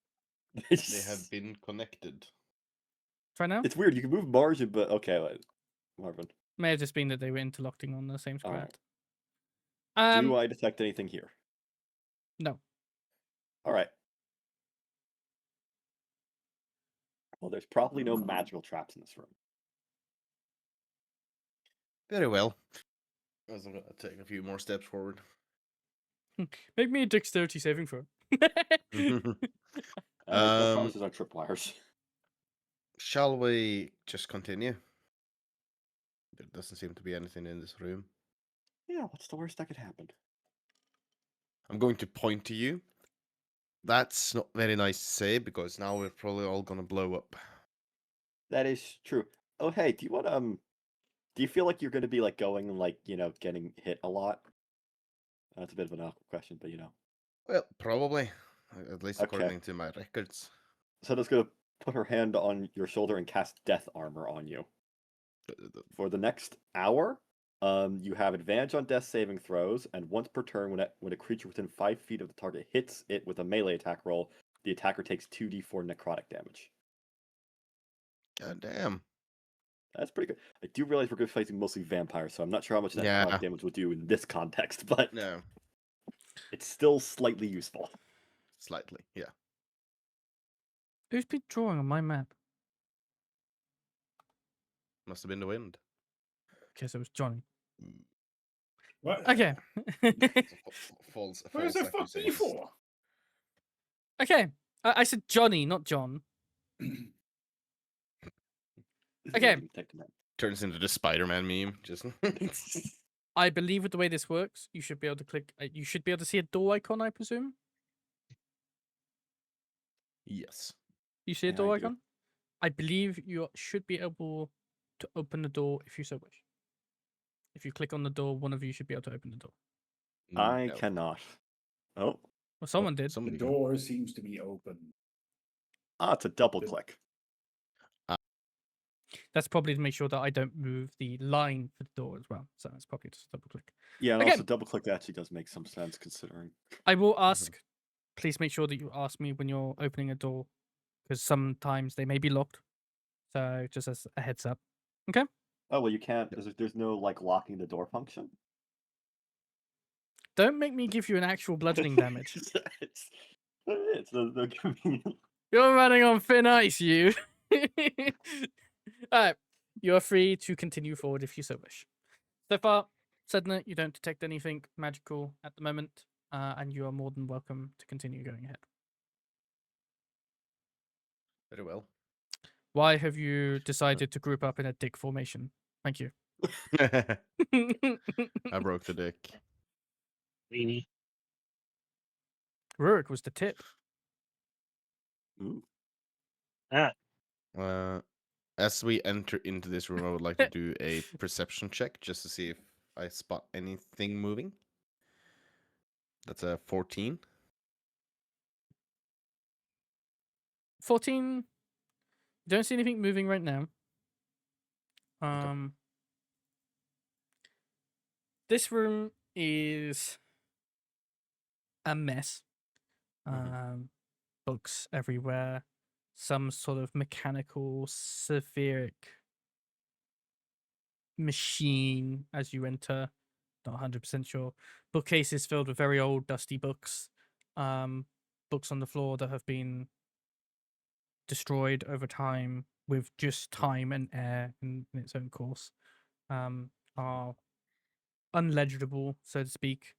They have been connected.
Try now?
It's weird. You can move Martian, but okay, wait. Marvin.
May have just been that they were interlocking on the same square.
Alright. Do I detect anything here?
No.
All right. Well, there's probably no magical traps in this room.
Very well. As I'm gonna take a few more steps forward.
Make me a dexterity saving throw.
No promises on tripwires.
Shall we just continue? There doesn't seem to be anything in this room.
Yeah, what's the worst that could happen?
I'm going to point to you. That's not very nice to say because now we're probably all gonna blow up.
That is true. Oh, hey, do you want do you feel like you're going to be like going and like getting hit a lot? That's a bit of an awkward question, but
Well, probably. At least
Okay.
according to my records.
Sedna's going to put her hand on your shoulder and cast Death Armor on you. For the next hour, you have advantage on death saving throws, and once per turn, when a creature within 5 feet of the target hits it with a melee attack roll, the attacker takes 2d4 necrotic damage.
God damn.
That's pretty good. I do realize we're going to be fighting mostly vampires, so I'm not sure how much that
Yeah.
necrotic damage will do in this context, but
No,
it's still slightly useful.
slightly, yeah.
Who's been drawing on my map?
Must have been the wind.
Okay, so it was Johnny.
What?
Okay.
False.
What is it fuck me
accusation.
for?
Okay. I said Johnny, not John. Okay.
Turns into the Spider-Man meme. Just.
I believe with the way this works, you should be able to click. You should be able to see a door icon, I presume.
Yes.
You see a
Yeah,
door
I do.
icon? I believe you should be able to open the door if you so wish. If you click on the door, one of you should be able to open the door.
I
No.
cannot. Oh.
Well, someone did.
The
Somebody can.
door seems to be open.
It's a double
The-
click.
That's probably to make sure that I don't move the line for the door as well. So that's probably just a double click.
Yeah, and
Okay.
also double click actually does make some sense considering.
I will ask. Please make sure that you ask me when you're opening a door, because sometimes they may be locked. So just as a heads up. Okay.
Oh well, you can't. There's no like locking the door function.
Don't make me give you an actual bludgeoning damage.
it's no convenient.
You're running on thin ice, you. Alright. You are free to continue forward if you so wish. So far, Sedna, you don't detect anything magical at the moment, and you are more than welcome to continue going ahead.
Very well.
Why have you decided to group up in a dick formation? Thank you.
I broke the dick.
Weenie.
Rurik was the tip.
Ooh.
As we enter into this room, I would like to do a perception check just to see if I spot anything moving. That's a 14.
14. You don't see anything moving right now. This room is a mess. Books everywhere. Some sort of mechanical, spheric machine as you enter. Not 100% sure. Bookcases filled with very old, dusty books. books on the floor that have been destroyed over time with just time and air in its own course, are unlegible, so to speak.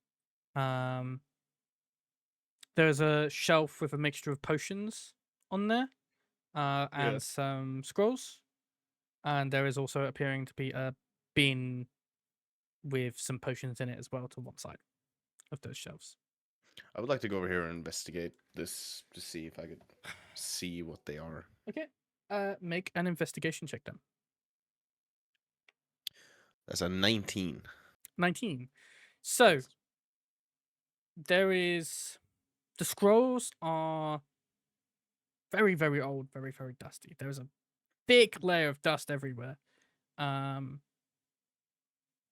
There's a shelf with a mixture of potions on there, and
Yeah.
some scrolls. And there is also appearing to be a bin with some potions in it as well to one side of those shelves.
I would like to go over here and investigate this to see if I could see what they are.
Okay. Make an investigation check then.
That's a 19.
19. So there is the scrolls are very, very old, very, very dusty. There's a big layer of dust everywhere. The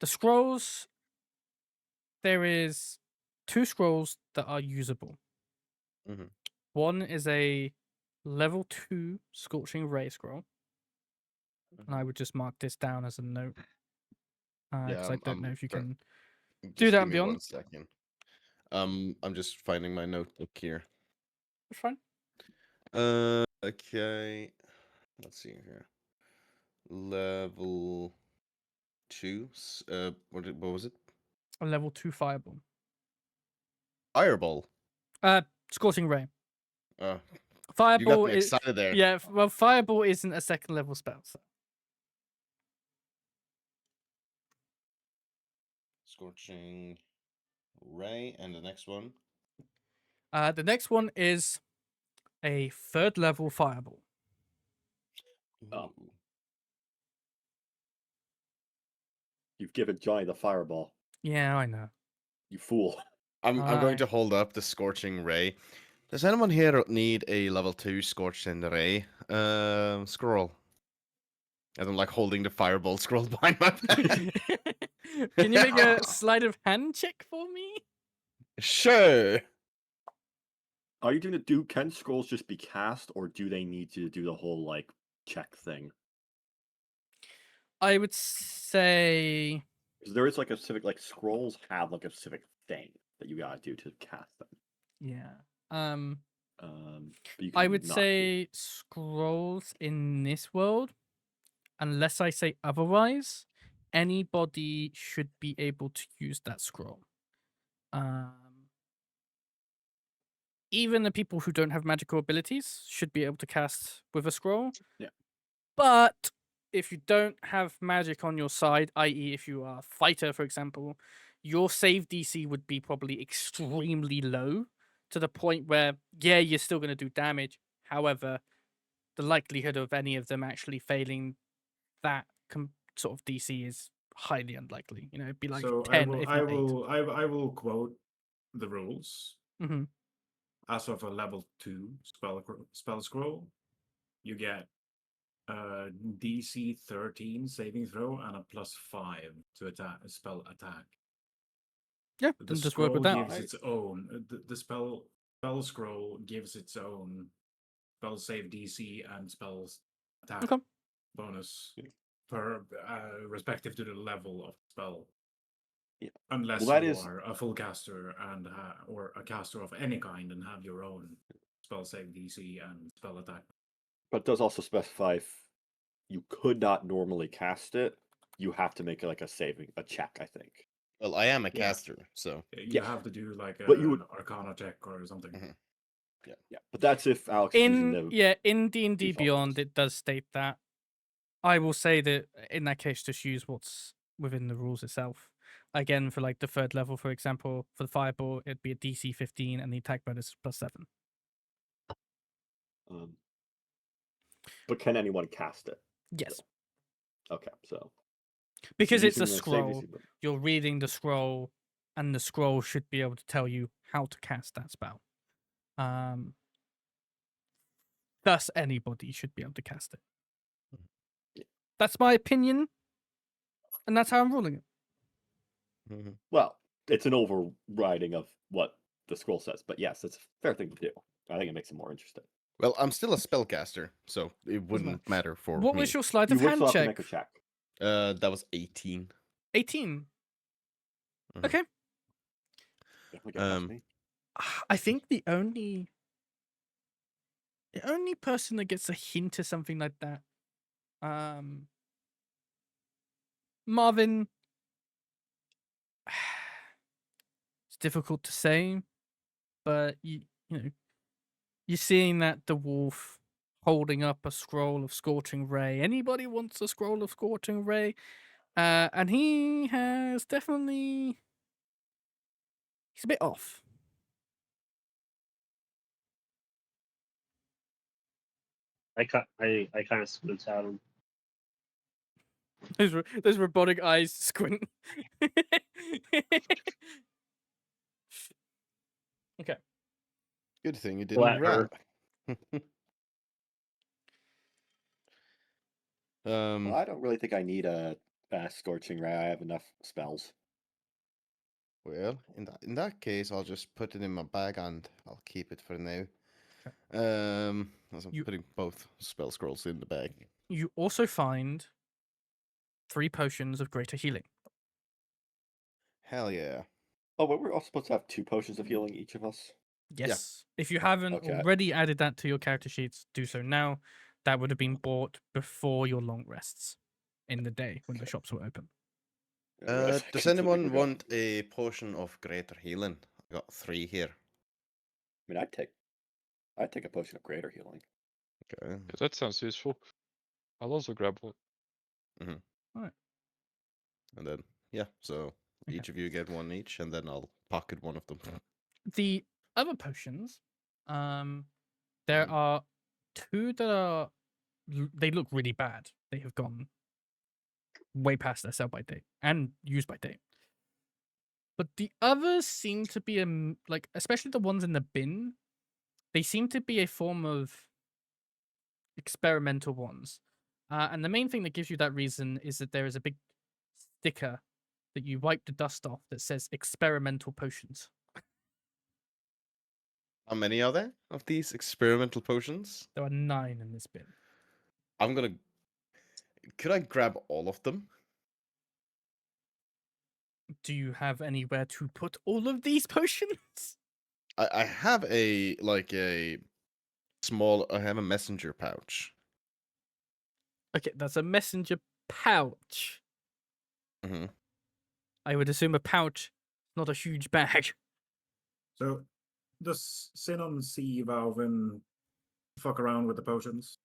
scrolls, there is 2 scrolls that are usable.
Mhm.
One is a level 2 Scorching Ray scroll. And I would just mark this down as a note. Because I don't know if you can do
Just
that
give me
beyond.
1 second. I'm just finding my notebook here.
That's fine.
Okay. Let's see here. Level 2. What was it?
A level 2 Fireball.
Fireball.
Scorching Ray.
You got
Fireball
me
is
excited there.
yeah. Well, Fireball isn't a 2nd level spell. So.
Scorching Ray, and the next one.
The next one is a 3rd level Fireball.
Oh.
Ooh.
You've given Johnny the fireball.
Yeah, I know.
You fool.
I'm going
Aye.
to hold up the Scorching Ray. Does anyone here need a level 2 Scorching Ray scroll? I don't like holding the fireball scroll behind my back.
Can you make a sleight of hand check for me?
Sure.
Are you doing do can scrolls just be cast, or do they need to do the whole like check thing?
I would say
'Cause there is like a specific like scrolls have like a specific thing that you gotta do to cast them.
yeah.
But you
I
can
would
not do-
say scrolls in this world, unless I say otherwise, anybody should be able to use that scroll. Even the people who don't have magical abilities should be able to cast with a scroll.
Yeah.
But if you don't have magic on your side, i.e., if you are a fighter, for example, your save DC would be probably extremely low to the point where, yeah, you're still going to do damage. However, the likelihood of any of them actually failing that sort of DC is highly unlikely. You know, it'd be like
So
10, if not 8.
I will quote the rules.
Mm-hmm.
As of a level 2 spell scroll, you get a DC 13 saving throw and a +5 to spell attack.
Yeah,
The
then just work with
scroll
that.
gives its own. The spell scroll gives its own spell save DC and spells attack
Okay.
bonus per respective to the level of spell.
Yeah.
Unless
Well, that
you
is-
are a full caster and or a caster of any kind and have your own spell save DC and spell attack.
But it does also specify if you could not normally cast it, you have to make like a check, I think.
Well, I am a
Yeah.
caster, so
You
Yeah.
have to do like
But you
an
would-
Arcana check or something.
Mhm.
Yeah. But that's if Alex is using
In D&D
default
Beyond,
ones.
it does state that. I will say that in that case, just use what's within the rules itself. Again, for like the 3rd level, for example, for the Fireball, it'd be a DC 15 and the attack bonus is +7.
But can anyone cast it?
Yes,
Okay, so
because it's a
using the save
scroll.
DC, but-
You're reading the scroll, and the scroll should be able to tell you how to cast that spell. Thus, anybody should be able to cast it.
Yeah.
That's my opinion, and that's how I'm ruling it.
Mhm.
Well, it's an overriding of what the scroll says, but yes, it's a fair thing to do. I think it makes it more interesting.
well, I'm still a spellcaster, so it wouldn't matter for
What
me.
was your sleight
You
of
would
hand
still have to
check?
make a check.
That was 18.
18.
Mhm.
Okay.
Definitely get past
Um,
me.
I think the only person that gets a hint of something like that, Marvin. It's difficult to say, but you know you're seeing that the wolf holding up a scroll of Scorching Ray. Anybody wants a scroll of Scorching Ray? And he has definitely he's a bit off.
I kind of squint at him.
Those robotic eyes squint. Okay.
Good thing you didn't
Let her.
rap.
Well, I don't really think I need a fast Scorching Ray. I have enough spells.
Well, in that case, I'll just put it in my bag and I'll keep it for now. As I'm
You-
putting both spell scrolls in the bag.
You also find 3 potions of greater healing.
Hell yeah!
Oh, but we're all supposed to have 2 potions of healing each of us.
Yes. If you haven't
Okay.
already added that to your character sheets, do so now. That would have been bought before your long rests in the day when the shops were open.
Yeah, I
Does
completely
anyone
forgot.
want a potion of greater healing? I got 3 here.
I mean, I'd take a potion of greater healing.
Okay.
Yeah, that sounds useful. I'll also grab one.
And then yeah, so
Okay.
each of you get one each, and then I'll pocket one of them.
The other potions, there are 2 that are they look really bad. They have gone way past their sell by date and use by date. But the others seem to be like, especially the ones in the bin, they seem to be a form of experimental ones. And the main thing that gives you that reason is that there is a big sticker that you wipe the dust off that says experimental potions.
How many are there of these experimental potions?
There are 9 in this bin.
I'm gonna. Could I grab all of them?
Do you have anywhere to put all of these potions?
I have a small. I have a messenger pouch.
Okay, that's a messenger pouch.
Hmm.
I would assume a pouch, not a huge bag.
So, does Zinon see Wauvin fuck around with the potions?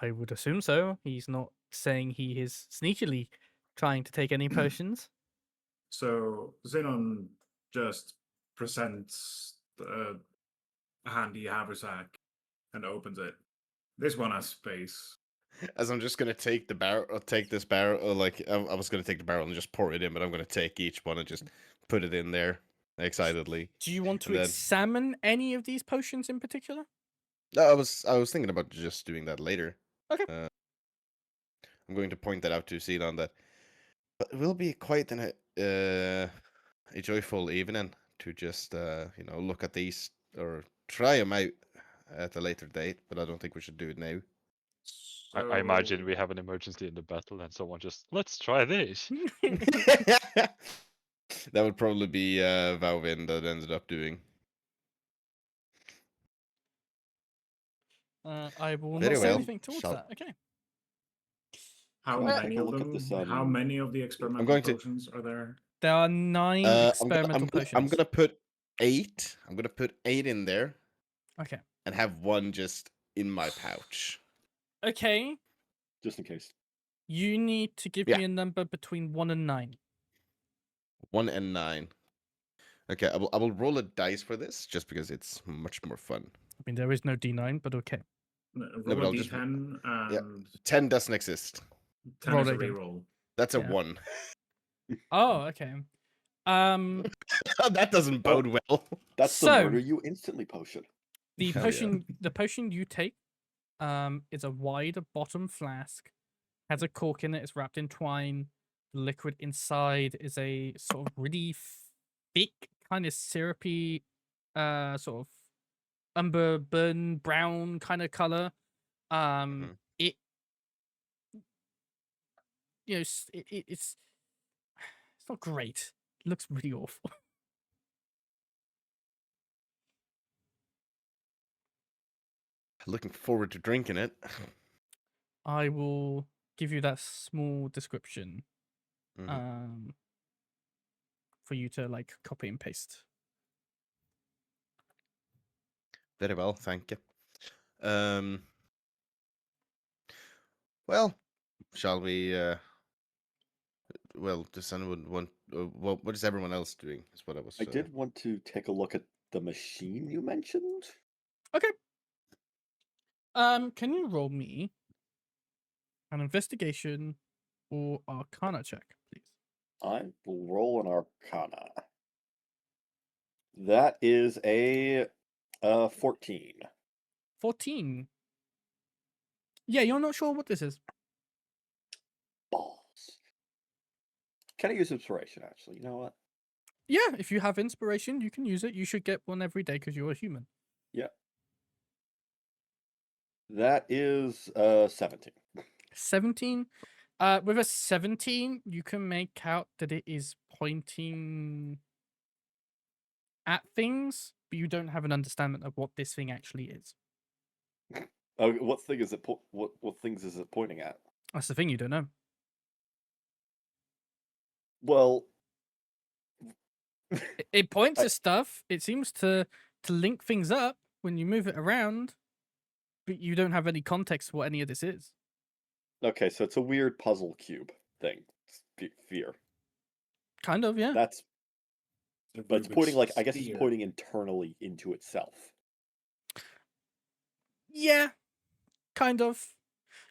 I would assume so. He's not saying he is sneakily trying to take any potions.
So, Zinon just presents the handy haversack and opens it. This one has space.
As I'm just gonna take the barrel, or take this barrel, or I was gonna take the barrel and just pour it in, but I'm gonna take each one and just put it in there excitedly.
Do you want to
And then-
examine any of these potions in particular?
No, I was thinking about just doing that later.
Okay.
I'm going to point that out to Zinon that it will be quite a joyful evening to just look at these or try them out at a later date, but I don't think we should do it now.
I imagine
So-
we have an emergency in the battle and someone just, let's try this.
That would probably be Wauvin that ended up doing.
I will
Very
not say
well.
anything towards
Shall-
that. Okay.
How
Can I
many
take a
of
look at
them?
this,
How many of the experimental
going to-
potions are there?
There are 9 experimental potions.
I'm gonna put 8. I'm gonna put 8 in there
Okay.
and have one just in my pouch.
Okay.
Just in case.
You need to give
Yeah.
me a number between 1 and 9.
1 and 9. Okay, I will roll a dice for this just because it's much more fun.
I mean, there is no D9, but okay.
but
Roll
I'll
a
just-
d10 and
10 doesn't exist.
10
Roll
is a
again.
reroll.
That's a
Yeah.
1.
Oh, okay.
That doesn't bode well.
That's
So-
the murder you instantly potion.
The
Hell yeah.
potion you take is a wide bottom flask, has a cork in it, it's wrapped in twine. The liquid inside is a sort of really thick, kind of syrupy, sort of umber burn brown kind of color. It it's not great. It looks really awful.
Looking forward to drinking it.
I will give you that small description
Mhm.
for you to like copy and paste.
Very well, thank you. Well, shall we? Well, does anyone want? What is everyone else doing? Is what I was.
I did want to take a look at the machine you mentioned.
Okay. Can you roll me an investigation or arcana check, please?
I will roll an Arcana. That is a 14.
14. Yeah, you're not sure what this is.
Balls. Can I use inspiration? Actually, you know what?
Yeah, if you have inspiration, you can use it. You should get one every day because you're a human.
Yeah. That is 17.
17. With a 17, you can make out that it is pointing at things, but you don't have an understanding of what this thing actually is.
What thing is it? What things is it pointing at?
That's the thing you don't know.
Well,
It points
I-
at stuff. It seems to link things up when you move it around, but you don't have any context for what any of this is.
okay, so it's a weird puzzle cube thing. Fear.
Kind of, yeah.
That's, but it's pointing like I guess
Sphere.
it's pointing internally into itself.
Yeah, kind of.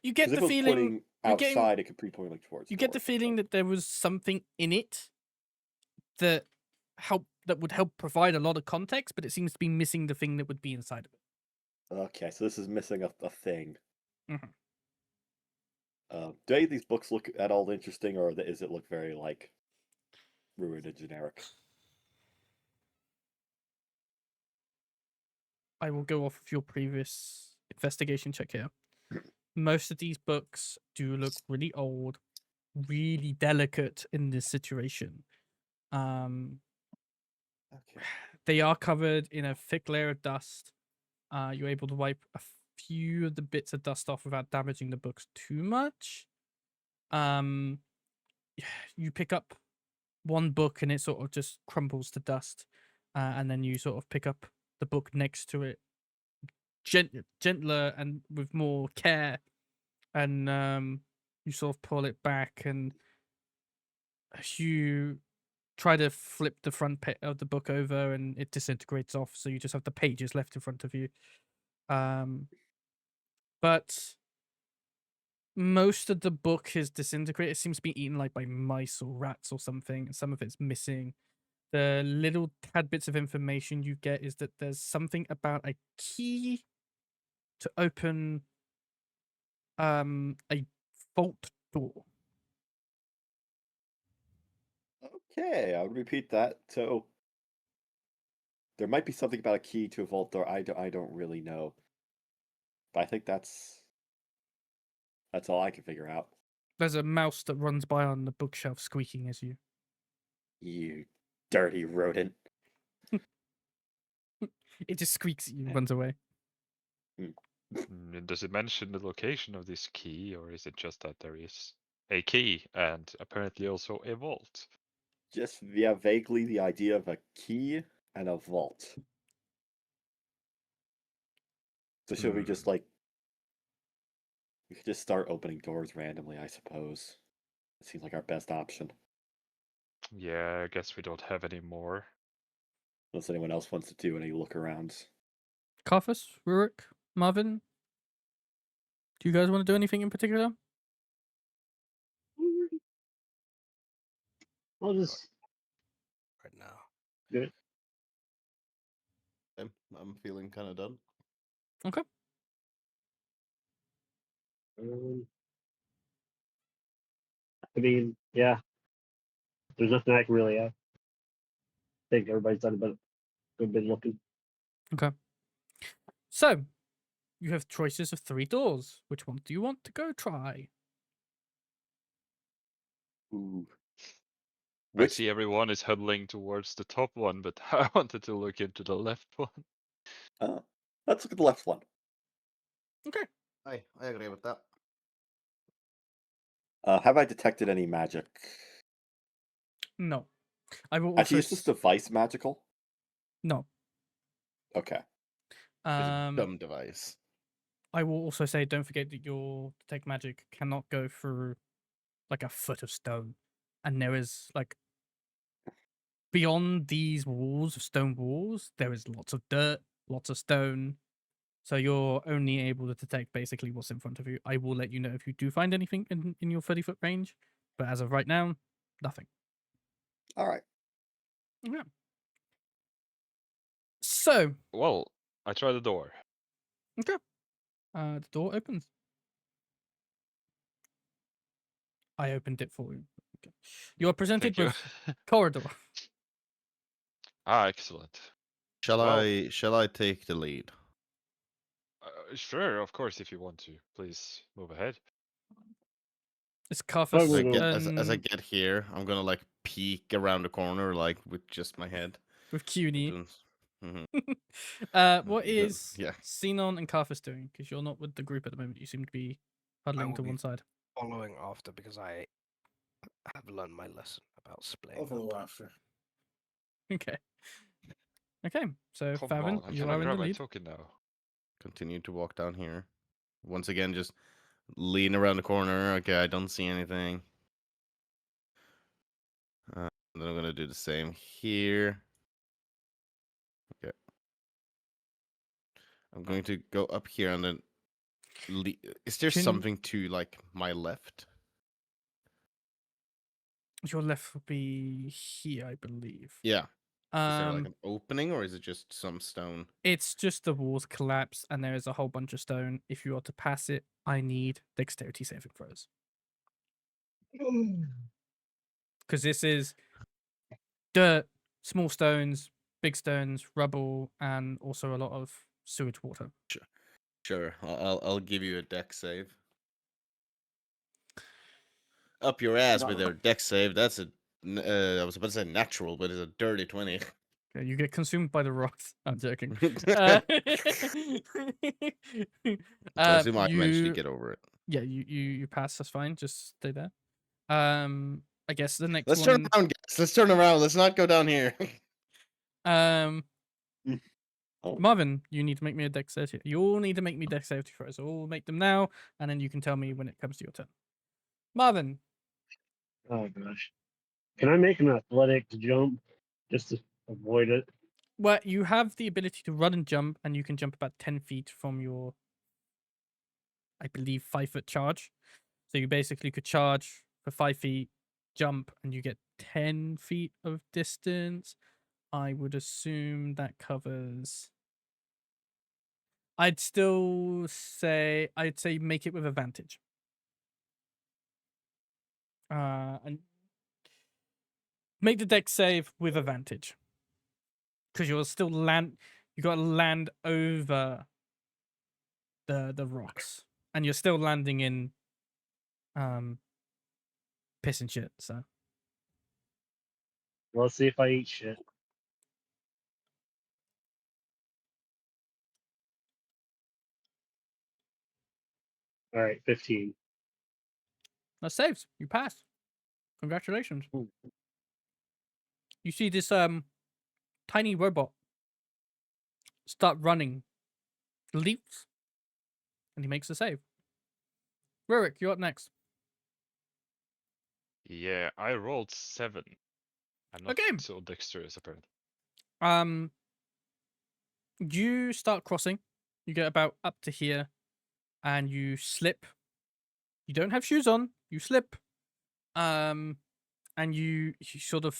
You get
'Cause
the
if it was
feeling
pointing
you're getting-
outside, it could be pointing like towards.
you get the
doors,
feeling that there was something in it that would help provide a lot of context, but it seems to be missing the thing that would be inside of it.
Okay, so this is missing a thing.
Mhm.
Do any of these books look at all interesting, or is it look very like ruined and generic?
I will go off of your previous investigation check here. Most of these books do look really old, really delicate in this situation.
Okay.
They are covered in a thick layer of dust. You're able to wipe a few of the bits of dust off without damaging the books too much. You pick up one book and it sort of just crumbles to dust, and then you sort of pick up the book next to it, gentler and with more care, and you sort of pull it back and you try to flip the front of the book over and it disintegrates off, so you just have the pages left in front of you. But most of the book is disintegrated. It seems to be eaten like by mice or rats or something. Some of it's missing. The little tad bits of information you get is that there's something about a key to open a vault door.
Okay, I would repeat that. So there might be something about a key to a vault door. I don't really know, but I think that's all I can figure out.
There's a mouse that runs by on the bookshelf squeaking as you.
You dirty rodent.
It just squeaks at you and runs away.
Does it mention the location of this key, or is it just that there is a key and apparently also a vault?
Just vaguely the idea of a key and a vault. So should we just like we could just start opening doors randomly, I suppose. It seems like our best option.
Yeah, I guess we don't have any more.
Unless anyone else wants to do any look arounds.
Carthus, Rurik, Marvin, do you guys want to do anything in particular?
I'll just
right now.
do it.
I'm feeling kind of done.
Okay.
I mean, yeah. There's nothing I can really add. I think everybody's done but we've been looking.
Okay. So, you have choices of 3 doors. Which one do you want to go try?
Ooh.
I see everyone is huddling towards the top one, but I wanted to look into the left one.
Let's look at the left one.
Okay.
I agree with that.
Have I detected any magic?
No. I will
Actually,
also
is this device magical?
no.
Okay.
It's a
Um,
dumb device.
I will also say, don't forget that your detect magic cannot go through like a foot of stone, and there is like beyond these walls of stone walls, there is lots of dirt, lots of stone. So you're only able to detect basically what's in front of you. I will let you know if you do find anything in your 30-foot range, but as of right now, nothing.
All right.
Yeah. So,
Well, I try the door.
okay. The door opens. I opened it for you. Okay. You are presented
Thank you.
with corridor.
Excellent.
Shall
Well-
I take the lead?
Sure, of course, if you want to. Please move ahead.
It's
Oh,
Carthus.
As I
we'll
get
go.
as I get here, I'm gonna like peek around the corner like with just my head.
with CUNY.
Mhm.
What
Yeah,
is
yeah.
Zinon and Carthus doing? Because you're not with the group at the moment. You seem to be huddling
will
to
be
one side.
Following after because I have learned my lesson about
I'll
splitting
follow
up.
after.
Okay. Okay. So
Come
Favin,
on,
you
can I
are in the
grab my
lead.
token now?
Continue to walk down here. Once again, just lean around the corner. Okay, I don't see anything. Then I'm gonna do the same here. Okay. I'm going to go up here and then. Is there
Can-
something to like my left?
Your left will be here, I believe.
Yeah. Is there like
Um,
an opening or is it just some stone?
it's just the walls collapse and there is a whole bunch of stone. If you are to pass it, I need dexterity saving throws. Because this is dirt, small stones, big stones, rubble, and also a lot of sewage water.
Sure. I'll give you a deck save. Up your ass with a deck save. That's a. I was about to say natural, but it's a dirty 20.
Okay, you get consumed by the rocks. I'm joking.
So I assume I eventually
You
get over it.
yeah, you pass. That's fine. Just stay there. I guess the next
Let's turn
one.
around, guys. Let's turn around. Let's not go down here.
Oh.
Marvin, you need to make me a dexterity. You all need to make me dexterity throws. So we'll make them now, and then you can tell me when it comes to your turn. Marvin,
Oh gosh. Can I make an athletic jump just to avoid it?
well, you have the ability to run and jump, and you can jump about 10 feet from your, I believe, 5-foot charge. So you basically could charge for 5 feet, jump, and you get 10 feet of distance. I would assume that covers. I'd say make it with advantage. And make the deck save with advantage. Because you'll still land. You got to land over the rocks, and you're still landing in piss and shit. So
Well, let's see if I eat shit. All right, 15.
that saves. You pass. Congratulations.
Ooh.
You see this tiny robot start running, leaps, and he makes a save. Rurik, you're up next.
Yeah, I rolled 7. I'm not
Okay.
so dexterous, apparently.
You start crossing. You get about up to here, and you slip. You don't have shoes on. You slip. And you sort of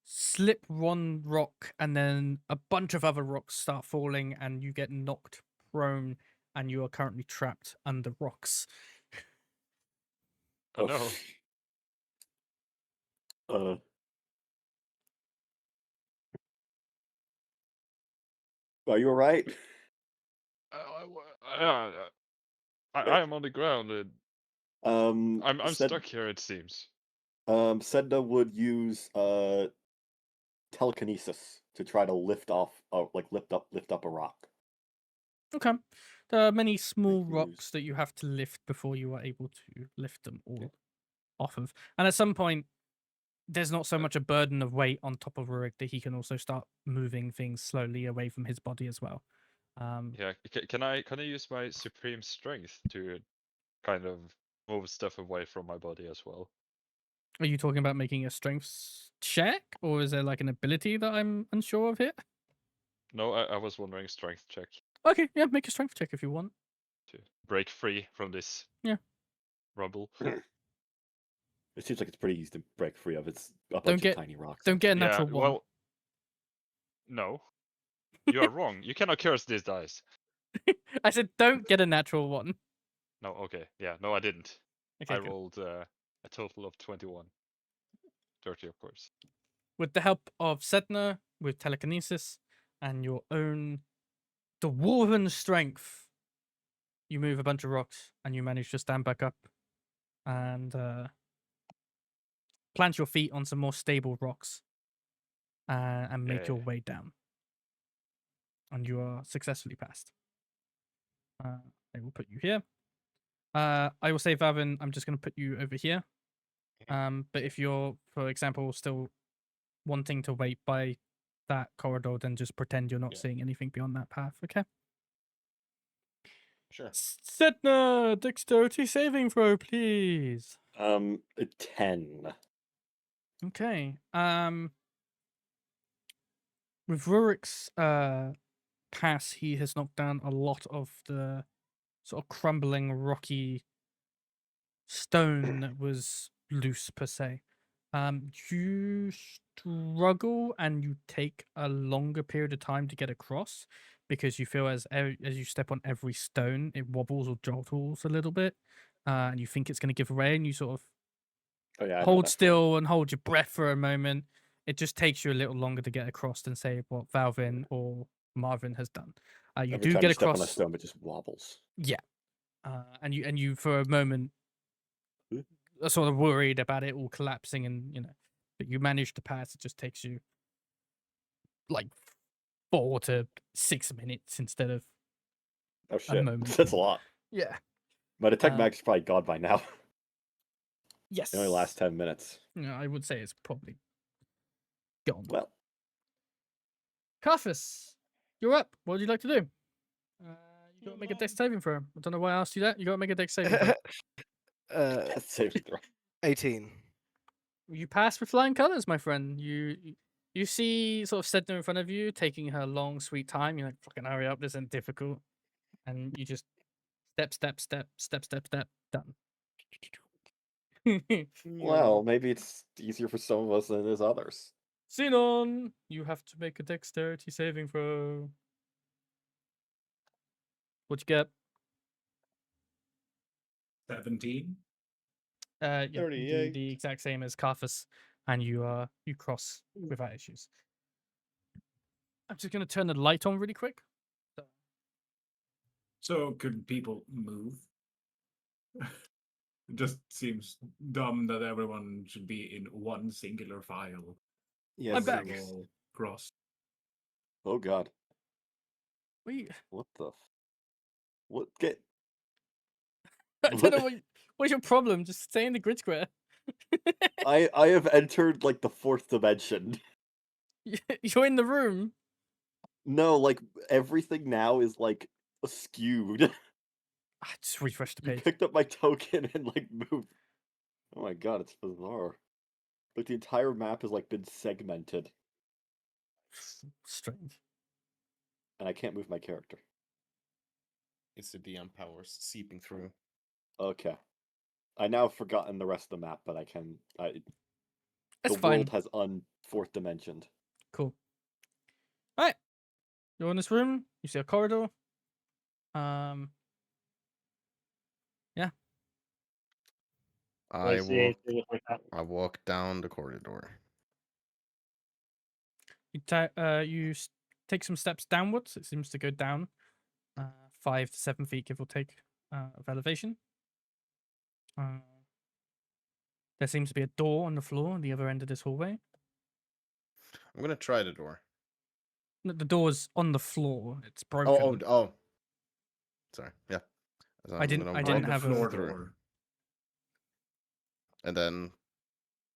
slip one rock, and then a bunch of other rocks start falling, and you get knocked prone, and you are currently trapped under rocks.
Oh no.
Uh, are you alright?
I am on the ground. I'm
Sed-
stuck here, it seems.
Sedna would use telekinesis to try to lift up a rock.
Okay. There are many small
news.
rocks that you have to lift before you are able to lift them all off of. And at some point, there's not so much a burden of weight on top of Rurik that he can also start moving things slowly away from his body as well.
Yeah, can I use my supreme strength to kind of move stuff away from my body as well?
Are you talking about making a strength check, or is there like an ability that I'm unsure of here?
No, I was wondering strength check
Okay, yeah, make a strength check if you want.
to break free from this
Yeah.
rubble.
It seems like it's pretty easy to break free of. It's a
Don't
bunch
get-
of tiny rocks.
Don't get a
Yeah,
natural one.
well, no, you are wrong. You cannot curse these dice.
I said don't get a natural one.
No, okay, yeah, no, I didn't.
Okay,
I
good.
rolled a total of 21. 30, of course.
With the help of Sedna, with telekinesis, and your own dwarven strength, you move a bunch of rocks and you manage to stand back up and plant your feet on some more stable rocks and make your
Yay.
way down. And you are successfully passed. I will put you here. I will say, Valvin, I'm just going to put you over here. But if you're, for example, still wanting to wait by that corridor, then just pretend you're not
Yeah.
seeing anything beyond that path, okay?
Sure.
Sedna, dexterity saving throw, please.
A 10.
Okay. With Rurik's pass, he has knocked down a lot of the sort of crumbling, rocky stone that was loose per se. You struggle and you take a longer period of time to get across because you feel as you step on every stone, it wobbles or jolts a little bit, and you think it's going to give way, and you sort of
Oh yeah. I know
hold
that
still and hold your breath for a moment. It just takes you a little longer to get across than say what Valvin or Marvin has done. You
Every
do
time
get
you step on a
across,
stone, it just wobbles.
and you for a moment
Hmm?
are sort of worried about it all collapsing, and but you manage to pass. It just takes you like 4 to 6 minutes instead of
Oh
a
shit,
moment.
that's a lot.
Yeah.
My detect mag's probably gone by now.
Yes.
It only lasts 10 minutes.
Yeah, I would say it's probably gone.
Well,
Carthus, you're up. What would you like to do? You got to make a dex saving throw. I don't know why I asked you that. You got to make a dex saving throw.
that's saving throw.
18.
You pass with flying colors, my friend. You see sort of Sedna in front of you taking her long, sweet time. You're like, fucking hurry up, this isn't difficult. And you just step, done.
Well, maybe it's easier for some of us than it is others.
Zinon, you have to make a dexterity saving throw. What'd you get?
17.
Yeah, you do
38.
the exact same as Carthus, and you cross without issues. I'm just gonna turn the light on really quick.
So could people move? It just seems dumb that everyone should be in one singular file.
Yes.
I'm back.
All cross.
Oh god.
Wait,
What the? What? Get.
I don't know what's your problem. Just stay in the grid square.
I have entered like the 4th dimension.
You're in the room.
No, like everything now is like skewed.
Just refresh the
You
page.
picked up my token and like moved. Oh my god, it's bizarre. Like the entire map has like been segmented,
Strange.
and I can't move my character.
It's the DM powers seeping through.
Okay, I now have forgotten the rest of the map, but I can.
That's
The
fine.
world has 4th dimensioned.
Cool. All right. You're in this room. You see a corridor. Yeah.
I see.
I walk down the corridor.
You take some steps downwards. It seems to go down 5 to 7 feet, give or take, of elevation. There seems to be a door on the floor on the other end of this hallway.
I'm gonna try the door.
No, the door's on the floor. It's broken.
Oh. Sorry. Yeah. So
I
I'm
didn't-
gonna
I
By
didn't
walk
the
have a-
floor
through,
door.
and then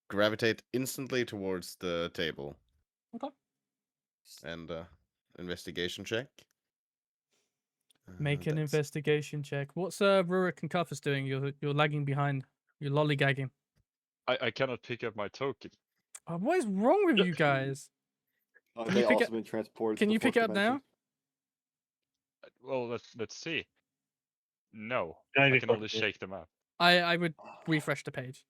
gravitate instantly towards the table.
Okay.
And investigation check.
Make an
That's-
investigation check. What's Rurik and Carthus doing? You're lagging behind. You're lollygagging.
I cannot pick up my token.
Oh, what is wrong with you guys?
Have
Can
they
you pick
also
it-
been transported?
Can
to the
you pick it
fourth
up
dimension?
now?
Well, let's see. No,
Can I
I
be
can only
focused?
shake them up.
I would refresh the page.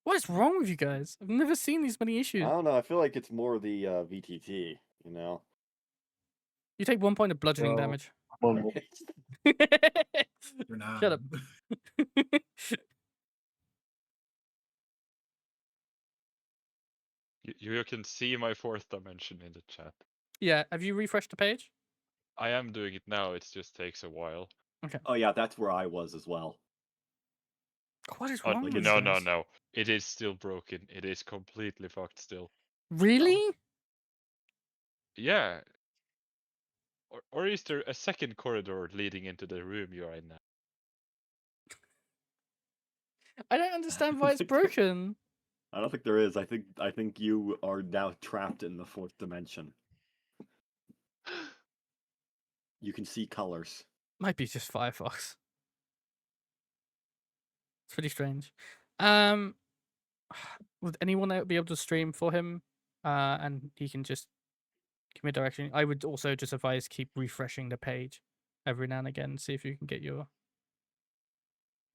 What is wrong with you guys? I've never seen these many
I
issues.
don't know. I feel like it's more the VTT. You know.
You take 1 point of bludgeoning
Well,
damage.
Well,
You're not.
Shut up.
You can see my fourth dimension in the chat.
Yeah, have you refreshed the page?
I am doing it now. It just takes a while.
Oh yeah, that's where I was as well.
What is
Oh,
wrong with you
no,
guys?
no. It is still broken. It is completely fucked still.
Really?
Yeah. Or is there a second corridor leading into the room you are in now?
I don't understand why it's broken.
I don't think there is. I think you are now trapped in the fourth dimension. You can see colors.
Might be just Firefox. It's pretty strange. Would anyone be able to stream for him? And he can just commit direction. I would also just advise keep refreshing the page every now and again, see if you can get your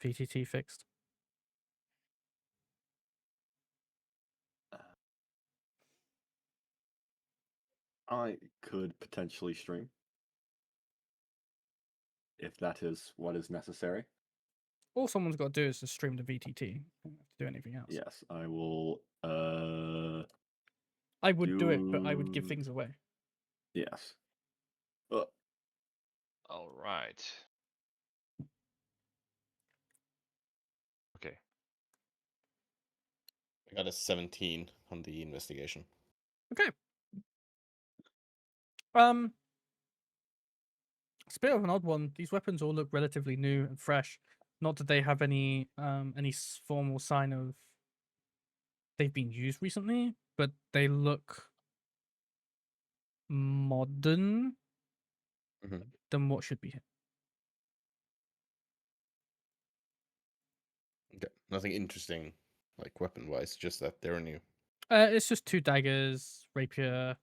VTT fixed.
I could potentially stream. If that is what is necessary.
All someone's got to do is to stream the VTT. You don't have to do anything else.
Yes, I will
I would do it, but I would give
do-
things away.
yes.
All right. Okay.
I got a 17 on the investigation.
Okay. It's a bit of an odd one. These weapons all look relatively new and fresh. Not that they have any formal sign of they've been used recently, but they look modern
Mhm.
than what should be here.
Okay. Nothing interesting, like weapon-wise, just that they're new.
It's just 2 daggers, rapier.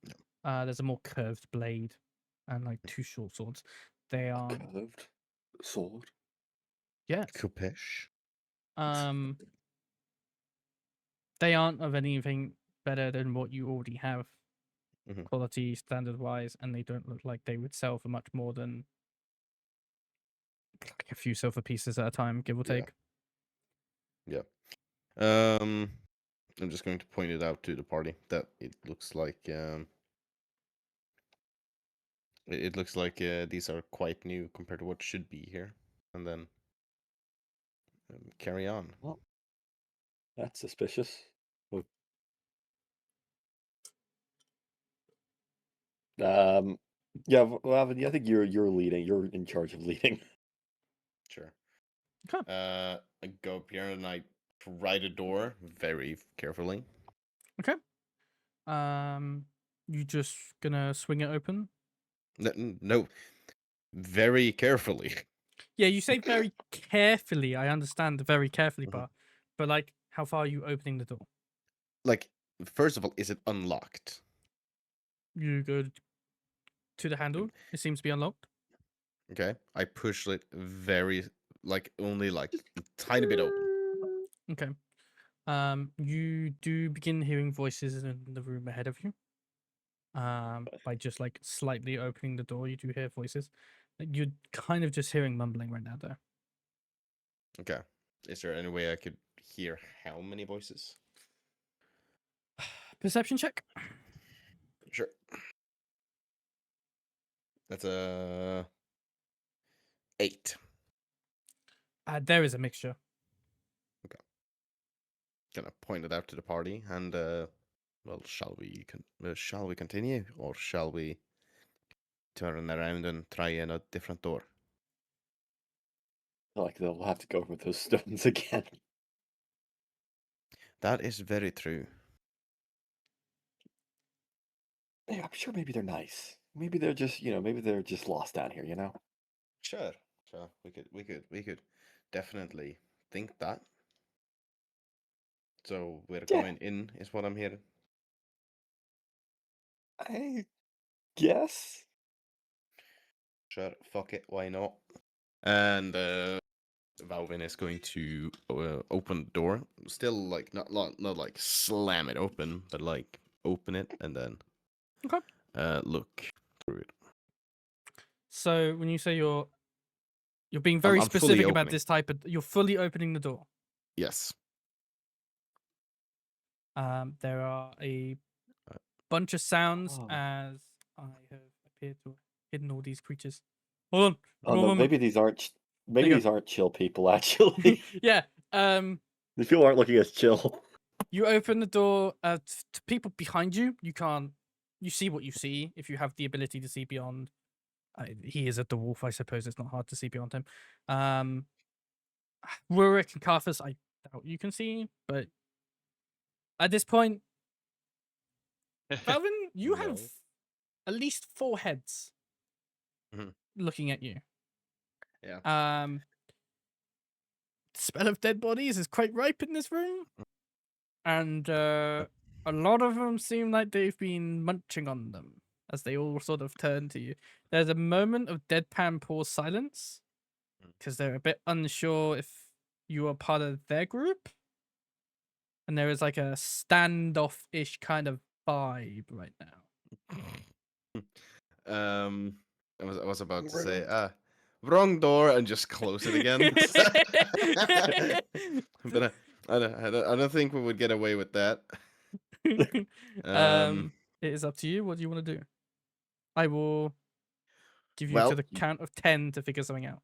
There's a more curved blade, and like 2 short swords. They are
Curved sword.
yes.
Kupesh.
They aren't of anything better than what you already have,
Mhm.
quality standard wise, and they don't look like they would sell for much more than like a few silver pieces at a time, give or
Yeah.
take.
I'm just going to point it out to the party that it looks like it looks like these are quite new compared to what should be here, and then carry on.
Well, that's suspicious. Yeah, Wauvin, I think you're leading. You're in charge of leading.
Sure.
Okay.
I go up here and I pry the door very carefully.
You just gonna swing it open?
No, very carefully.
Yeah, you say very carefully. I understand the very carefully
Mhm.
part, but like, how far are you opening the door?
Like, first of all, is it unlocked?
You go to the handle. It seems to be unlocked.
Okay, I push it very, like, only like a tiny bit open.
Okay. You do begin hearing voices in the room ahead of you. By just like slightly opening the door, you do hear voices. You're kind of just hearing mumbling right now, though.
Okay, is there any way I could hear how many voices?
Perception check.
Sure. That's a 8.
There is a mixture.
Gonna point it out to the party, and well, shall we continue, or shall we turn around and try in a different door.
Like they'll have to go over those stones again.
That is very true.
Yeah, I'm sure maybe they're nice. Maybe they're just, maybe they're just lost down here,
Sure. We could definitely think that. So we're
Yeah.
going in, is what I'm hearing.
I guess.
Sure, fuck it, why not? And Wauvin is going to open the door. Still, like not like slam it open, but like open it and then
Okay.
look through it.
So when you say you're being very
I'm fully
specific about
opening.
this type of, you're fully opening the door.
Yes.
There are a bunch of sounds
Oh.
as I have appeared to have hidden all these creatures. Hold on.
Oh
one
no,
moment.
maybe these aren't. Maybe
you go.
these aren't chill people. Actually,
Yeah.
these people aren't looking as chill.
You open the door to people behind you. You can't. You see what you see if you have the ability to see beyond. He is a dwarf, I suppose. It's not hard to see beyond him. Rurik and Carthus, I doubt you can see, but at this point, Velvin, you have
No.
at least 4 heads
Mhm.
looking at you.
Yeah.
The smell of dead bodies is quite ripe in this room, and a lot of them seem like they've been munching on them as they all sort of turn to you. There's a moment of deadpan pause silence because they're a bit unsure if you are part of their group, and there is like a standoff-ish kind of vibe right now.
I was about to say wrong door and just close it again. But I don't think we would get away with that.
It is up to you. What do you want to do? I will give you to
Well,
the count of 10 to figure something out.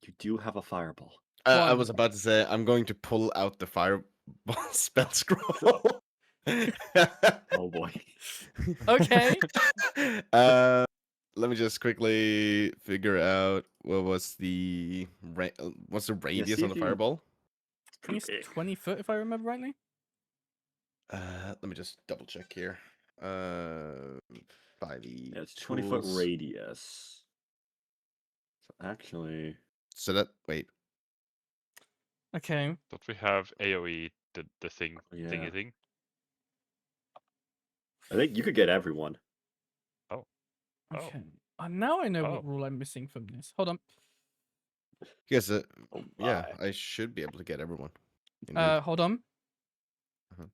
You do have a fireball.
I
One.
was about to say I'm going to pull out the fireball spell scroll.
Oh boy.
Okay.
Let me just quickly figure out what's the radius
see
on
if
the
you-
fireball.
I think it's 20 foot if I remember rightly.
Let me just double check here. 5e.
Yeah, it's 20-foot
tools.
radius. So actually,
So that wait.
Okay.
Don't we have AoE the thing
Yeah.
thingy thing?
I think you could get everyone.
Oh.
Okay. Now I know
Oh.
what rule I'm missing from this. Hold on.
Yes.
Oh
Yeah,
my.
I should be able to get everyone. Indeed.
Hold on.
Uh-huh.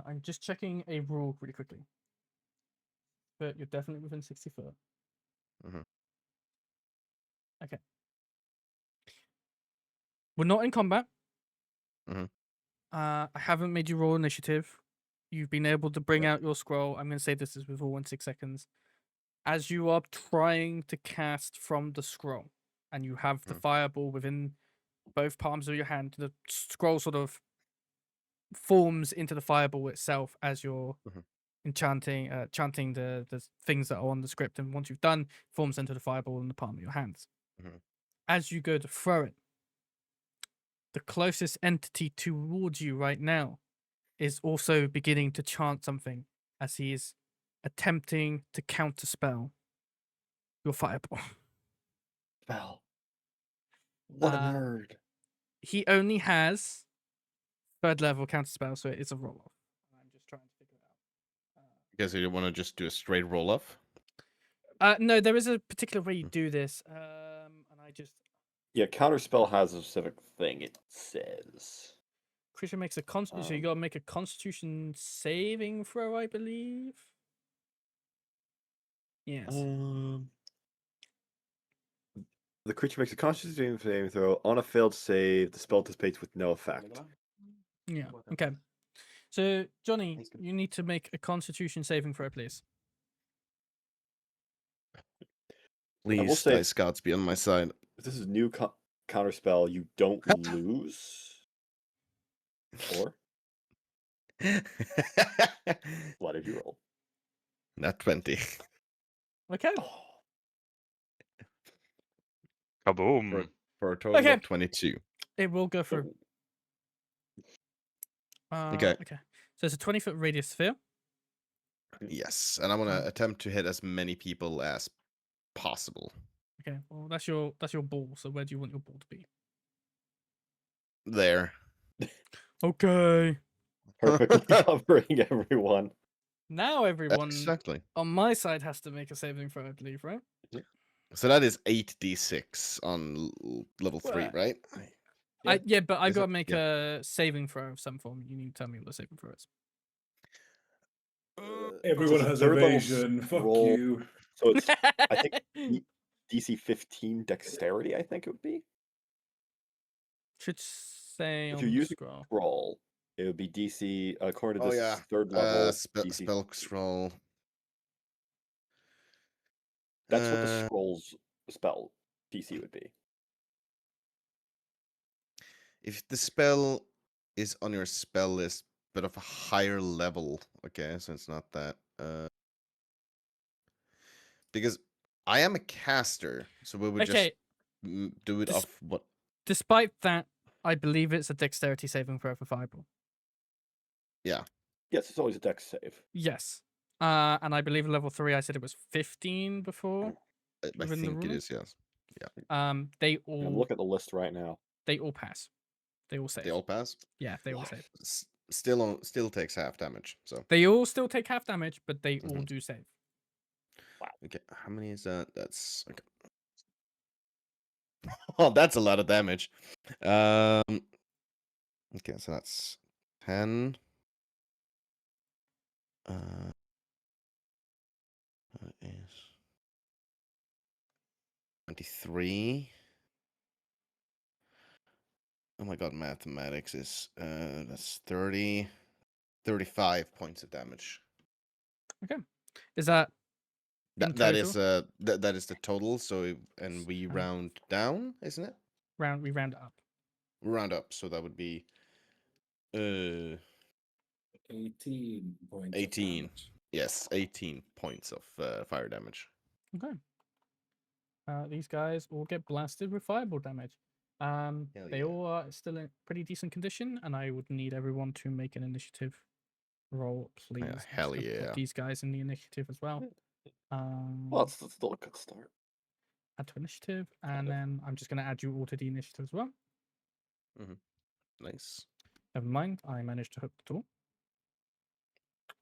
I'm just checking a rule really quickly. But you're definitely within 60 foot.
Mhm.
Okay. We're not in combat.
Mhm.
I haven't made you roll initiative. You've been able to bring
Yeah.
out your scroll. I'm going to say this is with all in 6 seconds. As you are trying to cast from the scroll, and you have the fireball within both palms of your hand, the scroll sort of forms into the fireball itself as you're
Mhm.
chanting the things that are on the script. And once you've done, forms into the fireball in the palm of your hands.
Mhm.
As you go to throw it, the closest entity towards you right now is also beginning to chant something as he is attempting to counterspell your fireball.
Spell. What a nerd.
He only has 3rd level counterspell, so it's a roll off. I'm just trying to figure it out.
Guess you want to just do a straight roll off.
No, there is a particular way you do this, and I just
Yeah, counterspell has a specific thing. It says.
creature makes a so you gotta make a Constitution saving throw, I believe. Yes.
The creature makes a Constitution saving throw. On a failed save, the spell dissipates with no effect.
Yeah. Okay. So Johnny, you need to make a Constitution saving throw, please.
Please,
say-
dice gods, be on my side.
If this is new counterspell, you don't lose. Or what did you roll?
Not 20.
Okay.
Kaboom!
For a total
Okay.
of 22.
It will go through.
Okay.
Okay. So it's a 20-foot radius sphere.
Yes, and I'm gonna attempt to hit as many people as possible.
Okay. Well, that's your ball. So where do you want your ball to be?
There.
Okay.
Perfectly covering everyone.
Now everyone
Exactly.
on my side has to make a saving throw, I believe, right?
So that is 8d6 on level 3,
Well,
right?
Yeah, but I
Is
gotta
it?
make
Yeah.
a saving throw of some form. You need to tell me what the saving throw is.
Everyone
So
has
third level
evasion. Fuck
roll.
you.
So it's, I think, DC 15 dexterity, I think it would be.
Should say
If
on
you're
the
using
scroll.
roll, it would be DC, according to
Oh
this
yeah.
third level.
Spell
DC.
scroll.
That's what the scroll's spell DC would be.
If the spell is on your spell list, but of a higher level, okay, so it's not that. Because I am a caster, so we would
Okay.
just do it
Dis-
off what.
Despite that, I believe it's a dexterity saving throw for fireball.
Yeah.
Yes, it's always a dex save.
Yes. And I believe level 3 I said it was 15 before.
I
Within the
think it
ruling?
is, yes.
They
I'm
all
looking at the list right now.
they all pass. They all save.
They all pass.
Yeah, they all save.
Still takes half damage. So
They all still take half damage, but they all do save.
okay, how many is that? That's okay. Oh, that's a lot of damage. Okay, so that's 10. That is 23. Oh my god, mathematics is that's 30, 35 points of damage.
Is that in
That is
total?
that is the total. So and we round down, isn't it?
We round it up.
We round up, so that would be
18 points.
18. Yes, 18 points of fire damage.
Okay. These guys all get blasted with fireball damage. They
yeah.
all are still in pretty decent condition, and I would need everyone to make an initiative roll, please. I'm just
hell
gonna
yeah.
Put these guys in the initiative as well.
Well, it's still a good start.
Add to initiative, and then I'm just gonna add you all to the initiative as well.
Nice.
Never mind, I managed to hook the door.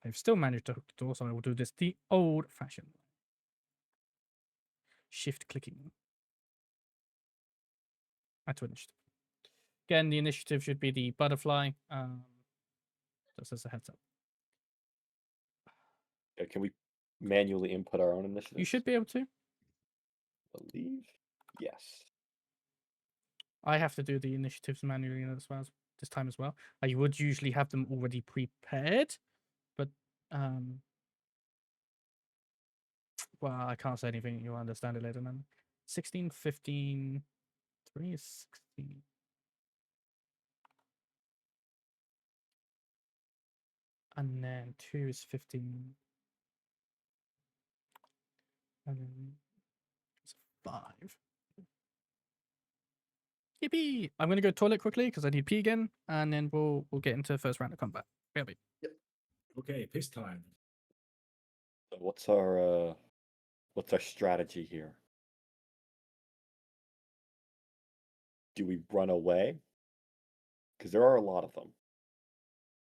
I've still managed to hook the door, so I will do this the old-fashioned way. Shift clicking. Add to initiative. Again, the initiative should be the butterfly. Just as a heads up.
Can we manually input our own initiative?
You should be able to.
believe. Yes.
I have to do the initiatives manually as well this time as well. I would usually have them already prepared, but well, I can't say anything. You'll understand it later. Then 16, 15, 3 is 16. And then 2 is 15. And then it's 5. Yippee! I'm gonna go toilet quickly because I need pee again, and then we'll get into the first round of combat. BRB.
Okay, piss time.
So what's our strategy here? Do we run away? Because there are a lot of them.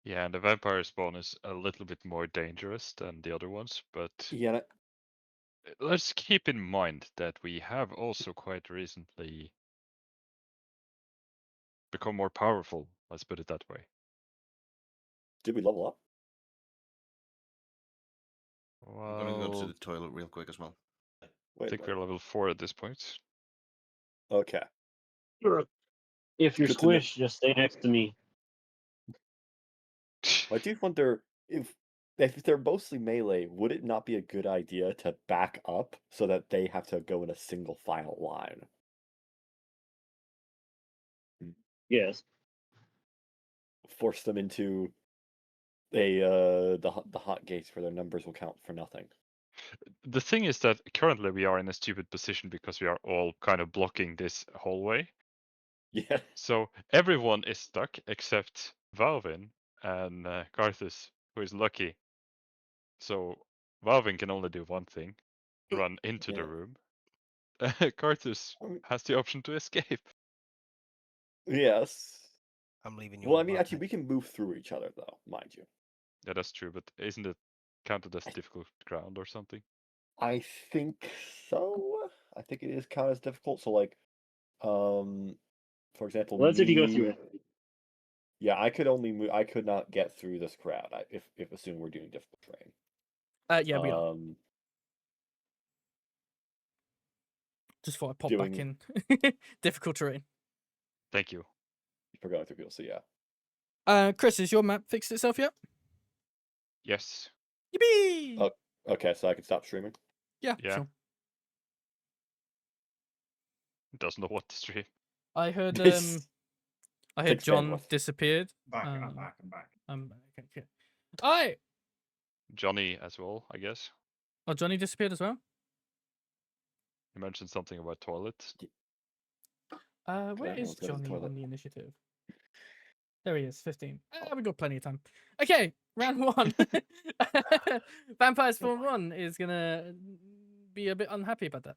Yeah, and the vampire spawn is a little bit more dangerous than the other ones, but
Yeah.
let's keep in mind that we have also quite recently become more powerful. Let's put it that way.
Did we level up?
I'm gonna go to
Well,
the toilet real quick as well.
I
Wait.
think we're level 4 at this point.
Okay.
If you're
Good to know.
squished, just stay next to me.
I do wonder if they're mostly melee, would it not be a good idea to back up so that they have to go in a single file line?
Yes.
Force them into the hot gates for their numbers will count for nothing.
The thing is that currently we are in a stupid position because we are all kind of blocking this hallway.
Yeah.
So everyone is stuck except Wauvin and Carthus, who is lucky. So Wauvin can only do one thing: run into the
Yeah.
room. Carthus
I mean,
has the option to escape.
yes.
I'm leaving you.
Well,
all
I mean,
alone,
actually,
mate.
we can move through each other, though, mind you.
Yeah, that's true, but isn't it counted as difficult ground or something?
I think so. I think it is kind of difficult. So, like, for example,
Well, that's if you go
me.
through it.
Yeah, I could only move. I could not get through this crowd. If assuming we're doing difficult terrain.
Yeah, we are. Just thought I'd pop back in. Difficult terrain.
Thank you.
For going through people. So yeah.
Chris, is your map fixed itself yet?
Yes.
Yippee!
Oh, okay, so I can stop streaming.
Yeah,
Yeah.
sure.
Doesn't know what to stream.
I heard
This takes
John
bandwidth.
disappeared.
I'm back.
Okay. Aye.
Johnny as well, I guess.
Oh, Johnny disappeared as well.
You mentioned something about toilet.
Where
everyone's
is
got his
Johnny
toilet.
on the initiative? There he is, 15. We've got plenty of time. Okay, round 1. Vampire Spawn 1 is gonna be a bit unhappy about that.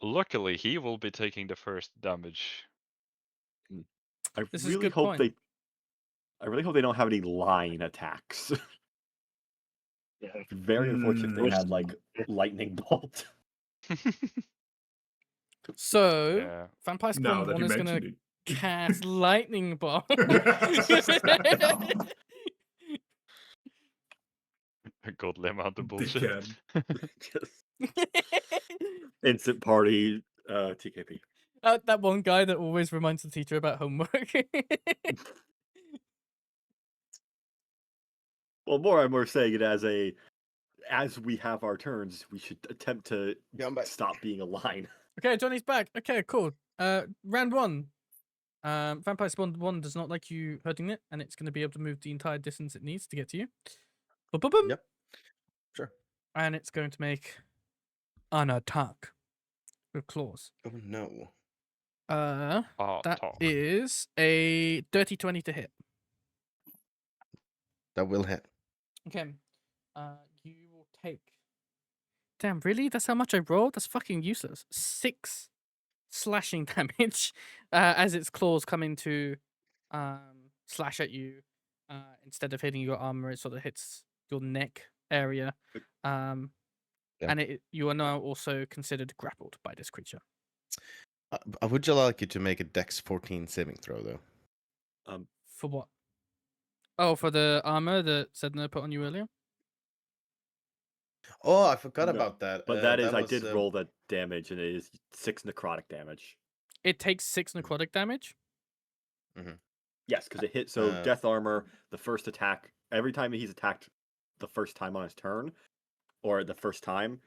Luckily, he will be taking the first damage.
This is a
really
good
hope
point.
I really hope they don't have any line attacks.
Yeah.
Very unfortunate if they
Wish
had like lightning bolt.
So,
Yeah.
Vampire
Now
Spawn
that
1
you
is gonna
mentioned it.
cast Lightning Bolt.
Godly amount of bullshit.
Instant party TKP.
That one guy that always reminds the teacher about homework.
Well, more and more saying it as we have our turns, we should attempt to stop being a line.
Okay, Johnny's back. Okay, cool. Round 1. Vampire Spawn 1 does not like you hurting it, and it's going to be able to move the entire distance it needs to get to you. Boom.
Yep. Sure.
And it's going to make an attack with claws.
Oh no.
That
Talk.
is a dirty 20 to hit.
That will hit.
Okay. You will take. Damn, really? That's how much I rolled? That's fucking useless. 6 slashing damage as its claws come in to slash at you. Instead of hitting your armor, it sort of hits your neck area. And you are now also considered grappled by this creature.
I would you like you to make a Dex 14 saving throw though?
For what? Oh, for the armor that Sedna put on you earlier?
Oh, I forgot
No,
about that.
But that is, I did roll that damage, and it is 6 necrotic damage.
It takes 6 necrotic damage?
Yes, because it hit. So death armor, the first attack, every time he's attacked the first time on his turn, or the first time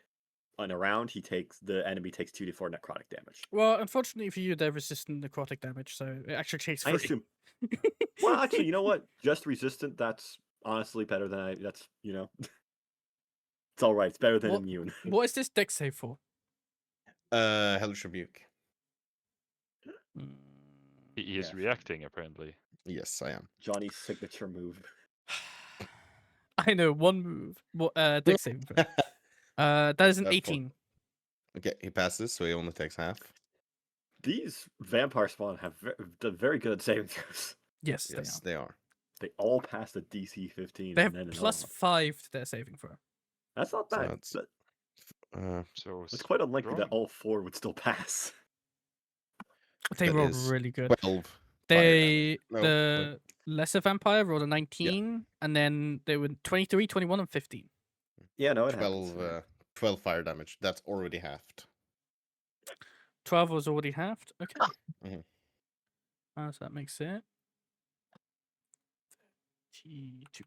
on a round, the enemy takes 2d4 necrotic damage.
Well, unfortunately for you, they're resistant necrotic damage, so it actually takes 3.
I assume. Well, actually, you know what? Just resistant. That's honestly better than that's it's all right. It's better than immune.
What is this dex save for?
Hellish Rebuke.
He is reacting apparently.
Yes, I am.
Johnny's signature move.
I know, one move. What dex saving throw? That is an 18.
Okay, he passes, so he only takes half.
These vampire spawn have done very good at saving throws.
Yes,
they are.
They all pass the DC 15.
They have
and then
plus 5 to their saving throw.
That's not bad.
So
it's quite unlikely that all 4 would still pass.
They
That
rolled
is
really good.
12
The lesser vampire rolled a 19, and then they were 23, 21, and 15.
Yeah, no, it
12 fire damage. That's already halved.
12 was already halved. Okay.
Mhm.
So that makes it 32.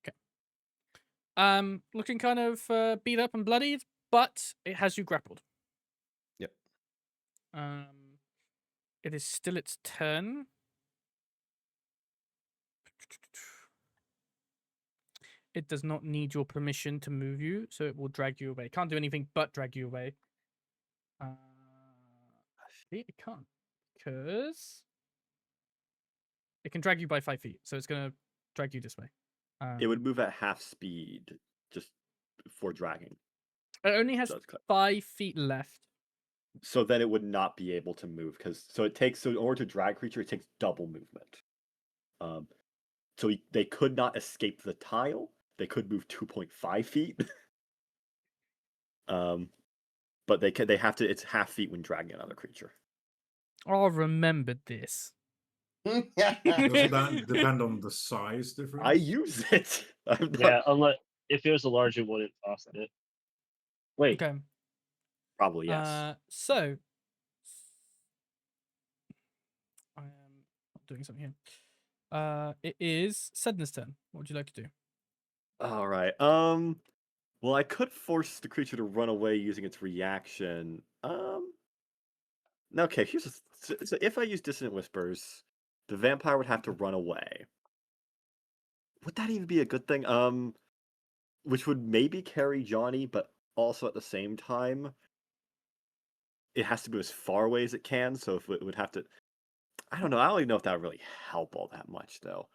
Okay. Looking kind of beat up and bloodied, but it has you grappled.
Yep.
It is still its turn. it does not need your permission to move you, so it will drag you away. Can't do anything but drag you away. Actually, it can't, because it can drag you by 5 feet, so it's gonna drag you this way.
It would move at half speed just for dragging.
It only has
So it's
5 feet left.
So then it would not be able to move because in order to drag creature, it takes double movement. So they could not escape the tile. They could move 2.5 feet. But they have to. It's half feet when dragging another creature.
I remembered this.
Does that depend on the size difference?
I use it. I'm not...
Yeah, unless if it was a larger one, it cost it. Wait.
Okay.
Probably yes.
So I am doing something here. It is Sedna's turn. What would you like to do?
All right. Well, I could force the creature to run away using its reaction. Okay. So if I use Dissonant Whispers, the vampire would have to run away. Would that even be a good thing? Which would maybe carry Johnny, but also at the same time, it has to be as far away as it can. So if it would have to, I don't know. I don't even know if that would really help all that much, though.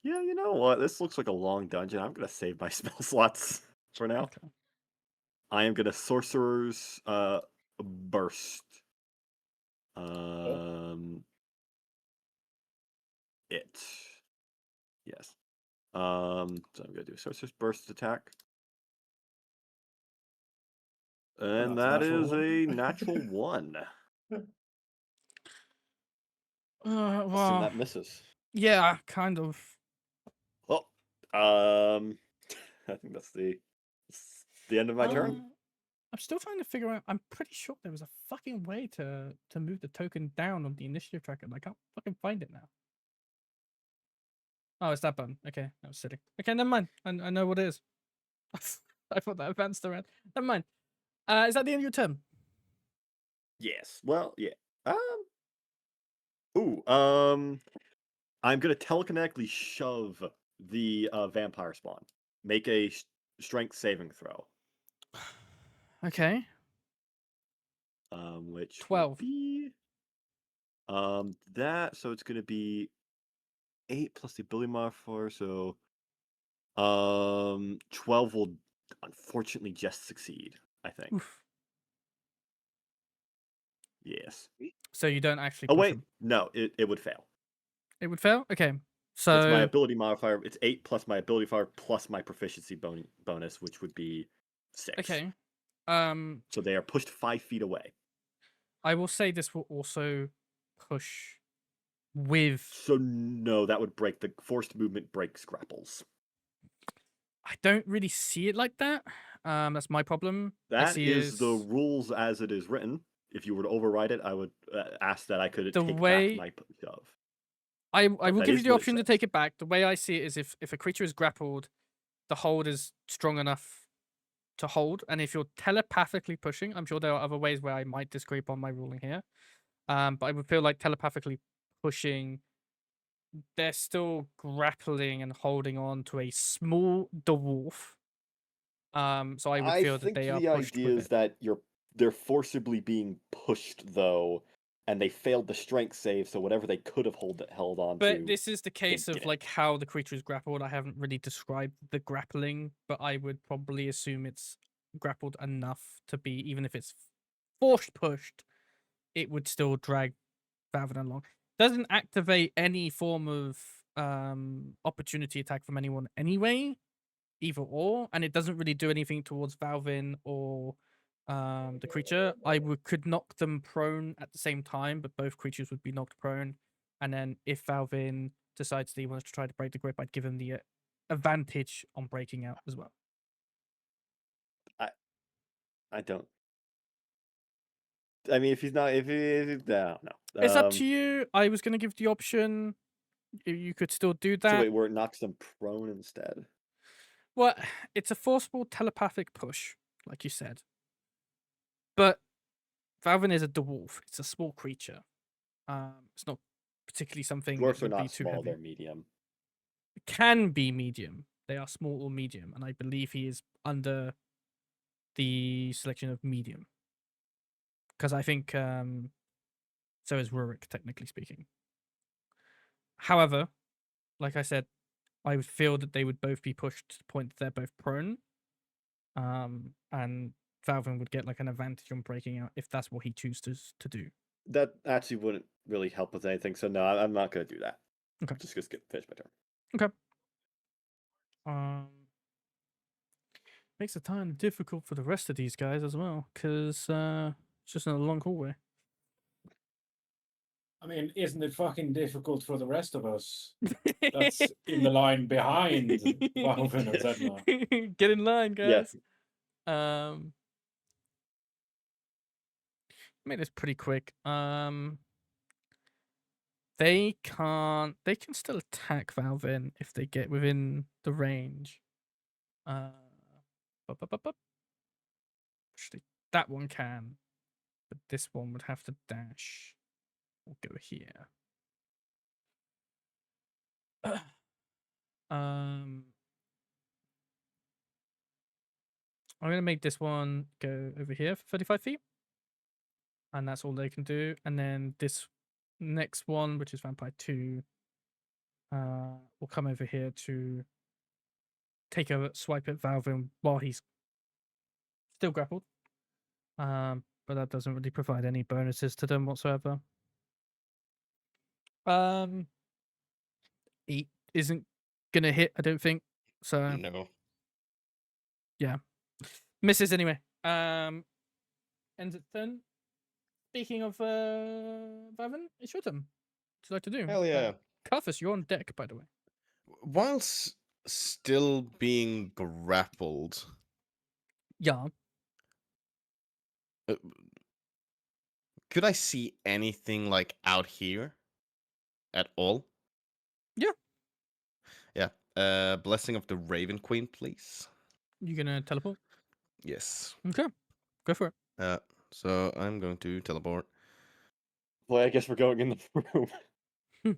Yeah, you know what? This looks like a long dungeon. I'm gonna save my spell slots for now.
Okay.
I am gonna Sorcerer's Burst. It. Yes. So I'm gonna do Sorcerer's Burst attack. And that is a natural 1.
Well,
Assume that misses.
yeah, kind of.
Oh, I think that's the end of my turn.
I'm still trying to figure out. I'm pretty sure there was a fucking way to move the token down on the initiative tracker, and I can't fucking find it now. Oh, it's that button. Okay, that was silly. Okay, never mind. I know what it is. I thought that advanced around. Never mind. Is that the end of your turn?
Yes. Well, yeah. I'm gonna telekinetically shove the vampire spawn. Make a strength saving throw.
Okay.
Which
12.
would be so it's gonna be 8 plus the ability modifier, so 12 will unfortunately just succeed, I think.
Oof.
Yes.
So you don't actually.
Oh
push
wait,
him.
no, it would fail.
It would fail. Okay. So
It's my ability modifier. It's 8 plus my ability modifier plus my proficiency bonus, which would be 6.
okay.
So they are pushed 5 feet away.
I will say this will also push with.
So no, that would break the forced movement breaks grapples.
I don't really see it like that. That's my problem.
That is the rules as it is written. If you were to override it, I would ask that I could take back my shove.
I will
that
give
is
you the
what it
option to
says.
take it back. The way I see it is if a creature is grappled, the hold is strong enough to hold. And if you're telepathically pushing, I'm sure there are other ways where I might disagree upon my ruling here. But I would feel like telepathically pushing, they're still grappling and holding on to a small dwarf. So I would feel that they are
the
pushed
idea
with
is
it.
that they're forcibly being pushed though, and they failed the strength save, so whatever they could have held on to.
But this is the case of
didn't.
like how the creature is grappled. I haven't really described the grappling, but I would probably assume it's grappled enough to be, even if it's forced pushed, it would still drag Valvin along. Doesn't activate any form of opportunity attack from anyone anyway, either or, and it doesn't really do anything towards Valvin or the creature. Could knock them prone at the same time, but both creatures would be knocked prone. And then if Valvin decides that he wants to try to break the grip, I'd give him the advantage on breaking out as well.
I don't. I mean, if he's not, if he's, I don't know.
It's up to you. I was going to give the option. You could still do that.
So wait, where it knocks them prone instead.
Well, it's a forcible telepathic push, like you said. But Valvin is a dwarf. It's a small creature. It's not particularly something
Dwarves
that
are
would be
not
too
small;
heavy.
they're medium.
Can be medium. They are small or medium, and I believe he is under the selection of medium. Because I think so is Rurik, technically speaking. However, like I said, I would feel that they would both be pushed to the point that they're both prone. And Valvin would get like an advantage on breaking out if that's what he chooses to do.
That actually wouldn't really help with anything, so no, I'm not going to do that.
Okay.
Just gonna finish my turn.
Okay. Makes the time difficult for the rest of these guys as well, because it's just in a long hallway.
I mean, isn't it fucking difficult for the rest of us? That's in the line behind Wauvin and Sedna.
Get in line,
Yes.
guys. Made this pretty quick. They can still attack Valvin if they get within the range. Actually, that one can, but this one would have to dash. We'll go here. I'm gonna make this one go over here for 35 feet. And that's all they can do. And then this next one, which is Vampire 2, will come over here to take a swipe at Valvin while he's still grappled. But that doesn't really provide any bonuses to them whatsoever. 8 isn't gonna hit, I don't think. So
No.
yeah. Misses anyway. Ends at turn. Speaking of Valvin, it's your turn. What would you like to do?
Hell yeah.
Carthus, you're on deck, by the way.
Whilst still being grappled,
Yeah.
could I see anything like out here at all?
Yeah.
Yeah. Blessing of the Raven Queen, please.
You gonna teleport?
Yes.
Okay. Go for it.
So I'm going to teleport.
Boy, I guess we're going in the room.
He